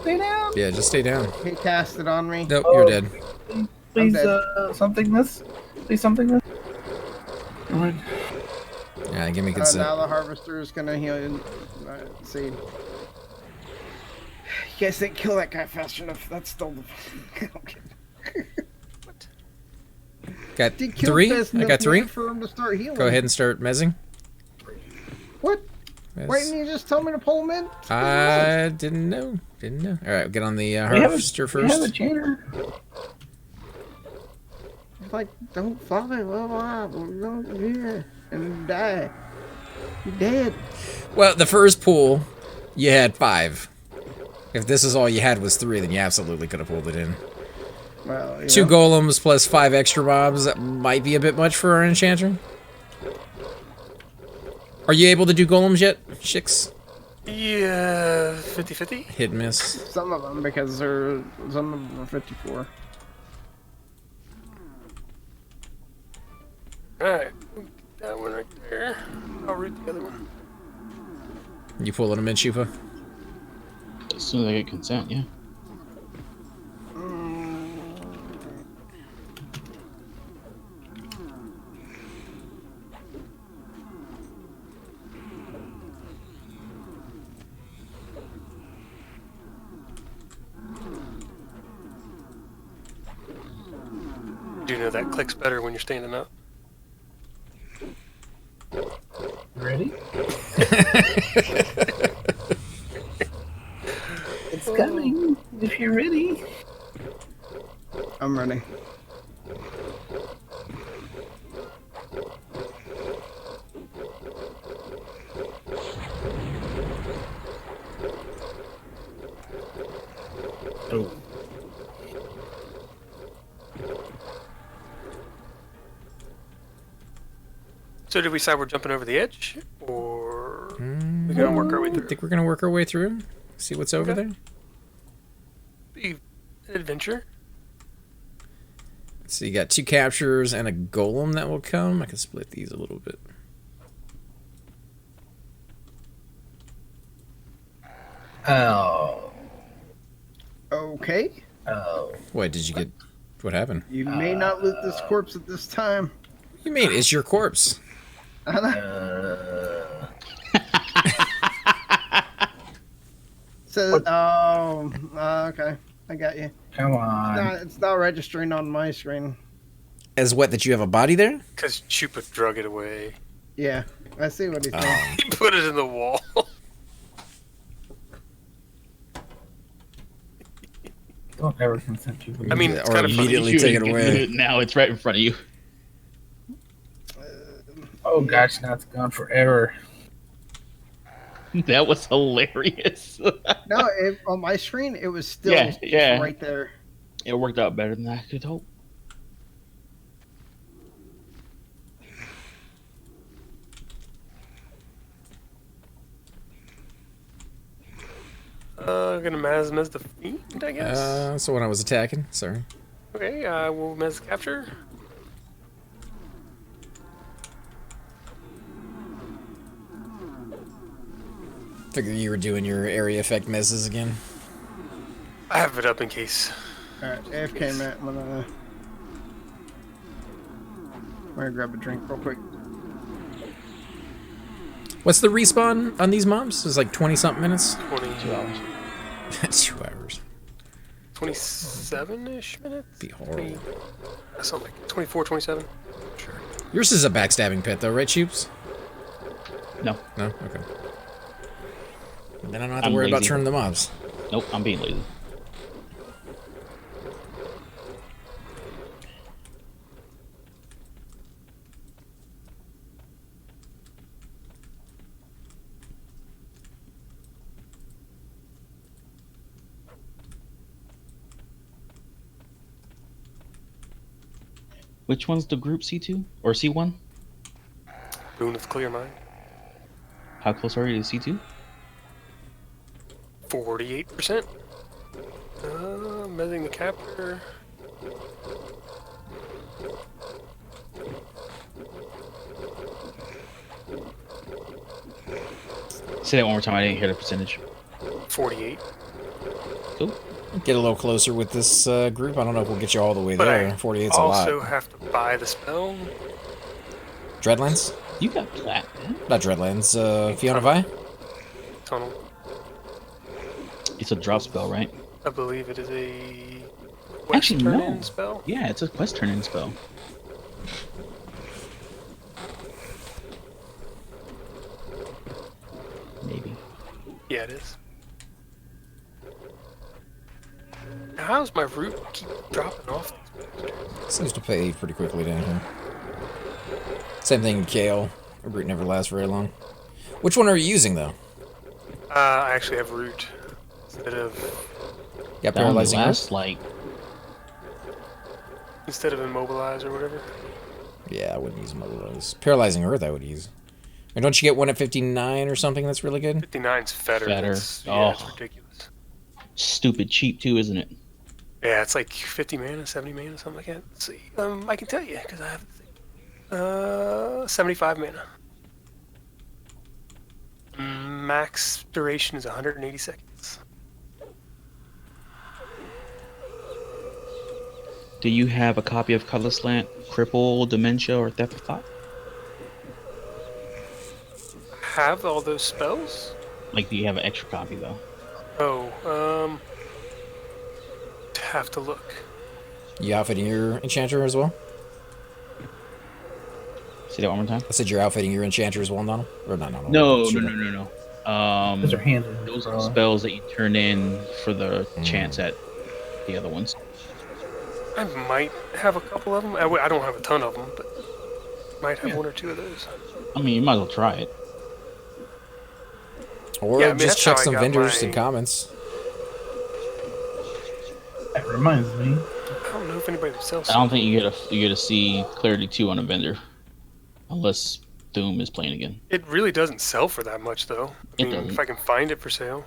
Speaker 2: Stay down.
Speaker 1: Yeah, just stay down.
Speaker 5: He cast it on me.
Speaker 1: Nope, you're dead.
Speaker 2: Please,
Speaker 5: dead.
Speaker 2: something this. Please, something this. Alright.
Speaker 1: Yeah, give me consent.
Speaker 5: Now the harvester is gonna heal you. See. You guys didn't kill that guy fast enough. That's still the. Okay.
Speaker 1: Got 3? I got 3.
Speaker 5: For him to start healing.
Speaker 1: Go ahead and start mezzing.
Speaker 5: What?
Speaker 1: Yes.
Speaker 5: Why didn't you just tell me to pull him in?
Speaker 1: I didn't know. Alright, get on the harvester first.
Speaker 2: We have a chainer.
Speaker 5: Like, don't follow me. We're going here and die. You're dead.
Speaker 1: Well, the first pool, you had 5. If this is all you had was 3, then you absolutely could have pulled it in.
Speaker 5: Well,
Speaker 1: 2 golems plus 5 extra mobs, that might be a bit much for our enchanter. Are you able to do golems yet, Shix?
Speaker 3: Yeah, 50-50?
Speaker 1: Hit and miss.
Speaker 5: Some of them, because some of them are 54.
Speaker 3: Alright, that one right there. I'll root the other one.
Speaker 1: You pulling them in, Shupa?
Speaker 4: As soon as I get consent, yeah.
Speaker 3: Do you know that clicks better when you're standing up?
Speaker 2: Ready? It's coming. If you're ready.
Speaker 5: I'm ready.
Speaker 2: Oh.
Speaker 3: So did we decide we're jumping over the edge? Or we're going to work our way
Speaker 1: I
Speaker 3: through?
Speaker 1: think we're going to work our way through. See what's over there.
Speaker 3: Be an adventure.
Speaker 1: So you got 2 captures and a golem that will come. I can split these a little bit.
Speaker 2: Oh.
Speaker 5: Okay.
Speaker 2: Oh.
Speaker 1: What did you get? What happened?
Speaker 5: You may not loot this corpse at this time.
Speaker 1: What do you mean? It's your corpse.
Speaker 5: So, okay. I got you.
Speaker 2: Come on.
Speaker 5: It's not registering on my screen.
Speaker 1: As what? That you have a body there?
Speaker 3: Because Chupa drug it away.
Speaker 5: Yeah, I see what he's saying.
Speaker 3: He put it in the wall.
Speaker 2: Don't ever consent to.
Speaker 3: I mean, it's
Speaker 1: or
Speaker 3: kind of
Speaker 1: immediately take it away.
Speaker 4: Now it's right in front of you.
Speaker 2: Oh gosh, now it's gone forever.
Speaker 4: That was hilarious.
Speaker 5: No, on my screen, it was still
Speaker 4: yeah.
Speaker 5: right there.
Speaker 4: It worked out better than I could hope.
Speaker 3: Gonna Maz the Fiend, I guess.
Speaker 1: So when I was attacking, sorry.
Speaker 3: Okay, we'll Mez capture.
Speaker 1: Figure you were doing your area effect messes again.
Speaker 3: I have it up in case.
Speaker 5: Alright, AFK, Matt. I'm gonna grab a drink real quick.
Speaker 1: What's the respawn on these mobs? It's like 20-something minutes?
Speaker 3: 22 hours.
Speaker 1: 2 hours.
Speaker 3: 27-ish minutes?
Speaker 1: Be horrible.
Speaker 3: Something like 24, 27. Sure.
Speaker 1: Yours is a backstabbing pit though, right, Shoops?
Speaker 4: No.
Speaker 1: No? Okay. Then I don't have to
Speaker 4: I'm
Speaker 1: worry about
Speaker 4: lazy.
Speaker 1: turning the mobs.
Speaker 4: Nope, I'm being lazy. Which one's the group C2 or C1?
Speaker 3: Boon of Clear Mind.
Speaker 4: How close are you to C2?
Speaker 3: 48%. Mezzing the capture.
Speaker 4: Say that one more time. I didn't hear the percentage.
Speaker 3: 48.
Speaker 4: Cool.
Speaker 1: Get a little closer with this group. I don't know if we'll get you all the way
Speaker 3: But
Speaker 1: there.
Speaker 3: I
Speaker 1: 48's a lot.
Speaker 3: also have to buy the spell.
Speaker 1: Dreadlands?
Speaker 4: You got that, man.
Speaker 1: Not Dreadlands. Fiona Vi?
Speaker 3: Tunnel.
Speaker 4: It's a drop spell, right?
Speaker 3: I believe it is a
Speaker 4: Actually, no.
Speaker 3: turn-in spell.
Speaker 4: Yeah, it's a quest turn-in spell. Maybe.
Speaker 3: Yeah, it is. How's my root keep dropping off?
Speaker 1: Seems to pay pretty quickly down here. Same thing in Kale. A root never lasts very long. Which one are you using, though?
Speaker 3: I actually have root instead of
Speaker 1: Got
Speaker 4: That only
Speaker 1: paralyzing
Speaker 4: lasts
Speaker 1: Earth?
Speaker 4: like
Speaker 3: immobilize or whatever.
Speaker 1: Yeah, I wouldn't use Mobilize. Paralyzing Earth I would use. And don't you get one at 59 or something that's really good?
Speaker 3: 59's Fetter.
Speaker 4: Fetter.
Speaker 3: Yeah, it's
Speaker 4: Oh.
Speaker 3: ridiculous.
Speaker 4: stupid cheap too, isn't it?
Speaker 3: Yeah, it's like 50 mana, 70 mana, something like that. Let's see. I can tell you because I have 75 mana. Max duration is 180 seconds.
Speaker 4: Do you have a copy of Color Slant, Cripple, Dementia, or Theft of Thought?
Speaker 3: Have all those spells?
Speaker 4: Like, do you have an extra copy though?
Speaker 3: Oh, have to look.
Speaker 1: You outfitting your Enchanter as well?
Speaker 4: Say that one more time.
Speaker 1: I said you're outfitting your Enchanter as well, Donald? Or not, Donald?
Speaker 4: No.
Speaker 1: Sure.
Speaker 2: Those are handed.
Speaker 4: Those are spells that you turn in for the chance at the other ones.
Speaker 3: I might have a couple of them. I don't have a ton of them, but might have one or two of those.
Speaker 4: I mean, you might as well try it.
Speaker 1: Or
Speaker 3: Yeah, I mean,
Speaker 1: just
Speaker 3: that's how
Speaker 1: check
Speaker 3: I
Speaker 1: some
Speaker 3: got
Speaker 1: vendors
Speaker 3: my-
Speaker 1: and comments.
Speaker 2: That reminds me.
Speaker 3: I don't know if anybody sells.
Speaker 4: I don't think you get a see Clarity 2 on a vendor, unless Doom is playing again.
Speaker 3: It really doesn't sell for that much, though. I
Speaker 4: It
Speaker 3: mean,
Speaker 4: doesn't.
Speaker 3: if I can find it for sale.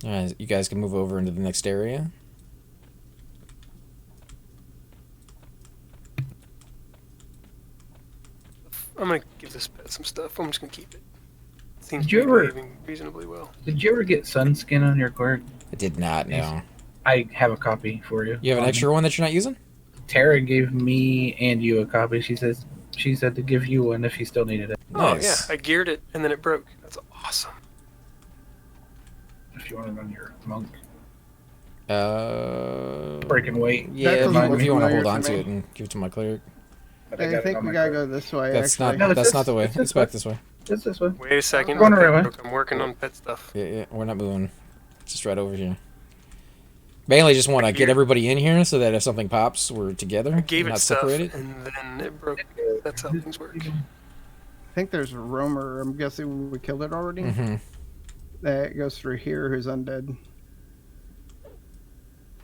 Speaker 1: You guys can move over into the next area.
Speaker 3: I'm gonna give this pet some stuff. I'm just gonna keep it. Seems to be behaving reasonably well.
Speaker 2: Did you ever get Sunskin on your quirk?
Speaker 1: I did not, no.
Speaker 2: I have a copy for you.
Speaker 1: You have an extra one that you're not using?
Speaker 2: Tara gave me and you a copy. She said to give you one if you still needed it.
Speaker 1: Nice.
Speaker 3: Oh, yeah. I geared it, and then it broke. That's awesome.
Speaker 2: If you want it on your monk.
Speaker 1: Breaking
Speaker 2: weight.
Speaker 1: Yeah, if you want to hold on to it and give it to my cleric.
Speaker 5: I think we gotta go this way.
Speaker 1: That's not the way. It's back this way.
Speaker 2: It's this way.
Speaker 3: Wait a second. I'm working on pet stuff.
Speaker 1: Yeah, we're not moving. Just right over here. Mainly just want to get everybody in here so that if something pops, we're together.
Speaker 3: I gave
Speaker 1: not
Speaker 3: it stuff,
Speaker 1: separated.
Speaker 3: and then it broke. That's how things work.
Speaker 5: I think there's a roamer. I'm guessing we killed it already.
Speaker 1: Mm-hmm.
Speaker 5: That goes through here. Who's undead?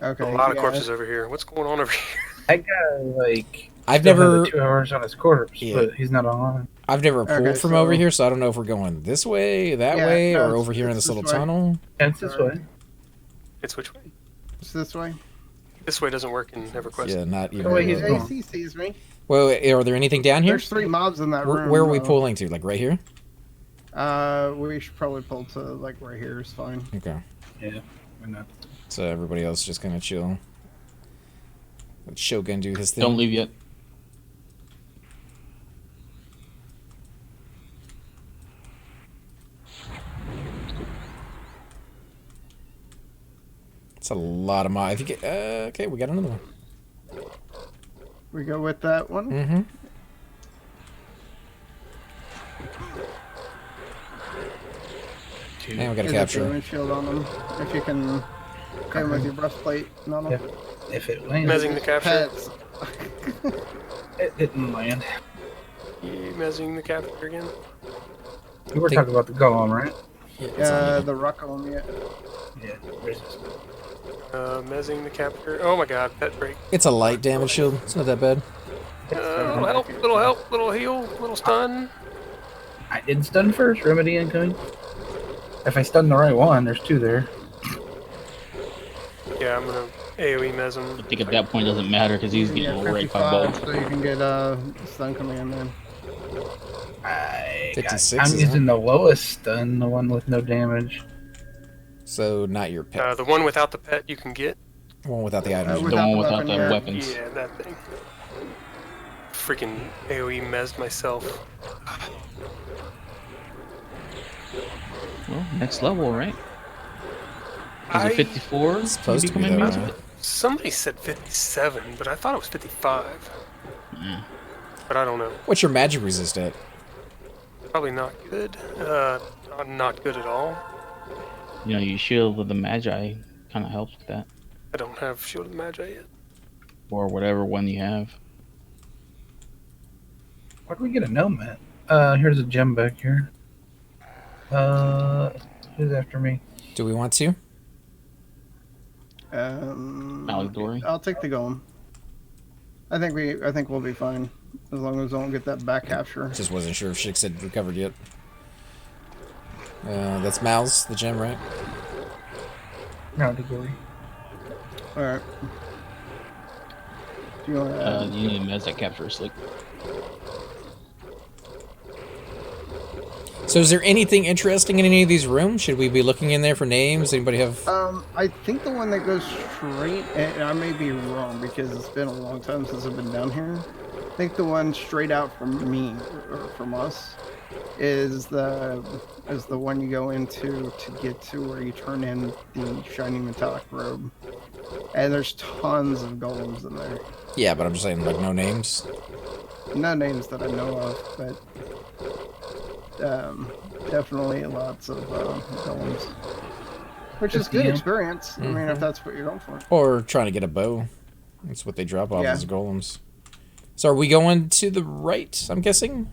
Speaker 5: Okay.
Speaker 3: A lot of corpses over here. What's going on over here?
Speaker 2: I got like.
Speaker 1: I've never
Speaker 2: 2 hours on his corpse, but he's not online.
Speaker 1: I've never pulled from over here, so I don't know if we're going this way, that way, or over here in this little tunnel.
Speaker 2: Yeah, it's this way.
Speaker 3: It's which way?
Speaker 5: It's this way.
Speaker 3: This way doesn't work in EverQuest.
Speaker 1: Yeah, not even.
Speaker 5: AC sees me.
Speaker 1: Well, are there anything down here?
Speaker 5: There's 3 mobs in that room.
Speaker 1: Where are we pulling to? Like right here?
Speaker 5: We should probably pull to like right here is fine.
Speaker 1: Okay.
Speaker 2: Yeah, why not?
Speaker 1: So everybody else just gonna chill. Let Shogun do his thing.
Speaker 4: Don't leave yet.
Speaker 1: It's a lot of mod. If you get okay, we got another one.
Speaker 5: We go with that one.
Speaker 1: Mm-hmm. And we got to capture.
Speaker 5: Windshield on them. If you can hit him with your breastplate on them.
Speaker 2: If it lands.
Speaker 3: Mezzing the capture.
Speaker 2: It didn't land.
Speaker 3: You mezzing the capture again?
Speaker 2: We were talking about the golem, right?
Speaker 5: Yeah, the rock on yeah.
Speaker 2: Yeah.
Speaker 3: Mezzing the capture. Oh my god, pet break.
Speaker 1: It's a light damage shield. It's not that bad.
Speaker 3: Little help, little heal, little stun.
Speaker 2: I did stun first. Remedy incoming. If I stun the right one, there's 2 there.
Speaker 3: Yeah, I'm gonna AoE mez him.
Speaker 4: I think at that point it doesn't matter because he's getting right by both.
Speaker 5: So you can get stun command then.
Speaker 1: 56.
Speaker 2: I'm using the lowest stun, the one with no damage.
Speaker 1: So not your pet.
Speaker 3: The one without the pet you can get.
Speaker 1: One without the items.
Speaker 4: The one without the weapons.
Speaker 3: Yeah, that thing. Freaking AoE mezzed myself.
Speaker 4: Well, next level, right? Is it 54?
Speaker 1: It's supposed to be that way.
Speaker 3: Somebody said 57, but I thought it was 55.
Speaker 4: Yeah.
Speaker 3: But I don't know.
Speaker 1: What's your magic resist at?
Speaker 3: Probably not good. Not good at all.
Speaker 4: You know, you shield with the Magi kind of helps with that.
Speaker 3: I don't have Shield of the Magi yet.
Speaker 4: Or whatever one you have.
Speaker 2: Where do we get a gnome at? Here's a gem back here. Who's after me?
Speaker 1: Do we want to?
Speaker 4: Malagori.
Speaker 5: I'll take the golem. I think we'll be fine as long as I don't get that back capture.
Speaker 1: Just wasn't sure if Shix had recovered yet. That's Mal's, the gem, right?
Speaker 2: Malagori.
Speaker 5: All right. Do you want to?
Speaker 4: You need to mez that capture slick.
Speaker 1: So is there anything interesting in any of these rooms? Should we be looking in there for names? Anybody have...
Speaker 5: I think the one that goes straight, and I may be wrong because it's been a long time since I've been down here. I think the one straight out from me, or from us, is the one you go into to get to where you turn in the shiny metallic robe. And there's tons of golems in there.
Speaker 1: Yeah, but I'm just saying, like, no names?
Speaker 5: No names that I know of, but... definitely lots of golems, which is good experience. I mean, if that's what you're going for.
Speaker 1: Or trying to get a bow. That's what they drop off as golems. So are we going to the right, I'm guessing?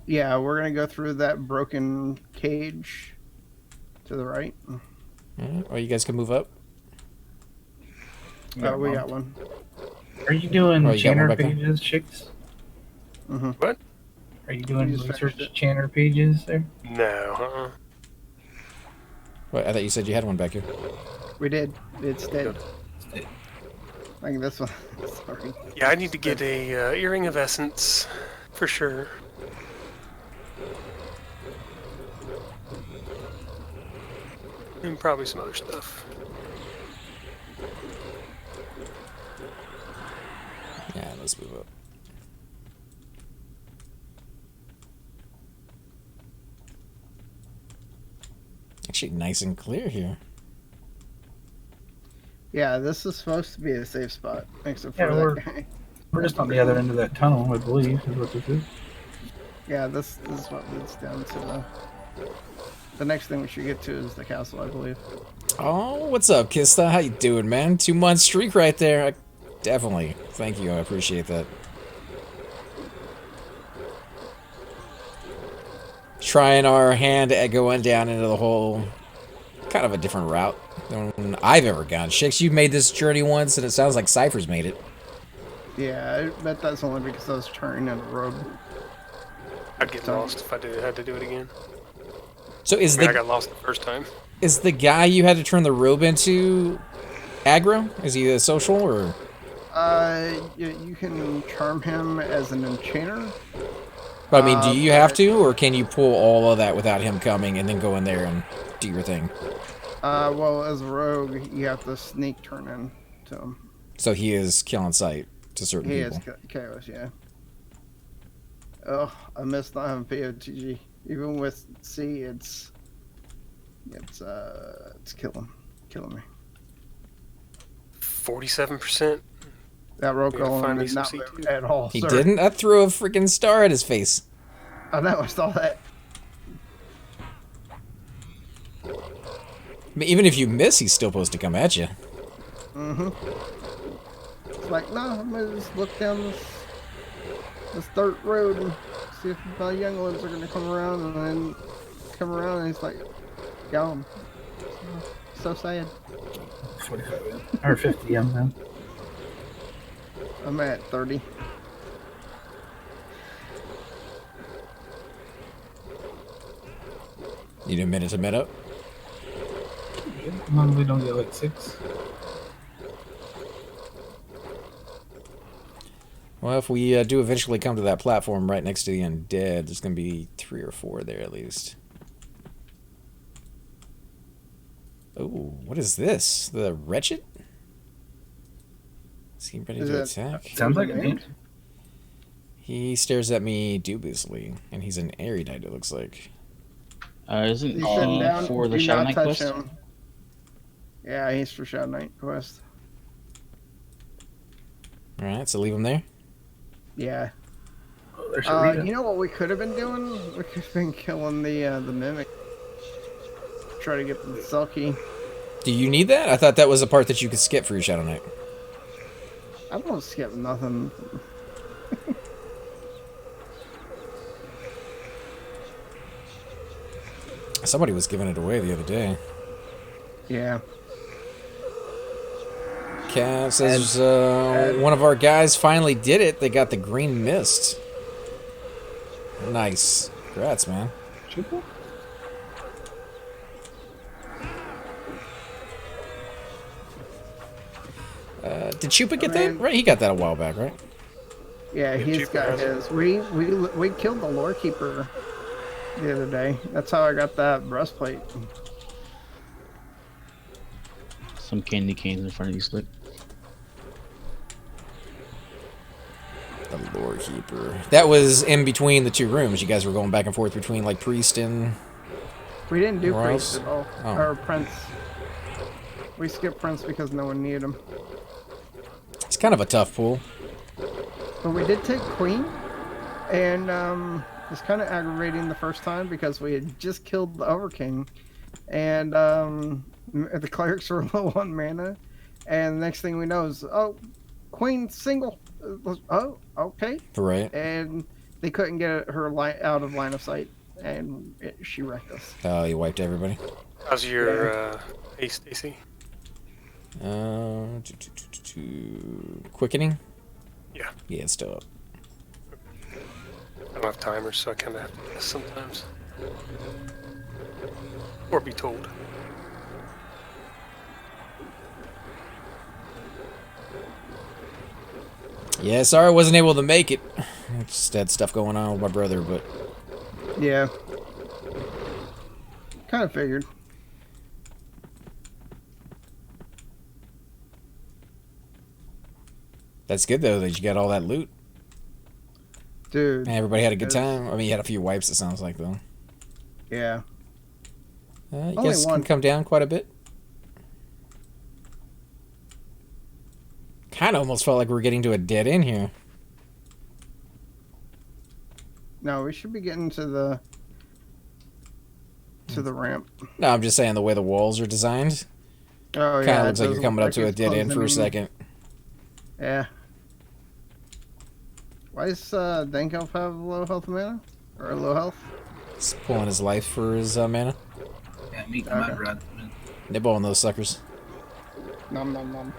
Speaker 5: Yeah, we're going to go through that broken cage to the right.
Speaker 1: Oh, you guys can move up?
Speaker 5: Oh, we got one.
Speaker 2: Are you doing channel pages, Chicks?
Speaker 5: Mm-hmm.
Speaker 3: What?
Speaker 2: Are you doing research channel pages there?
Speaker 3: No,
Speaker 1: What, I thought you said you had one back here.
Speaker 5: We did. It's dead. Like this one. Sorry.
Speaker 3: Yeah, I need to get a earring of essence for sure. And probably some other stuff.
Speaker 1: Yeah, let's move up. Actually, nice and clear here.
Speaker 5: Yeah, this is supposed to be a safe spot, except for
Speaker 2: Yeah,
Speaker 5: that guy.
Speaker 2: We're just on the other end of that tunnel, I believe, is what this is.
Speaker 5: Yeah, this is what leads down to the next thing we should get to is the castle, I believe.
Speaker 1: Oh, what's up, Kista? How you doing, man? 2-month streak right there. Definitely. Thank you. I appreciate that. Trying our hand at going down into the whole kind of a different route than I've ever gone. Shix, you've made this journey once, and it sounds like Cypher's made it.
Speaker 5: Yeah, I bet that's only because I was turning in a road.
Speaker 3: I'd get lost if I had to do it again.
Speaker 1: So is
Speaker 3: I got lost the first time.
Speaker 1: Is the guy you had to turn the robe into aggro? Is he a social or?
Speaker 5: You can charm him as an enchanter.
Speaker 1: But I mean, do you have to, or can you pull all of that without him coming and then go in there and do your thing?
Speaker 5: Well, as a rogue, you have to sneak turn in to him.
Speaker 1: So he is kill on sight to certain
Speaker 5: He
Speaker 1: people.
Speaker 5: is chaos, yeah. Oh, I miss not having POTG. Even with C, it's killing me.
Speaker 3: 47%.
Speaker 5: That rogue
Speaker 3: find me
Speaker 5: did
Speaker 3: some
Speaker 5: not move
Speaker 3: C2.
Speaker 5: at all.
Speaker 1: He
Speaker 5: sir.
Speaker 1: didn't? I threw a freaking star at his face.
Speaker 5: I know, I saw that.
Speaker 1: I mean, even if you miss, he's still supposed to come at you.
Speaker 5: Mm-hmm. It's like, no, I'm gonna just look down this dirt road and see if my younglings are gonna come around, and then come around and he's like, gone. So sad.
Speaker 2: 45 or 50 M now.
Speaker 5: I'm at 30.
Speaker 1: You need a minute to mid up?
Speaker 2: As long as we don't get like 6.
Speaker 1: Well, if we do eventually come to that platform right next to the undead, there's going to be 3 or 4 there at least. Oh, what is this? The Wretched? Is he ready to attack?
Speaker 2: Sounds like it.
Speaker 1: He stares at me dubiously, and he's an erudite, it looks like.
Speaker 4: Isn't
Speaker 5: He's
Speaker 4: he
Speaker 5: sitting down.
Speaker 4: for the
Speaker 5: Do
Speaker 4: Shadow
Speaker 5: not
Speaker 4: Knight
Speaker 5: touch
Speaker 4: quest?
Speaker 5: him. Yeah, he's for Shadow Knight quest.
Speaker 1: Alright, so leave him there.
Speaker 5: Yeah.
Speaker 2: Oh, there's Rita.
Speaker 5: You know what we could have been doing? We could have been killing the mimic. Try to get the Sulky.
Speaker 1: Do you need that? I thought that was a part that you could skip for your Shadow Knight.
Speaker 5: I don't skip nothing.
Speaker 1: Somebody was giving it away the other day.
Speaker 5: Yeah.
Speaker 1: Cat says one of our guys finally did it. They got the green mist. Nice. Congrats, man.
Speaker 2: Triple?
Speaker 1: Did Chupa get that? Right, he got that a while back, right?
Speaker 5: Yeah, he's
Speaker 3: Chupa
Speaker 5: got
Speaker 3: has
Speaker 5: his. We killed the lore keeper the other day. That's how I got that breastplate.
Speaker 4: Some candy canes in front of you, Slick.
Speaker 1: The lore keeper. That was in between the 2 rooms. You guys were going back and forth between like priest and.
Speaker 5: We didn't do
Speaker 1: Where
Speaker 5: priest
Speaker 1: else?
Speaker 5: at all.
Speaker 1: Oh.
Speaker 5: Or prince. We skipped prince because no one needed him.
Speaker 1: It's kind of a tough pool.
Speaker 5: But we did take queen, and it's kind of aggravating the first time because we had just killed the Overking, and the clerics were low on mana, and the next thing we know is, oh, queen single. Oh, okay.
Speaker 1: Right.
Speaker 5: And they couldn't get her out of line of sight, and she wrecked us.
Speaker 1: Oh, you wiped everybody?
Speaker 3: How's your haste, AC?
Speaker 1: Quickening?
Speaker 3: Yeah.
Speaker 1: Yeah, it's still up.
Speaker 3: I don't have timers, so I kind of have to guess sometimes. Or be told.
Speaker 1: Yeah, sorry I wasn't able to make it. I just had stuff going on with my brother, but
Speaker 5: Yeah. Kind of figured.
Speaker 1: That's good though that you got all that loot.
Speaker 5: Dude.
Speaker 1: And everybody had a good time. I mean, you had a few wipes. It sounds like though.
Speaker 5: Yeah.
Speaker 1: You guys can come down quite a bit. Kind of almost felt like we're getting to a dead end here.
Speaker 5: No, we should be getting to the ramp.
Speaker 1: No, I'm just saying the way the walls are designed.
Speaker 5: Oh, yeah.
Speaker 1: Kind of looks like you're coming up to a dead end for a second.
Speaker 5: Yeah. Why does Dank Elf have low health mana? Or low health?
Speaker 1: He's pulling his life for his mana.
Speaker 2: Yeah, me come out right.
Speaker 1: Nibbling those suckers.
Speaker 5: Nom nom nom.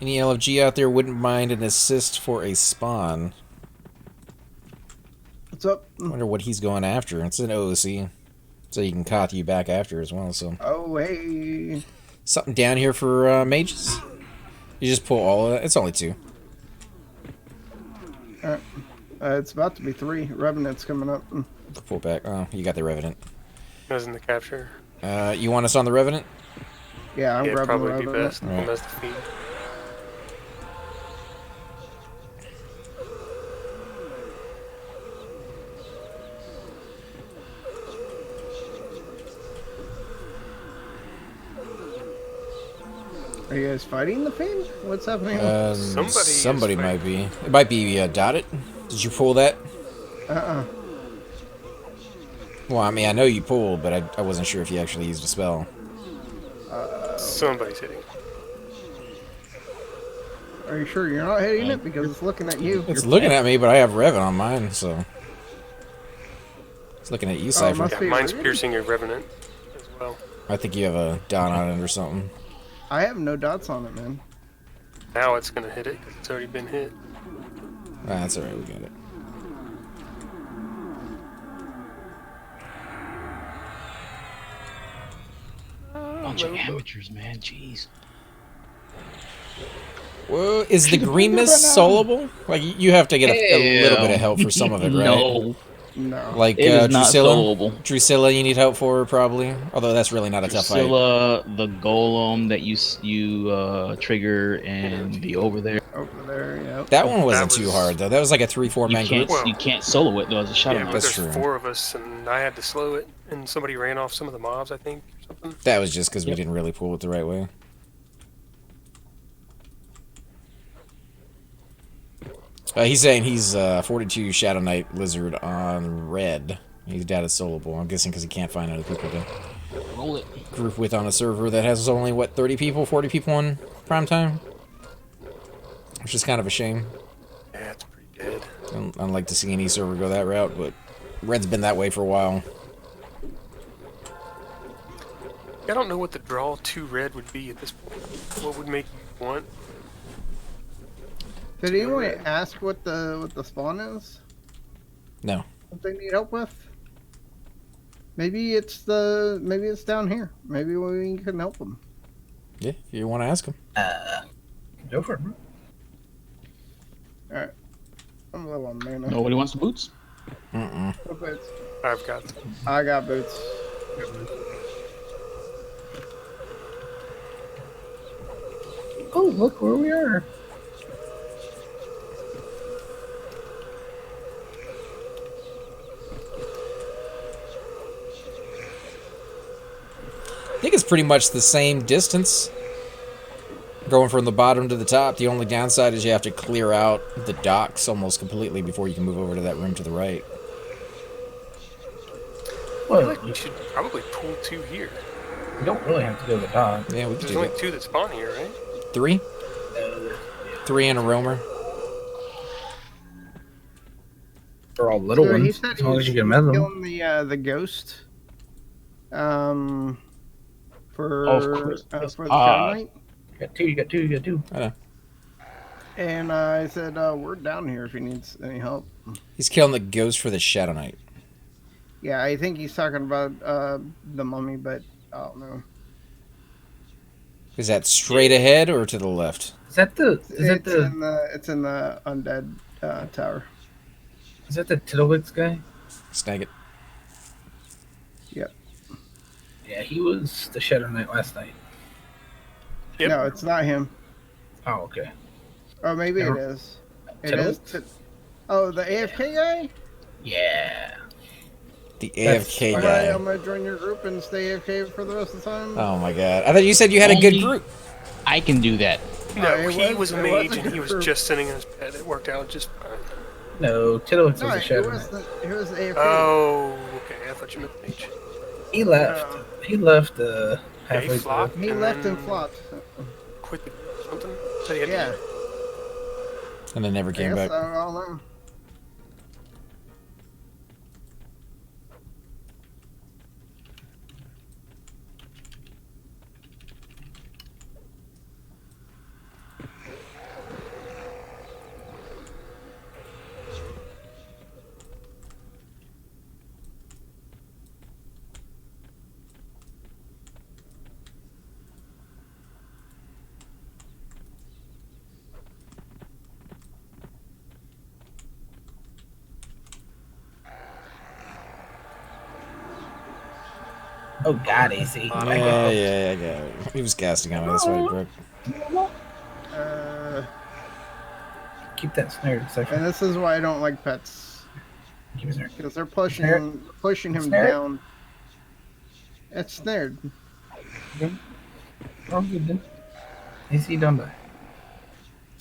Speaker 1: Any LFG out there wouldn't mind an assist for a spawn.
Speaker 5: What's up?
Speaker 1: I wonder what he's going after. It's an OOC, so you can coth you back after as well. So
Speaker 5: Oh, hey.
Speaker 1: something down here for mages. You just pull all of that. It's only 2.
Speaker 5: It's about to be 3. Revenant's coming up.
Speaker 1: Pull back. Oh, you got the Revenant.
Speaker 3: I was in the capture.
Speaker 1: You want us on the Revenant?
Speaker 5: Yeah, I'm
Speaker 3: Yeah, it'd
Speaker 5: grabbing the
Speaker 3: probably be
Speaker 5: Revenant.
Speaker 3: best.
Speaker 1: Right.
Speaker 3: Best defeat.
Speaker 5: Are you guys fighting the Fiend? What's happening?
Speaker 1: Somebody might be. It might be Dotted. Did you pull that? Well, I mean, I know you pulled, but I wasn't sure if you actually used a spell.
Speaker 3: Somebody's hitting.
Speaker 5: Are you sure you're not hitting it? Because it's looking at you.
Speaker 1: It's looking at me, but I have Revan on mine, so... It's looking at you, Cypher.
Speaker 5: must
Speaker 3: Yeah,
Speaker 5: be
Speaker 3: mine's
Speaker 5: reading.
Speaker 3: piercing your Revenant as well.
Speaker 1: I think you have a dot on it or something.
Speaker 5: I have no dots on it, man.
Speaker 3: Now it's gonna hit it because it's already been hit.
Speaker 1: That's alright, we got it.
Speaker 4: Bunch of amateurs, man. Jeez.
Speaker 1: Well, is the green mist soloable? Like, you have to get a little bit of help for some of it, right?
Speaker 4: No.
Speaker 5: No.
Speaker 1: Like,
Speaker 4: It is not
Speaker 1: Drusilla?
Speaker 4: soloable.
Speaker 1: Drusilla you need help for, probably. Although that's really not a tough fight.
Speaker 4: Drusilla, the golem that you trigger, and the over there.
Speaker 5: Over there, yeah.
Speaker 1: That one wasn't
Speaker 3: That
Speaker 1: too
Speaker 3: was-
Speaker 1: hard, though. That was like a 3-4 man group.
Speaker 4: You can't solo it, though, as a shadow
Speaker 3: Yeah,
Speaker 4: knight.
Speaker 3: but
Speaker 1: That's
Speaker 3: there's
Speaker 1: true.
Speaker 3: 4 of us, and I had to slow it, and somebody ran off some of the mobs, I think, or something.
Speaker 1: That was just because we didn't really pull it the right way. He's saying he's 42 Shadow Knight Lizard on red. He's data soloable. I'm guessing because he can't find other people to
Speaker 4: Roll it.
Speaker 1: group with on a server that has only, what, 30 people, 40 people on prime time? Which is kind of a shame.
Speaker 3: Yeah, it's pretty dead.
Speaker 1: I'd like to see any server go that route, but red's been that way for a while.
Speaker 3: I don't know what the draw to red would be at this point. What would make you want?
Speaker 5: Did anyone ask what the spawn is?
Speaker 1: No.
Speaker 5: What they need help with? Maybe it's down here. Maybe we can help them.
Speaker 1: Yeah, if you want to ask him.
Speaker 2: Go for it, bro.
Speaker 5: Alright. I'm low on mana.
Speaker 4: Nobody wants the boots?
Speaker 1: Mm-mm.
Speaker 5: No boots.
Speaker 3: I've got.
Speaker 5: I got boots.
Speaker 2: Oh, look where we are.
Speaker 1: I think it's pretty much the same distance. Going from the bottom to the top. The only downside is you have to clear out the docks almost completely before you can move over to that room to the right.
Speaker 3: I feel like we should probably pull 2 here.
Speaker 2: You don't really have to go to the dock.
Speaker 1: Yeah, we could
Speaker 3: There's
Speaker 1: do
Speaker 3: only
Speaker 1: that.
Speaker 3: 2 that spawn here, right?
Speaker 1: 3? 3 and a roamer.
Speaker 2: For all little
Speaker 5: So he
Speaker 2: ones,
Speaker 5: said
Speaker 2: as long as
Speaker 5: he's
Speaker 2: you can mess them.
Speaker 5: killing the ghost. For the Shadow Knight.
Speaker 2: You got two.
Speaker 1: I know.
Speaker 5: And I said, we're down here if he needs any help.
Speaker 1: He's killing the ghost for the Shadow Knight.
Speaker 5: Yeah, I think he's talking about the mummy, but I don't know.
Speaker 1: Is that straight ahead or to the left?
Speaker 2: Is that the?
Speaker 5: It's in the undead tower.
Speaker 2: Is that the Tiddlywicks guy?
Speaker 1: Snag it.
Speaker 5: Yep.
Speaker 2: Yeah, he was the Shadow Knight last night.
Speaker 3: Yep.
Speaker 5: No, it's not him.
Speaker 2: Oh, okay.
Speaker 5: Oh, maybe it is. It is. Oh, the AFK guy?
Speaker 2: Yeah.
Speaker 1: The AFK
Speaker 5: Alright,
Speaker 1: guy.
Speaker 5: I'm gonna join your group and stay AFK for the rest of the time.
Speaker 1: Oh my god. I thought you said you had a good group.
Speaker 4: I can do that.
Speaker 3: No, he was a mage and he was just sitting in his bed. It worked out just fine.
Speaker 2: No, Tiddlywicks was
Speaker 5: No,
Speaker 2: the Shadow Knight.
Speaker 5: he was the AFK.
Speaker 3: Oh, okay. I thought you meant the mage.
Speaker 2: He left. He left halfway
Speaker 3: flopped.
Speaker 2: through.
Speaker 5: He left and flopped.
Speaker 3: Quit the something. Said he had
Speaker 5: Yeah.
Speaker 1: And then never came back.
Speaker 5: I don't know.
Speaker 2: Oh God, AC.
Speaker 1: Yeah, I got it. He was casting on me. That's why he broke.
Speaker 2: Keep that snare.
Speaker 5: And this is why I don't like pets.
Speaker 2: Keep it snare.
Speaker 5: Because they're pushing him down. It's snared.
Speaker 2: Good. Oh, good then. AC, don't die.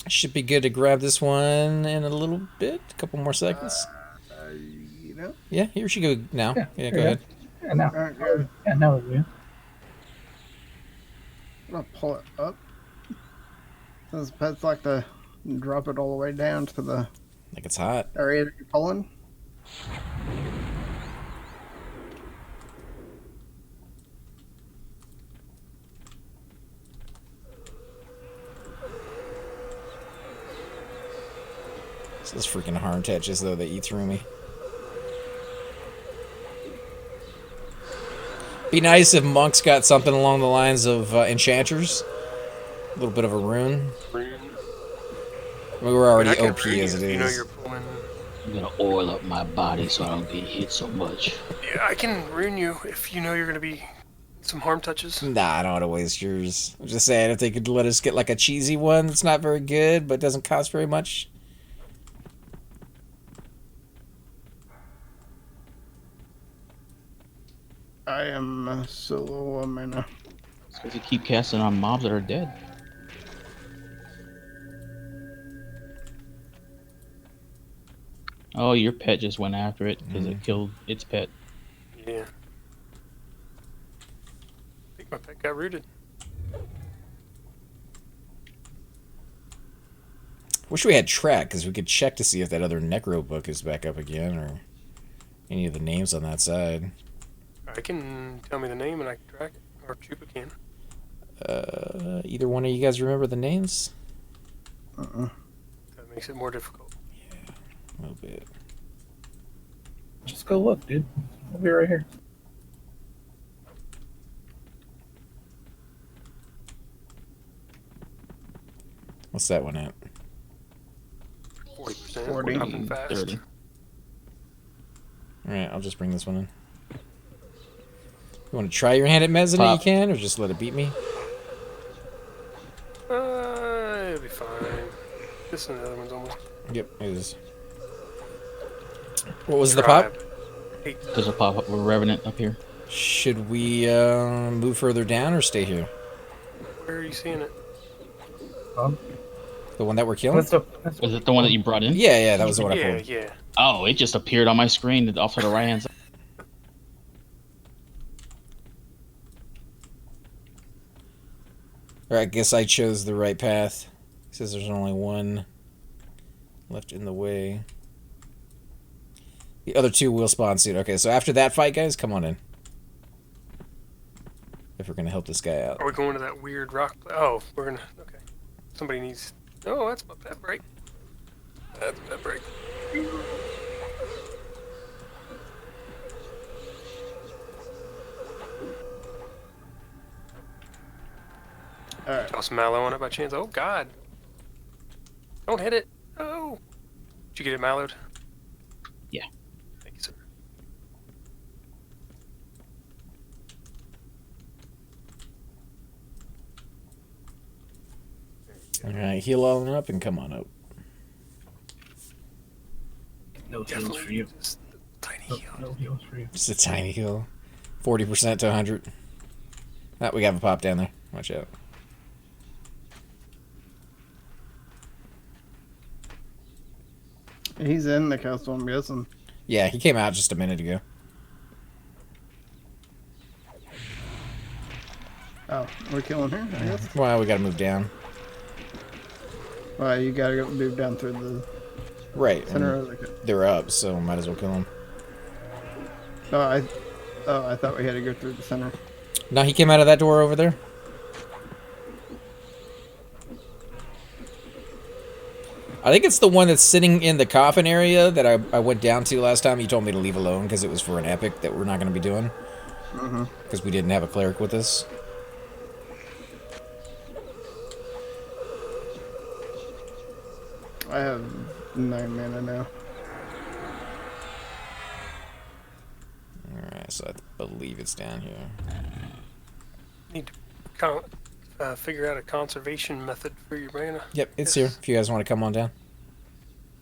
Speaker 1: Should be good to grab this one in a little bit. A couple more seconds.
Speaker 5: You know?
Speaker 1: Yeah, here she go now. Yeah, go
Speaker 2: yeah.
Speaker 1: ahead.
Speaker 2: Yeah, now.
Speaker 5: Alright, good.
Speaker 2: Yeah, now we're good.
Speaker 5: I'm gonna pull it up. Those pets like to drop it all the way down to the
Speaker 1: Like it's hot.
Speaker 5: area that you're pulling.
Speaker 1: It's those freaking harm touches though that eat through me. Be nice if monks got something along the lines of enchanters. A little bit of a rune. We're already OP as it is.
Speaker 3: You know you're pulling.
Speaker 4: I'm gonna oil up my body so I don't get hit so much.
Speaker 3: Yeah, I can ruin you if you know you're gonna be some harm touches.
Speaker 1: Nah, I don't want to waste yours. I'm just saying if they could let us get like a cheesy one that's not very good but doesn't cost very much.
Speaker 5: I am solo mana.
Speaker 4: It's because you keep casting on mobs that are dead. Oh, your pet just went after it because it killed its pet.
Speaker 3: Yeah. I think my pet got rooted.
Speaker 1: Wish we had track because we could check to see if that other necro book is back up again or any of the names on that side.
Speaker 3: I can tell me the name and I can track it. Or Chupa can.
Speaker 1: Either one of you guys remember the names?
Speaker 3: That makes it more difficult.
Speaker 1: Yeah, a little bit.
Speaker 2: Just go look, dude. We'll be right here.
Speaker 1: What's that one at?
Speaker 3: 40%.
Speaker 5: 40.
Speaker 3: We're upping fast.
Speaker 4: 30.
Speaker 1: Alright, I'll just bring this one in. You want to try your hand at mezzanine? You can, or just let it beat me?
Speaker 3: It'll be fine. This and the other one's almost.
Speaker 1: Yep, it is. What was the pop?
Speaker 4: There's a pop up with Revenant up here.
Speaker 1: Should we move further down or stay here?
Speaker 3: Where are you seeing it?
Speaker 1: The one that we're killing?
Speaker 4: Is it the one that you brought in?
Speaker 1: Yeah, that was the one I pulled.
Speaker 3: Yeah.
Speaker 4: Oh, it just appeared on my screen off to the right hand side.
Speaker 1: Alright, I guess I chose the right path. It says there's only one left in the way. The other two will spawn soon. Okay, so after that fight, guys, come on in. If we're gonna help this guy out.
Speaker 3: Are we going to that weird rock? Oh, we're gonna. Okay. Somebody needs. Oh, that's my pet break. That's pet break.
Speaker 5: Alright.
Speaker 3: Toss mallow on it by chance. Oh, God. Don't hit it. Oh. Did you get it mallowed?
Speaker 4: Yeah.
Speaker 3: Thank you, sir.
Speaker 1: Alright, heal on up and come on up.
Speaker 2: No heals for you.
Speaker 3: Just a tiny
Speaker 2: No,
Speaker 3: heal.
Speaker 2: no heals for you.
Speaker 1: Just a tiny heal. 40% to 100. Ah, we have a pop down there. Watch out.
Speaker 5: He's in the castle, I'm guessing.
Speaker 1: Yeah, he came out just a minute ago.
Speaker 5: Oh, we're killing her, I guess.
Speaker 1: Well, we gotta move down.
Speaker 5: Well, you gotta go move down through the
Speaker 1: Right.
Speaker 5: center of the...
Speaker 1: They're up, so might as well kill them.
Speaker 5: Oh, I thought we had to go through the center.
Speaker 1: No, he came out of that door over there. I think it's the one that's sitting in the coffin area that I went down to last time. You told me to leave alone because it was for an epic that we're not going to be doing. Because we didn't have a cleric with us.
Speaker 5: I have 9 mana now.
Speaker 1: Alright, so I believe it's down here.
Speaker 3: Need to figure out a conservation method for your mana.
Speaker 1: Yep, it's here. If you guys want to come on down.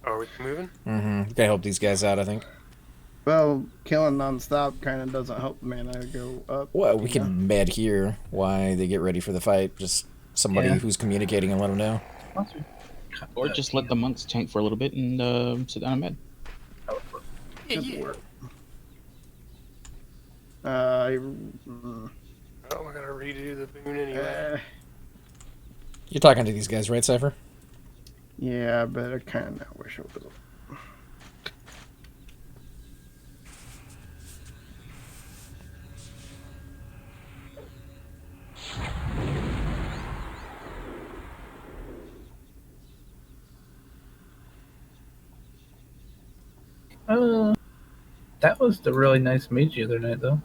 Speaker 3: Are we moving?
Speaker 1: Mm-hmm. Gotta help these guys out, I think.
Speaker 5: Well, killing non-stop kind of doesn't help mana go up.
Speaker 1: Well, we can med here while they get ready for the fight. Just somebody who's communicating and let them know.
Speaker 4: Or just let the monks tank for a little bit and sit down and med.
Speaker 3: Yeah.
Speaker 5: Oh,
Speaker 3: I gotta redo the boon anyway.
Speaker 1: You're talking to these guys, right, Cypher?
Speaker 5: yeah, but I kind of wish it was.
Speaker 2: That was the really nice mage the other night, though.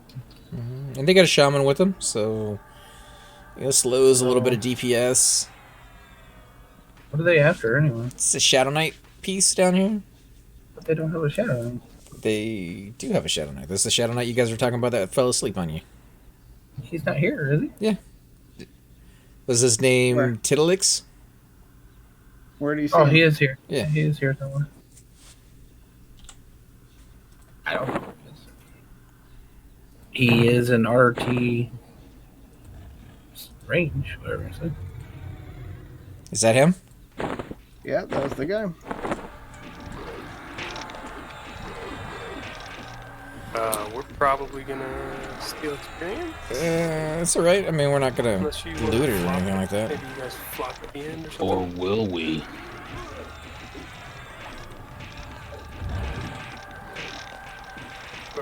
Speaker 1: And they got a shaman with them, so slows a little bit of DPS.
Speaker 2: What are they after, anyway?
Speaker 1: It's a Shadow Knight piece down here.
Speaker 2: But they don't have a shadow.
Speaker 1: They do have a Shadow Knight. This is the Shadow Knight you guys were talking about that fell asleep on you.
Speaker 2: He's not here, is he?
Speaker 1: Yeah. Was his name
Speaker 5: Where?
Speaker 1: Tiddlix?
Speaker 5: Where do you see
Speaker 2: Oh,
Speaker 5: him?
Speaker 2: he is here.
Speaker 1: Yeah.
Speaker 2: He is here somewhere. I don't know. He is an RT range, whatever you said.
Speaker 1: Is that him?
Speaker 5: Yeah, that was the guy.
Speaker 3: We're probably gonna steal experience.
Speaker 1: That's alright. I mean, we're not gonna
Speaker 3: Unless you
Speaker 1: loot it or
Speaker 3: flop
Speaker 1: anything
Speaker 3: it.
Speaker 1: like that.
Speaker 3: Maybe you guys flop at the end or
Speaker 4: Or
Speaker 3: something.
Speaker 4: will we?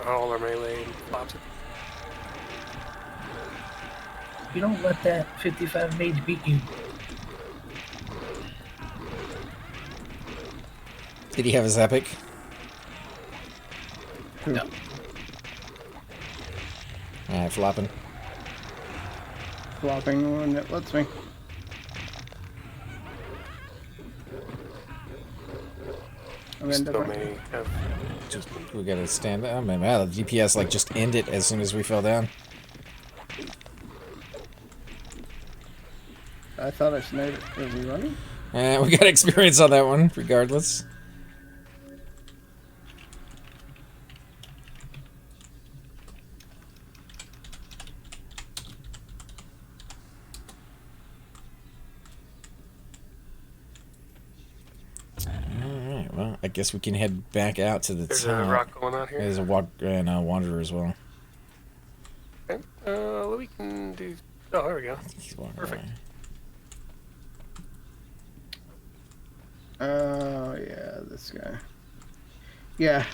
Speaker 3: All our melee flops it.
Speaker 2: You don't let that 55 mage beat you.
Speaker 1: Did he have his epic?
Speaker 2: No.
Speaker 1: Alright, flopping.
Speaker 5: Flopping when it lets me. I mean,
Speaker 3: Still
Speaker 5: different.
Speaker 3: may have
Speaker 1: We gotta stand up. Oh, man, wow, the DPS like just ended as soon as we fell down.
Speaker 5: I thought I sniped it. Is he running?
Speaker 1: We got experience on that one, regardless. Alright, well, I guess we can head back out to the
Speaker 3: There's
Speaker 1: top.
Speaker 3: a rock going out here.
Speaker 1: There's a wanderer as well.
Speaker 3: Okay. We can do. Oh, there we go.
Speaker 1: He's walking
Speaker 3: Perfect.
Speaker 1: away.
Speaker 5: Oh, yeah, this guy. Yeah.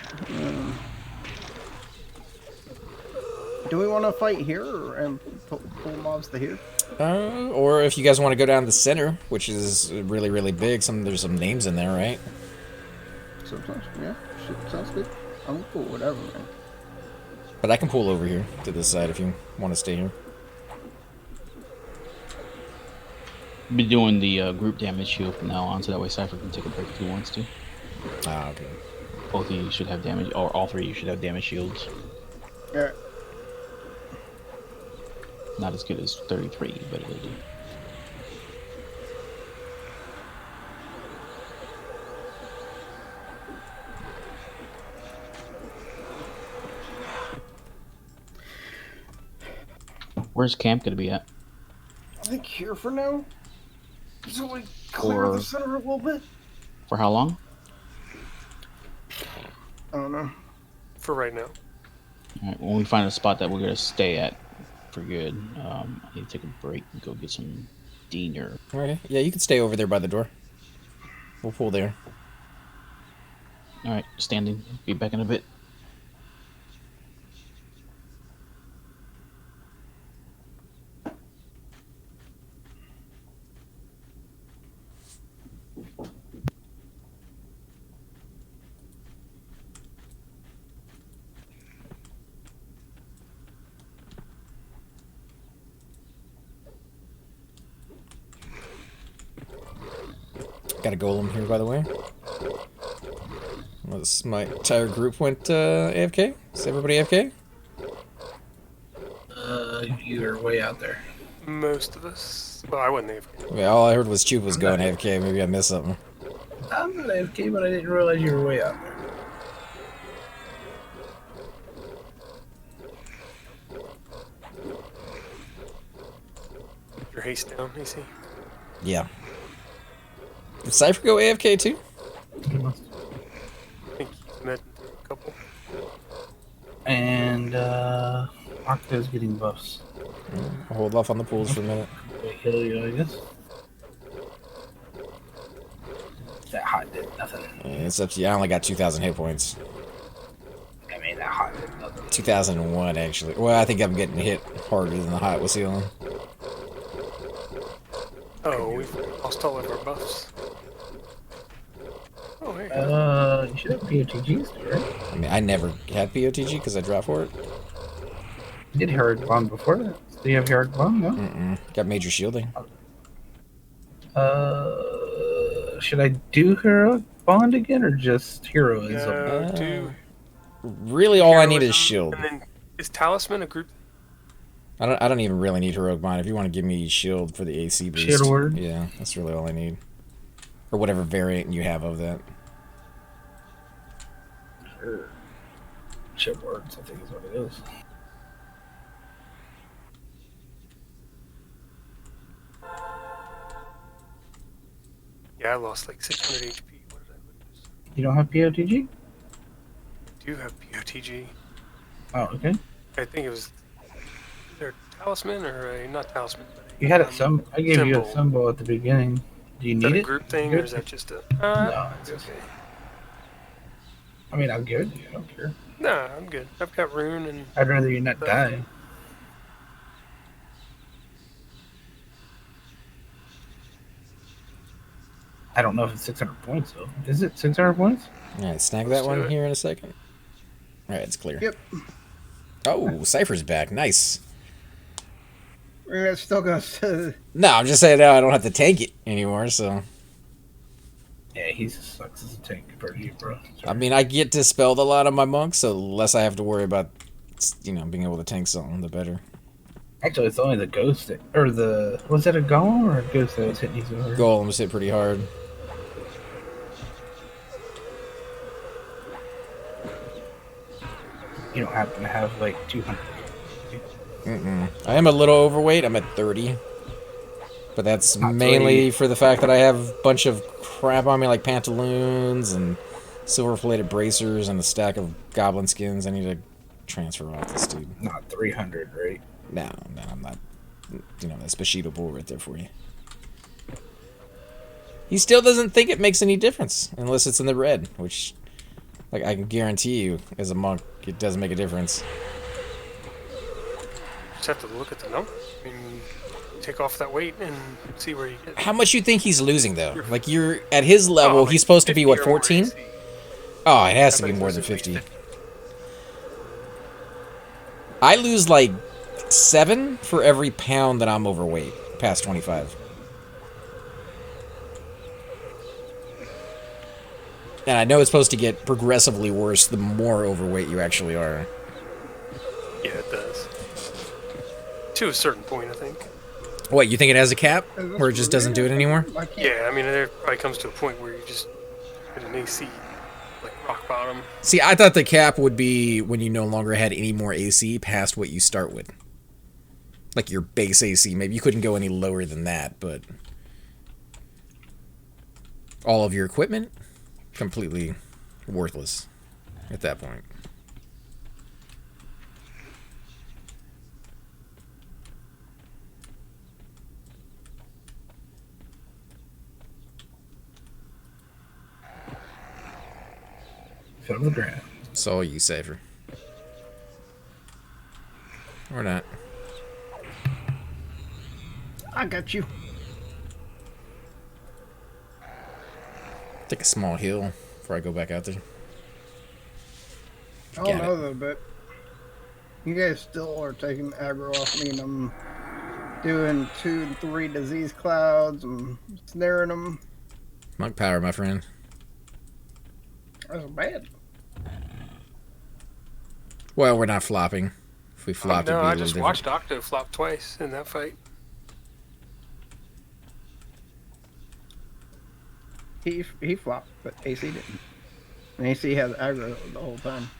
Speaker 5: Do we want to fight here and pull mobs to here?
Speaker 1: Or if you guys want to go down the center, which is really, really big. There's some names in there, right?
Speaker 5: Sometimes, yeah. Shit, sounds good. I'm cool, whatever, man.
Speaker 1: But I can pull over here to this side if you want to stay here.
Speaker 4: Be doing the group damage shield from now on, so that way Cypher can take a break if he wants to.
Speaker 1: Ah, okay.
Speaker 4: Both of you should have damage, or all three of you should have damage shields.
Speaker 5: Yeah.
Speaker 4: Not as good as 33, but it'll do. Where's camp gonna be at?
Speaker 5: I think here for now. So we clear the center a little bit.
Speaker 4: For how long?
Speaker 5: I don't know.
Speaker 3: For right now.
Speaker 4: Alright, when we find a spot that we're gonna stay at for good, I need to take a break and go get some dinner.
Speaker 1: Alright, yeah, you can stay over there by the door. We'll pull there.
Speaker 4: Alright, standing. Be back in a bit.
Speaker 1: Got a golem here, by the way. My entire group went AFK. Is everybody AFK?
Speaker 2: You're way out there.
Speaker 3: Most of us. Well, I wasn't AFK.
Speaker 1: Yeah, all I heard was Chup was going AFK. Maybe I missed something.
Speaker 2: I'm not AFK, but I didn't realize you were way out there.
Speaker 3: Your haste down, AC.
Speaker 1: Yeah. Did Cypher go AFK too?
Speaker 3: I think he's met a couple.
Speaker 2: And Octo's getting buffs.
Speaker 1: I'll hold off on the pools for a minute.
Speaker 2: They kill you, I guess. That hot did nothing.
Speaker 1: Yeah, it's up to you. I only got 2,000 hit points.
Speaker 2: I mean, that hot did nothing.
Speaker 1: 2001 actually. Well, I think I'm getting hit harder than the hot was healing.
Speaker 3: Oh, we've lost all of our buffs. Oh, hey.
Speaker 2: You should have POTGs, right?
Speaker 1: I mean, I never had POTG because I dropped for it.
Speaker 2: You did Heroic Bond before that. Do you have Heroic Bond? No?
Speaker 1: Mm-mm. Got major shielding.
Speaker 2: Should I do Heroic Bond again or just Heroism?
Speaker 3: No, do
Speaker 1: Really, all I need is shield.
Speaker 3: And then is Talisman a group?
Speaker 1: I don't even really need heroic bind. If you want to give me shield for the AC boost,
Speaker 2: Shield word?
Speaker 1: yeah, that's really all I need. Or whatever variant you have of that.
Speaker 2: Sure. Shield words, I think is what it is.
Speaker 3: Yeah, I lost like 600 HP. What did I lose?
Speaker 2: You don't have POTG?
Speaker 3: I do have POTG.
Speaker 2: Oh, okay.
Speaker 3: I think it was either Talisman or a, not Talisman. But
Speaker 2: You had it some. I gave you a symbol at the beginning. Do you
Speaker 3: Is
Speaker 2: need
Speaker 3: that a
Speaker 2: it?
Speaker 3: group thing or is that just a...
Speaker 2: No, it's okay. I mean, I'm good. I don't care.
Speaker 3: Nah, I'm good. I've got rune and...
Speaker 2: I'd rather you not die. I don't know if it's 600 points, though. Is it 600 points?
Speaker 1: Alright, snag that one here in a second. Alright, it's clear.
Speaker 5: Yep.
Speaker 1: Oh, Cypher's back. Nice.
Speaker 5: We're still going to...
Speaker 1: No, I'm just saying now I don't have to tank it anymore, so...
Speaker 2: Yeah, he sucks as a tank compared to you, bro.
Speaker 1: I mean, I get dispelled a lot of my monks, so the less I have to worry about, you know, being able to tank something, the better.
Speaker 2: Actually, it's only the ghost that, or the... Was that a golem or a ghost that was hitting you so hard?
Speaker 1: Golems hit pretty hard.
Speaker 2: You don't happen to have, like, 200.
Speaker 1: Mm-mm. I am a little overweight. I'm at 30. But that's
Speaker 2: Not
Speaker 1: mainly for the fact that I have a bunch of crap on me, like pantaloons and silver-plated bracers and a stack of goblin skins. I need to transfer off this dude.
Speaker 2: Not 300, right?
Speaker 1: No, I'm not. You know, that's Bushido Bull right there for you. He still doesn't think it makes any difference unless it's in the red, which, like, I can guarantee you, as a monk, it doesn't make a difference.
Speaker 3: Just have to look at the number. I mean, take off that weight and see where you get.
Speaker 1: How much you think he's losing, though? Like, you're at his level,
Speaker 3: like
Speaker 1: he's supposed to be, what,
Speaker 3: 50 or more
Speaker 1: 14?
Speaker 3: AC.
Speaker 1: Oh, it has to
Speaker 3: I
Speaker 1: be
Speaker 3: bet
Speaker 1: more
Speaker 3: it's
Speaker 1: than
Speaker 3: at least
Speaker 1: 50. I lose, like, 7 for every pound that I'm overweight, past 25. And I know it's supposed to get progressively worse the more overweight you actually are.
Speaker 3: Yeah, it does. To a certain point, I think.
Speaker 1: What, you think it has a cap? Where it just doesn't do it anymore?
Speaker 3: Yeah, I mean, there probably comes to a point where you just hit an AC, like rock bottom.
Speaker 1: See, I thought the cap would be when you no longer had any more AC past what you start with. Like your base AC. Maybe you couldn't go any lower than that, but... all of your equipment? Completely worthless at that point.
Speaker 2: Fill the ground.
Speaker 1: So you safer. Or not.
Speaker 5: I got you.
Speaker 1: Take a small hill before I go back out there.
Speaker 5: I don't know though, but you guys still are taking aggro off me, and I'm doing 2 and 3 disease clouds and snaring them.
Speaker 1: Monk power, my friend.
Speaker 5: That's bad.
Speaker 1: Well, we're not flopping. If we flopped,
Speaker 3: No,
Speaker 1: it'd be a
Speaker 3: I
Speaker 1: little
Speaker 3: just
Speaker 1: different.
Speaker 3: watched Octo flop twice in that fight.
Speaker 5: He flopped, but AC didn't. And AC has aggro the whole time.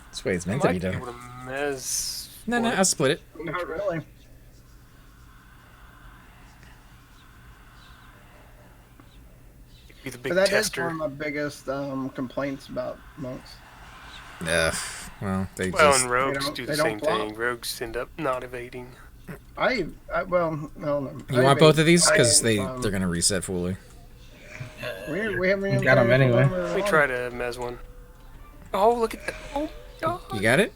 Speaker 1: That's the way it's meant
Speaker 3: I
Speaker 1: to be
Speaker 3: might be
Speaker 1: done.
Speaker 3: able to mez.
Speaker 1: No, I'll split it.
Speaker 5: Not really.
Speaker 3: Be the big
Speaker 5: But that is
Speaker 3: tester.
Speaker 5: one of my biggest complaints about monks.
Speaker 1: Well, they
Speaker 3: Well,
Speaker 1: just...
Speaker 3: and rogues
Speaker 5: don't-
Speaker 3: do
Speaker 5: they
Speaker 3: the
Speaker 5: don't
Speaker 3: same
Speaker 5: flop.
Speaker 3: thing. Rogues end up not evading.
Speaker 5: Well, no.
Speaker 1: You want both of these? Because they're going to reset fully.
Speaker 5: We haven't even
Speaker 2: Got 'em
Speaker 5: played
Speaker 2: anyway.
Speaker 5: one
Speaker 3: Let me try to mez one. Oh, look at that. Oh, God.
Speaker 1: You got it?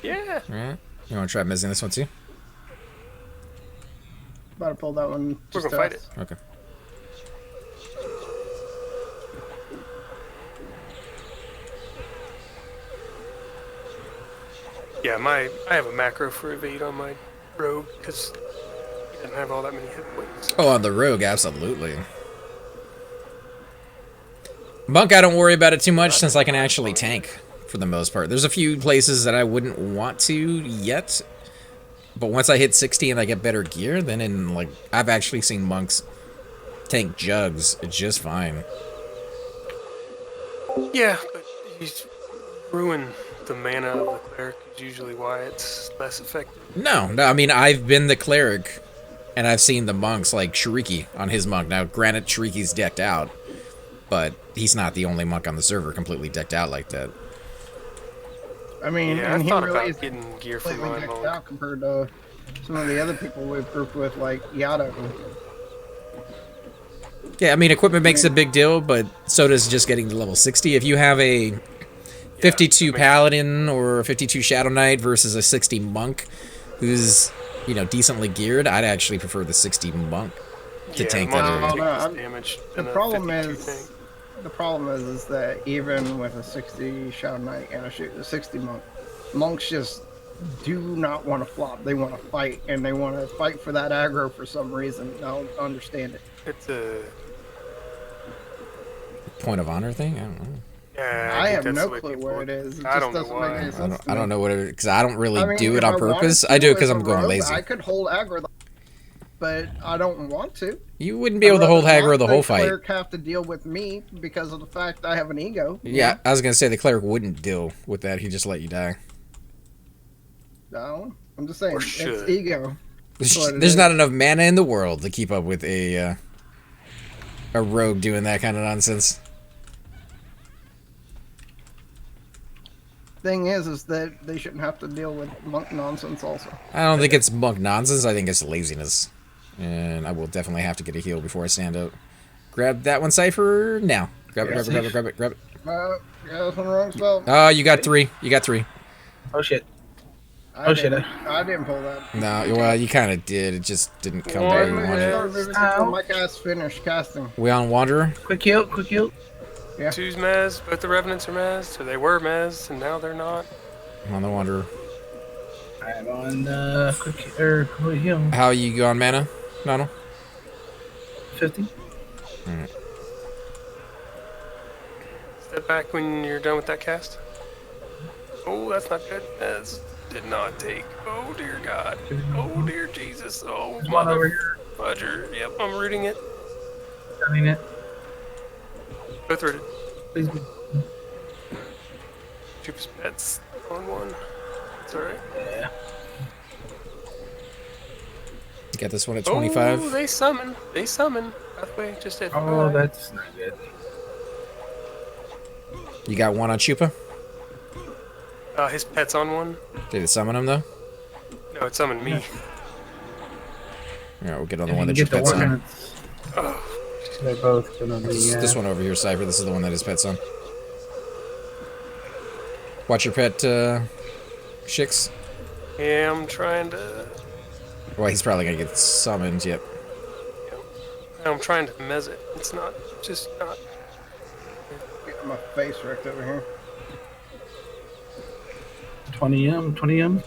Speaker 3: Yeah.
Speaker 1: Alright. You want to try messing this one too?
Speaker 5: About to pull that one.
Speaker 3: We're
Speaker 5: just
Speaker 3: gonna fight
Speaker 5: us.
Speaker 3: it.
Speaker 1: Okay.
Speaker 3: Yeah, I have a macro for evade on my rogue because he doesn't have all that many hit points.
Speaker 1: Oh, on the rogue, absolutely. Monk, I don't worry about it too much since I can actually tank for the most part. There's a few places that I wouldn't want to yet, but once I hit 60 and I get better gear, then I've actually seen monks tank jugs just fine.
Speaker 3: Yeah, but he's ruined the mana of the cleric is usually why it's less effective.
Speaker 1: No, I mean, I've been the cleric, and I've seen the monks, like Shriki on his monk. Now, granted, Shriki's decked out, but he's not the only monk on the server completely decked out like that.
Speaker 5: I mean,
Speaker 3: Yeah, I
Speaker 5: and he
Speaker 3: thought
Speaker 5: really
Speaker 3: about
Speaker 5: is
Speaker 3: getting gear from
Speaker 5: completely
Speaker 3: my
Speaker 5: decked
Speaker 3: monk.
Speaker 5: out compared to some of the other people we've grouped with, like Yato.
Speaker 1: Yeah, I mean, equipment makes a big deal, but so does just getting to level 60. If you have a 52 Paladin or a 52 Shadow Knight versus a 60 Monk who's, decently geared, I'd actually prefer the 60 Monk to tank that area.
Speaker 3: Damage
Speaker 5: The
Speaker 3: than a
Speaker 5: problem
Speaker 3: 52
Speaker 5: is,
Speaker 3: tank.
Speaker 5: is that even with a 60 Shadow Knight and a 60 Monk, monks just do not want to flop. They want to fight, and they want to fight for that aggro for some reason. I don't understand it.
Speaker 3: It's a
Speaker 1: Point of honor thing? I don't know.
Speaker 3: yeah,
Speaker 5: I
Speaker 3: think
Speaker 5: have
Speaker 3: that's
Speaker 5: no
Speaker 3: the way
Speaker 5: clue
Speaker 3: people
Speaker 5: where
Speaker 3: look.
Speaker 5: it is. It
Speaker 3: I
Speaker 5: just
Speaker 3: don't know
Speaker 5: doesn't
Speaker 3: why.
Speaker 5: make any sense to
Speaker 1: I don't
Speaker 5: me.
Speaker 1: know what it, because I don't really
Speaker 5: I mean,
Speaker 1: do
Speaker 5: if
Speaker 1: it on
Speaker 5: I wanted
Speaker 1: purpose.
Speaker 5: to
Speaker 1: I do it
Speaker 5: as
Speaker 1: because
Speaker 5: a
Speaker 1: I'm going
Speaker 5: rogue,
Speaker 1: lazy.
Speaker 5: I could hold aggro, but I don't want to.
Speaker 1: You wouldn't be able to hold aggro the whole fight.
Speaker 5: The cleric have to deal with me because of the fact I have an ego.
Speaker 1: Yeah, I was going to say the cleric wouldn't deal with that. He'd just let you die.
Speaker 5: No, I'm just saying
Speaker 3: Or
Speaker 5: it's
Speaker 3: should.
Speaker 5: ego.
Speaker 1: There's not enough mana in the world to keep up with a rogue doing that kind of nonsense.
Speaker 5: Thing is that they shouldn't have to deal with monk nonsense also.
Speaker 1: I don't think it's monk nonsense. I think it's laziness. And I will definitely have to get a heal before I stand up. Grab that one, Cypher, now. Grab it.
Speaker 5: Yeah, that's one wrong spell.
Speaker 1: Oh, you got 3.
Speaker 2: Oh shit.
Speaker 5: I
Speaker 2: shit.
Speaker 5: didn't pull that.
Speaker 1: No, well, you kind of did. It just didn't come the way you wanted.
Speaker 5: My guy's finished casting.
Speaker 1: We on Wanderer?
Speaker 2: Quick heal.
Speaker 5: Yeah.
Speaker 3: Two's mez, both the revenants are mez, so they were mez, and now they're not.
Speaker 1: I'm on the Wanderer.
Speaker 2: I'm on quick heal.
Speaker 1: How you go on mana, Donald?
Speaker 2: 50.
Speaker 1: Alright.
Speaker 3: that back when you're done with that cast. Oh, that's not good. That did not take. Oh, dear God. Oh, dear Jesus. Oh,
Speaker 2: One over here.
Speaker 3: Roger. Yep, I'm rooting it.
Speaker 2: Cutting it.
Speaker 3: Both rooted.
Speaker 2: Please.
Speaker 3: Jupiter's pets on one. It's alright.
Speaker 2: Yeah.
Speaker 1: You got this one at 25.
Speaker 3: Oh, they summon. They summon. Pathway just at
Speaker 2: Oh, that's not good.
Speaker 1: You got one on Chupa?
Speaker 3: his pet's on one.
Speaker 1: Did it summon him, though?
Speaker 3: No, it summoned me.
Speaker 1: Alright, we'll get on the
Speaker 2: If
Speaker 1: one
Speaker 2: you
Speaker 1: that your
Speaker 2: can get
Speaker 1: pet's
Speaker 2: the one
Speaker 1: on.
Speaker 3: Oh,
Speaker 2: they're both gonna be.
Speaker 1: This one over here, Cypher. This is the one that his pet's on. Watch your pet, Shix.
Speaker 3: yeah, I'm trying to.
Speaker 1: Well, he's probably gonna get summoned, yep.
Speaker 3: I'm trying to mez it. It's not. Just not.
Speaker 5: Get my face wrecked over here.
Speaker 2: 20M, 20M.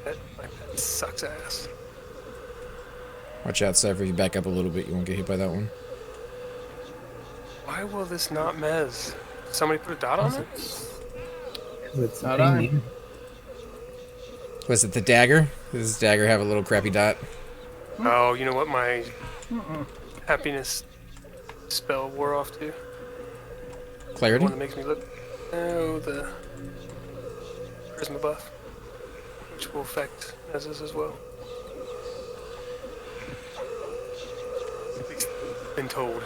Speaker 3: My pet sucks ass.
Speaker 1: Watch out, Cypher. You back up a little bit. You won't get hit by that one.
Speaker 3: Why will this not mez? Somebody put a dot on it?
Speaker 2: It's
Speaker 5: Not
Speaker 2: painting.
Speaker 1: Was it the dagger? Does the dagger have a little crappy dot?
Speaker 3: Oh, you know what? My happiness spell wore off too. The
Speaker 1: Clarity?
Speaker 3: one that makes me look. Oh, the charisma buff, which will affect mezes as well. At least been told.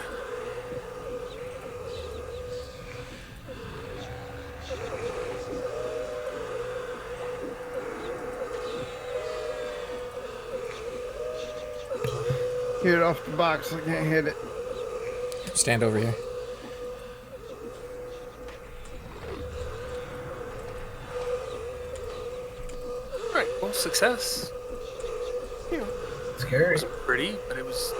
Speaker 5: Get it off the box. I can't hit it.
Speaker 1: Stand over here.
Speaker 3: Alright, well, success. You know, it
Speaker 2: Scary.
Speaker 3: wasn't pretty, but it was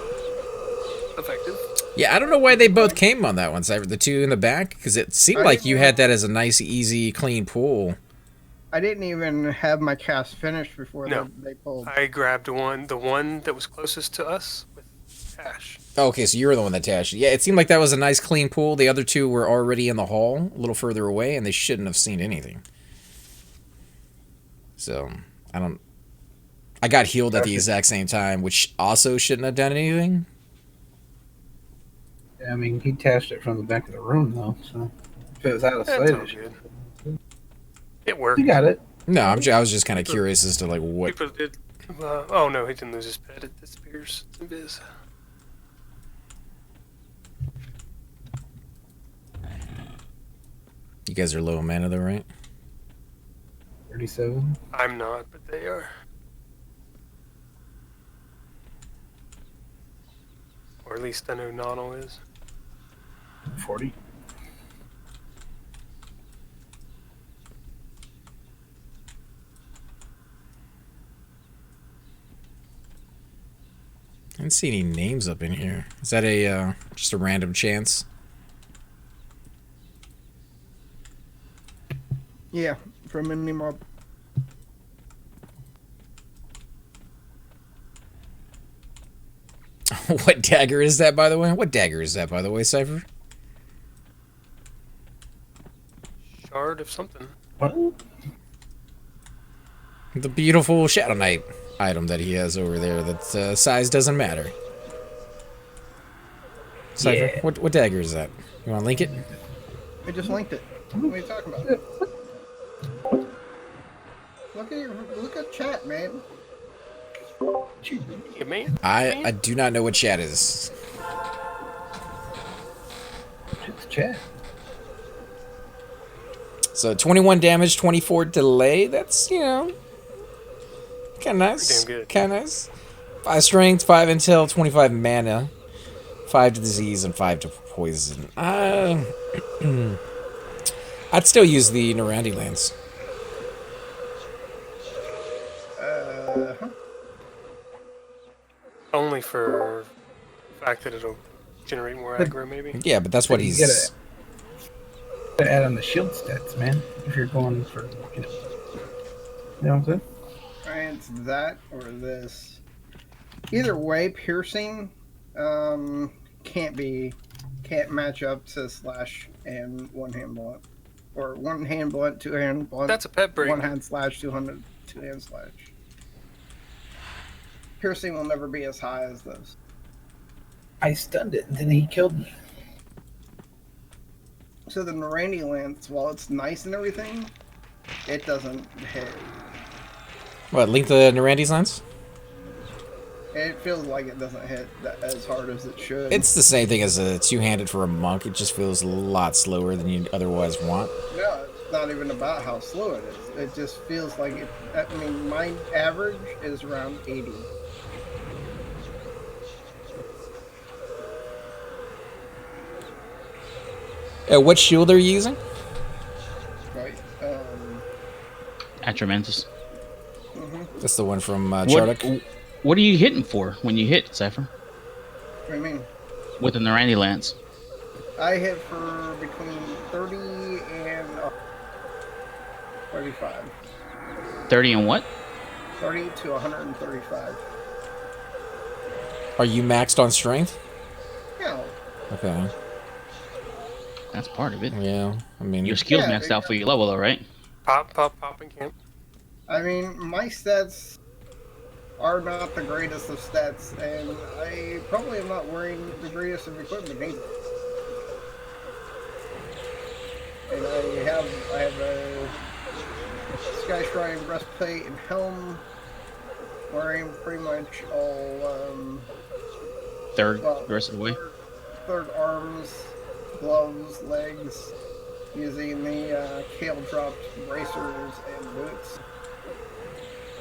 Speaker 3: effective.
Speaker 1: Yeah, I don't know why they both came on that one, Cypher. The two in the back? Because it seemed like you had that as a nice, easy, clean pull.
Speaker 5: I didn't even have my cast finished before
Speaker 3: No.
Speaker 5: they pulled.
Speaker 3: I grabbed the one that was closest to us with Ash.
Speaker 1: Oh, okay, so you were the one that tashed. Yeah, it seemed like that was a nice, clean pull. The other two were already in the hall, a little further away, and they shouldn't have seen anything. So, I got healed at the exact same time, which also shouldn't have done anything.
Speaker 2: Yeah, I mean, he tashed it from the back of the room, though. So if it was out of
Speaker 3: That's
Speaker 2: sight,
Speaker 3: all
Speaker 2: it should-
Speaker 3: good. It worked.
Speaker 2: you got it.
Speaker 1: No, I was just kind of curious as to like what.
Speaker 3: People did. Oh no, he didn't lose his pet. It disappears. It's invis.
Speaker 1: You guys are low mana though, right?
Speaker 2: 37.
Speaker 3: I'm not, but they are. Or at least I know Nono is.
Speaker 2: 40.
Speaker 1: I didn't see any names up in here. Is that a just a random chance?
Speaker 5: Yeah, from any mob.
Speaker 1: What dagger is that, by the way? What dagger is that, by the way, Cypher?
Speaker 3: Shard of something.
Speaker 2: What?
Speaker 1: The beautiful Shadow Knight item that he has over there. That size doesn't matter. Cypher,
Speaker 2: Yeah.
Speaker 1: what dagger is that? You want to link it?
Speaker 5: I just linked it. What are you talking about? Look at chat, man.
Speaker 3: Yeah, man.
Speaker 1: I do not know what chat is.
Speaker 2: It's chat.
Speaker 1: So 21 damage, 24 delay. That's, you know, kind of nice.
Speaker 3: Pretty damn good.
Speaker 1: Kind of nice. 5 strength, 5 intel, 25 mana, 5 to disease, and 5 to poison. I'd still use the Narandi Lance.
Speaker 3: Only for the fact that it'll generate more aggro, maybe.
Speaker 1: Yeah, but that's what
Speaker 2: You
Speaker 1: he's.
Speaker 2: gotta add on the shield stats, man. If you're going for, you know what I'm saying?
Speaker 5: And it's that or this. Either way, piercing Can't match up to slash and one hand blunt, or one hand blunt, two hand blunt.
Speaker 3: That's a pet break.
Speaker 5: One hand slash, two hand slash. Piercing will never be as high as this.
Speaker 2: I stunned it, and then he killed me.
Speaker 5: So the Randy lance, while it's nice and everything, it doesn't hit.
Speaker 1: What, link the Narandi's lens?
Speaker 5: It feels like it doesn't hit as hard as it should.
Speaker 1: It's the same thing as a two-handed for a monk. It just feels a lot slower than you'd otherwise want.
Speaker 5: No, it's not even about how slow it is. It just feels like it. I mean, my average is around 80.
Speaker 1: What shield are you using?
Speaker 5: Right.
Speaker 4: Atramentus.
Speaker 1: That's the one from Chardok.
Speaker 4: What are you hitting for when you hit, Cypher?
Speaker 5: What do you mean?
Speaker 4: With the Narandi lance.
Speaker 5: I hit for between 30 and 35.
Speaker 4: 30 and what?
Speaker 5: 30 to 135.
Speaker 1: Are you maxed on strength?
Speaker 5: No.
Speaker 1: Okay.
Speaker 4: That's part of it.
Speaker 1: Yeah, I mean...
Speaker 4: Your skill's maxed out for your level, though, right?
Speaker 3: Pop, and camp.
Speaker 5: I mean, my stats are not the greatest of stats, and I probably am not wearing the greatest of equipment either. And I have a Skyshrine breastplate and helm, wearing pretty much all
Speaker 4: The rest of the way.
Speaker 5: Third arms, gloves, legs, using the kale dropped bracers and boots.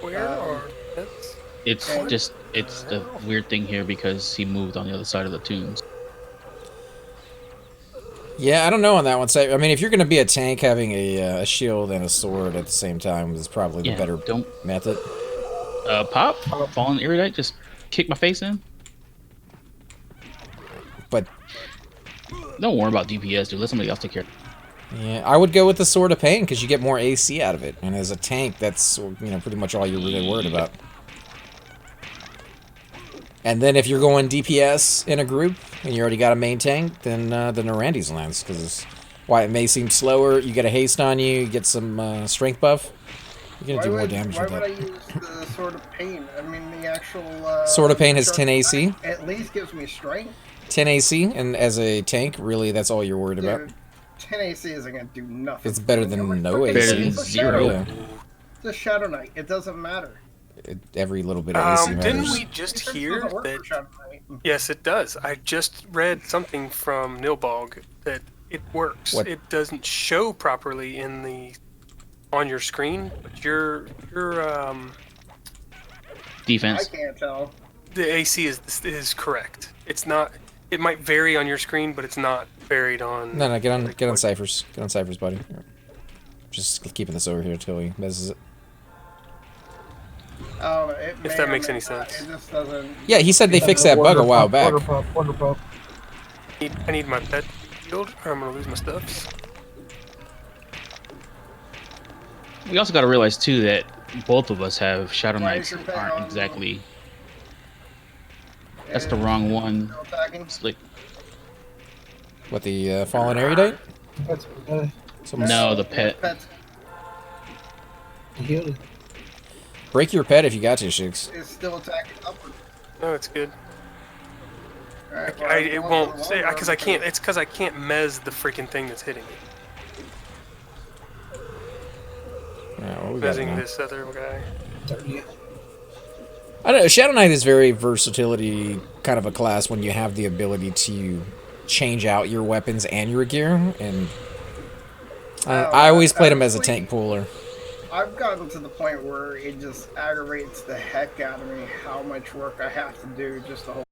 Speaker 3: Where are pets?
Speaker 4: It's the weird thing here because he moved on the other side of the tombs.
Speaker 1: Yeah, I don't know on that one. So, I mean, if you're going to be a tank, having a shield and a sword at the same time is probably the better method.
Speaker 4: Pop, fallen erudite, just kick my face in.
Speaker 1: But
Speaker 4: don't worry about DPS, dude. Let somebody else take care.
Speaker 1: Yeah, I would go with the Sword of Pain because you get more AC out of it, and as a tank, that's pretty much all you're really worried about. And then if you're going DPS in a group and you already got a main tank, then the Narandi's lance, because while it may seem slower, you get a haste on you, you get some strength buff. You're gonna do more damage with that.
Speaker 5: Why would I use the Sword of Pain? I mean, the actual
Speaker 1: Sword of Pain has 10 AC.
Speaker 5: At least gives me strength.
Speaker 1: 10 AC, and as a tank, really, that's all you're worried about.
Speaker 5: 10 AC isn't gonna do nothing.
Speaker 1: It's better than no AC.
Speaker 4: Better than 0.
Speaker 1: Yeah.
Speaker 5: It's a Shadow Knight. It doesn't matter.
Speaker 1: Every little bit of AC matters.
Speaker 3: Didn't we just hear that? Yes, it does. I just read something from Nilbog that it works.
Speaker 1: What?
Speaker 3: It doesn't show properly on your screen, but your
Speaker 4: Defense.
Speaker 5: I can't tell.
Speaker 3: The AC is correct. It's not. It might vary on your screen, but it's not varied on.
Speaker 1: No, get on Cyphers. Get on Cyphers, buddy. Just keeping this over here until he messes it.
Speaker 3: If that makes any sense.
Speaker 5: It just doesn't.
Speaker 1: Yeah, he said they fixed that bug a while back.
Speaker 2: Water pop.
Speaker 3: I need my pet shield, or I'm gonna lose my stuffs.
Speaker 4: We also got to realize too that both of us have Shadow
Speaker 5: Why
Speaker 4: Knights
Speaker 5: is your
Speaker 4: that
Speaker 5: pet
Speaker 4: aren't
Speaker 5: on-
Speaker 4: exactly. That's the wrong one.
Speaker 5: No attacking.
Speaker 4: It's like
Speaker 1: What, the Fallen Erudite?
Speaker 2: That's
Speaker 4: no, the pet.
Speaker 5: Pet
Speaker 2: he healed it.
Speaker 1: Break your pet if you got to, Shix.
Speaker 5: is still attacking upward.
Speaker 3: No, it's good.
Speaker 5: Alright,
Speaker 3: It won't say because I can't. It's because I can't mez the freaking thing that's hitting me.
Speaker 1: Yeah, what we got
Speaker 3: Mezzing
Speaker 1: now?
Speaker 3: this other guy.
Speaker 2: 30.
Speaker 1: I don't know. Shadow Knight is very versatility kind of a class when you have the ability to change out your weapons and your gear, and I always played him as a tank puller.
Speaker 5: I've gotten to the point where it just aggravates the heck out of me how much work I have to do just to hold